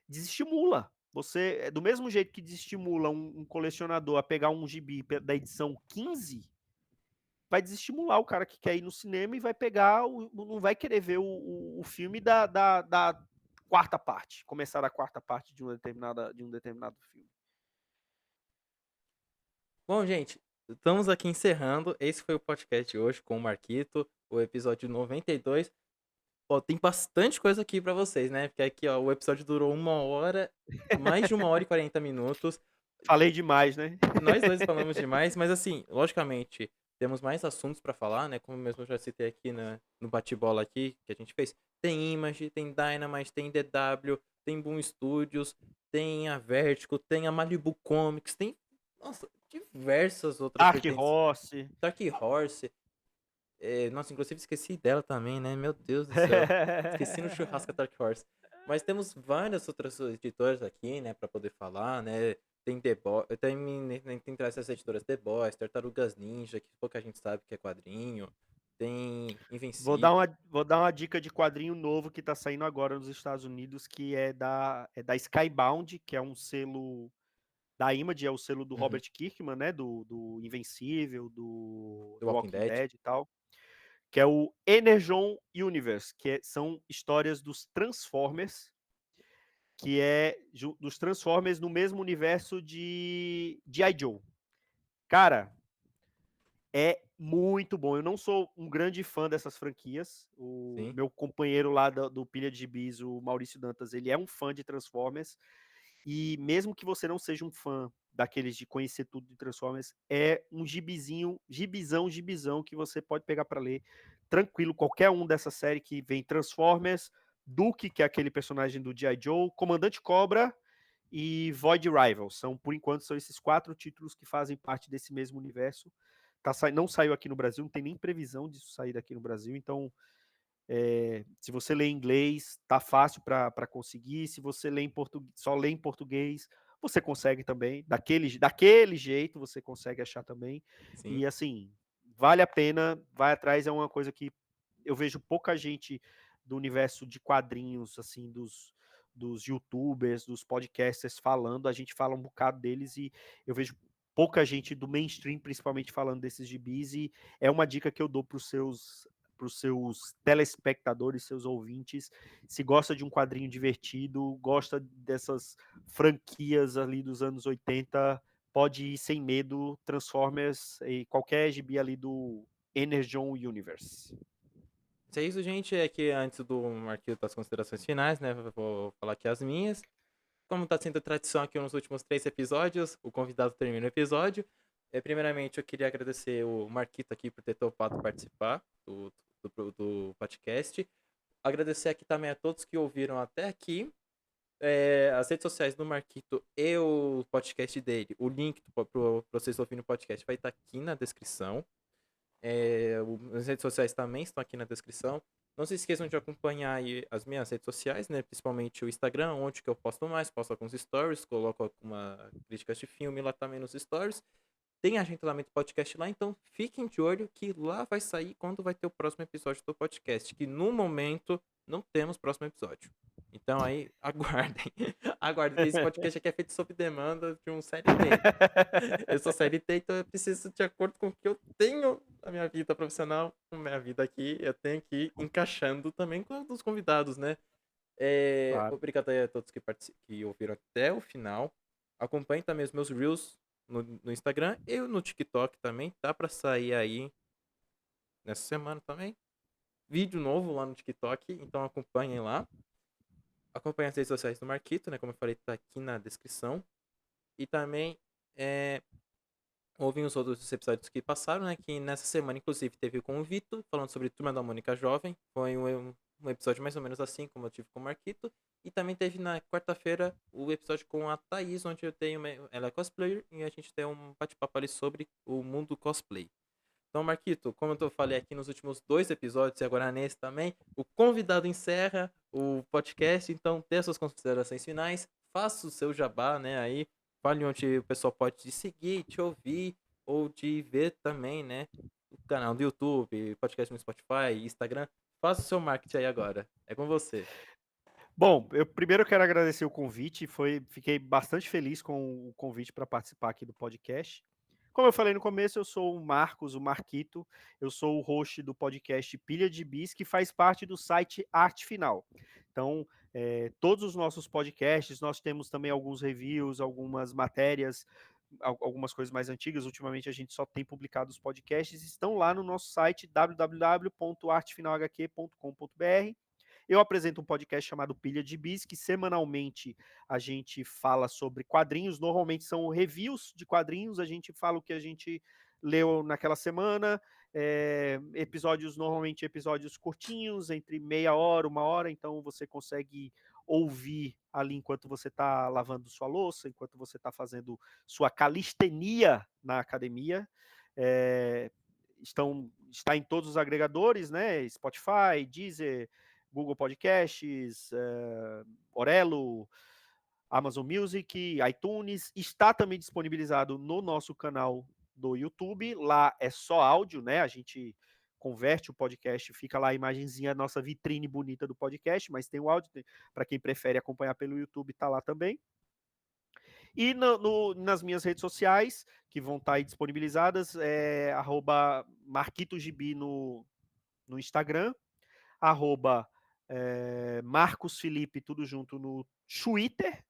desestimula. Você, do mesmo jeito que desestimula um colecionador a pegar um gibi da edição 15, vai desestimular o cara que quer ir no cinema e vai pegar, não vai querer ver o filme da quarta parte, começar a quarta parte de um determinado filme. Bom, gente, estamos aqui encerrando. Esse foi o podcast de hoje com o Marquito, o episódio 92. Ó, tem bastante coisa aqui pra vocês, né? Porque aqui, ó, o episódio durou 1 hora, mais de 1 hora e 40 minutos. Falei demais, né? Nós dois falamos demais, mas assim, logicamente, temos mais assuntos pra falar, né? Como mesmo eu já citei aqui no bate-bola aqui que a gente fez. Tem Image, tem Dynamite, tem DW, tem Boom Studios, tem a Vertigo, tem a Malibu Comics, tem, nossa, diversas outras Dark vertentes. Horse. Dark Horse. Nossa, inclusive esqueci dela também, né? Meu Deus do céu. Esqueci no churrasco a Dark Horse. Mas temos várias outras editoras aqui, né, pra poder falar, né? Tem The Boys, tem essas editoras The Boys, Tartarugas Ninja, que pouca gente sabe que é quadrinho. Tem Vou dar Invencível. uma dica de quadrinho novo que está saindo agora nos Estados Unidos, que é da Skybound, que é um selo da Image, é o selo do Uhum. Robert Kirkman, né? Do Invencível, The do Walking Walking Dead. Dead e tal. Que é o Energon Universe, são histórias dos Transformers, que é dos Transformers no mesmo universo de G.I. Joe. Cara, é muito bom. Eu não sou um grande fã dessas franquias. O Sim, meu companheiro lá do Pilha de Gibis, o Maurício Dantas, ele é um fã de Transformers. E mesmo que você não seja um fã daqueles de conhecer tudo de Transformers, é um gibizão que você pode pegar para ler tranquilo. Qualquer um dessa série que vem Transformers, Duke, que é aquele personagem do G.I. Joe, Comandante Cobra e Void Rival. Por enquanto, são esses 4 títulos que fazem parte desse mesmo universo. Não saiu aqui no Brasil, não tem nem previsão disso sair daqui no Brasil, então se você lê em inglês, tá fácil para conseguir. Se você lê só lê em português, você consegue também. Daquele jeito você consegue achar também. sim. E assim, vale a pena, vai atrás, é uma coisa que eu vejo pouca gente do universo de quadrinhos, assim, dos YouTubers, dos podcasters falando. A gente fala um bocado deles e eu vejo pouca gente do mainstream, principalmente, falando desses gibis. E é uma dica que eu dou para os seus telespectadores, seus ouvintes. Se gosta de um quadrinho divertido, gosta dessas franquias ali dos anos 80, pode ir sem medo, Transformers e qualquer gibi ali do Energon Universe. Se é isso, gente, é que antes do Marquinhos das considerações finais, né? Eu vou falar aqui as minhas. Como está sendo tradição aqui nos últimos 3 episódios, o convidado termina o episódio. Primeiramente, eu queria agradecer o Marquito aqui por ter topado participar do podcast. Agradecer aqui também a todos que ouviram até aqui. As redes sociais do Marquito e o podcast dele, o link para vocês ouvirem o podcast vai estar aqui na descrição. As redes sociais também estão aqui na descrição. Não se esqueçam de acompanhar aí as minhas redes sociais, né? Principalmente o Instagram, onde que eu posto mais, posto alguns stories, coloco algumas críticas de filme lá também nos stories. Tem agendamento podcast lá, então fiquem de olho que lá vai sair quando vai ter o próximo episódio do podcast, que no momento não temos próximo episódio. Então aí, aguardem. Aguardem, que esse podcast aqui é feito sob demanda de um CLT. Eu sou CLT, então eu preciso, de acordo com o que eu tenho na minha vida profissional, com a minha vida aqui, eu tenho que ir encaixando também com a dos convidados, né? Claro. Obrigado aí a todos que ouviram até o final. Acompanhem também os meus Reels no Instagram e no TikTok também. Tá pra sair aí nessa semana também. Vídeo novo lá no TikTok, então acompanhem lá. Acompanhem as redes sociais do Marquito, né? Como eu falei, tá aqui na descrição. E também ouvem os outros episódios que passaram, né? Que nessa semana, inclusive, teve com o Vitor, falando sobre Turma da Mônica Jovem. Foi um episódio mais ou menos assim, como eu tive com o Marquito. E também teve na quarta-feira o episódio com a Thaís, onde eu tenho. Ela é cosplayer e a gente tem um bate-papo ali sobre o mundo cosplay. Então, Marquito, como eu falei aqui nos últimos 2 episódios e agora nesse também, o convidado encerra o podcast, então dê as suas considerações finais, faça o seu jabá, né, aí, fale onde o pessoal pode te seguir, te ouvir, ou te ver também, né, canal do YouTube, podcast no Spotify, Instagram. Faça o seu marketing aí agora. É com você. Bom, eu primeiro quero agradecer o convite, fiquei bastante feliz com o convite para participar aqui do podcast. Como eu falei no começo, eu sou o Marcos, o Marquito, eu sou o host do podcast Pilha de Bis, que faz parte do site Arte Final. Então, todos os nossos podcasts, nós temos também alguns reviews, algumas matérias, algumas coisas mais antigas. Ultimamente a gente só tem publicado os podcasts, estão lá no nosso site www.artefinalhq.com.br. Eu apresento um podcast chamado Pilha de Bis, que semanalmente a gente fala sobre quadrinhos. Normalmente são reviews de quadrinhos, a gente fala o que a gente leu naquela semana. Normalmente episódios curtinhos, entre meia hora, 1 hora, então você consegue ouvir ali enquanto você está lavando sua louça, enquanto você está fazendo sua calistenia na academia. Está em todos os agregadores, né? Spotify, Deezer, Google Podcasts, Orelo, Amazon Music, iTunes. Está também disponibilizado no nosso canal do YouTube. Lá é só áudio, né? A gente converte o podcast, fica lá a imagenzinha, a nossa vitrine bonita do podcast, mas tem o áudio, para quem prefere acompanhar pelo YouTube, tá lá também. E nas minhas redes sociais, que vão estar aí disponibilizadas, @MarquitoGibi no Instagram, @Marcos Felipe, tudo junto no Twitter,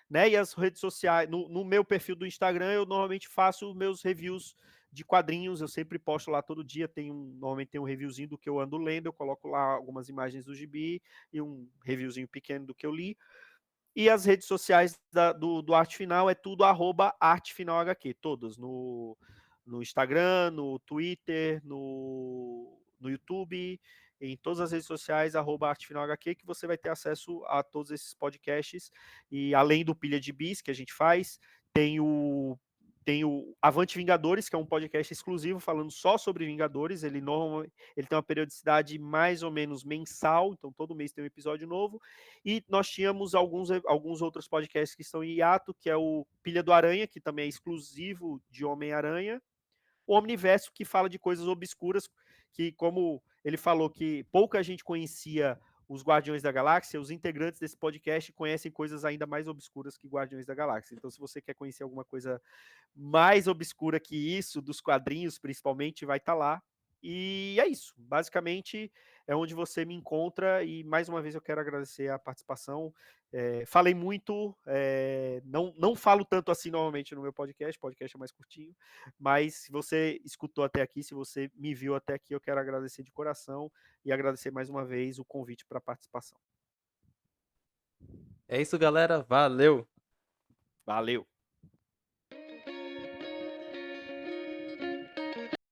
né? E as redes sociais, no meu perfil do Instagram, eu normalmente faço meus reviews de quadrinhos, eu sempre posto lá todo dia, normalmente tem um reviewzinho do que eu ando lendo, eu coloco lá algumas imagens do gibi e um reviewzinho pequeno do que eu li. E as redes sociais do Arte Final é tudo @ArteFinalHQ, todas, no Instagram, no Twitter, no YouTube, em todas as redes sociais, @ArteFinalHQ, que você vai ter acesso a todos esses podcasts. E além do Pilha de Bis, que a gente faz, tem o Avante Vingadores, que é um podcast exclusivo falando só sobre Vingadores. Ele tem uma periodicidade mais ou menos mensal, então todo mês tem um episódio novo. E nós tínhamos alguns outros podcasts que estão em hiato, que é o Pilha do Aranha, que também é exclusivo de Homem-Aranha. O Omniverso, que fala de coisas obscuras, que, como ele falou, que pouca gente conhecia os Guardiões da Galáxia, os integrantes desse podcast conhecem coisas ainda mais obscuras que Guardiões da Galáxia. Então, se você quer conhecer alguma coisa mais obscura que isso, dos quadrinhos principalmente, vai estar lá. E é isso. Basicamente, é onde você me encontra. E mais uma vez eu quero agradecer a participação. Falei muito, não falo tanto assim normalmente no meu podcast é mais curtinho. Mas se você escutou até aqui, se você me viu até aqui, eu quero agradecer de coração e agradecer mais uma vez o convite para a participação. É isso, galera. Valeu! Valeu!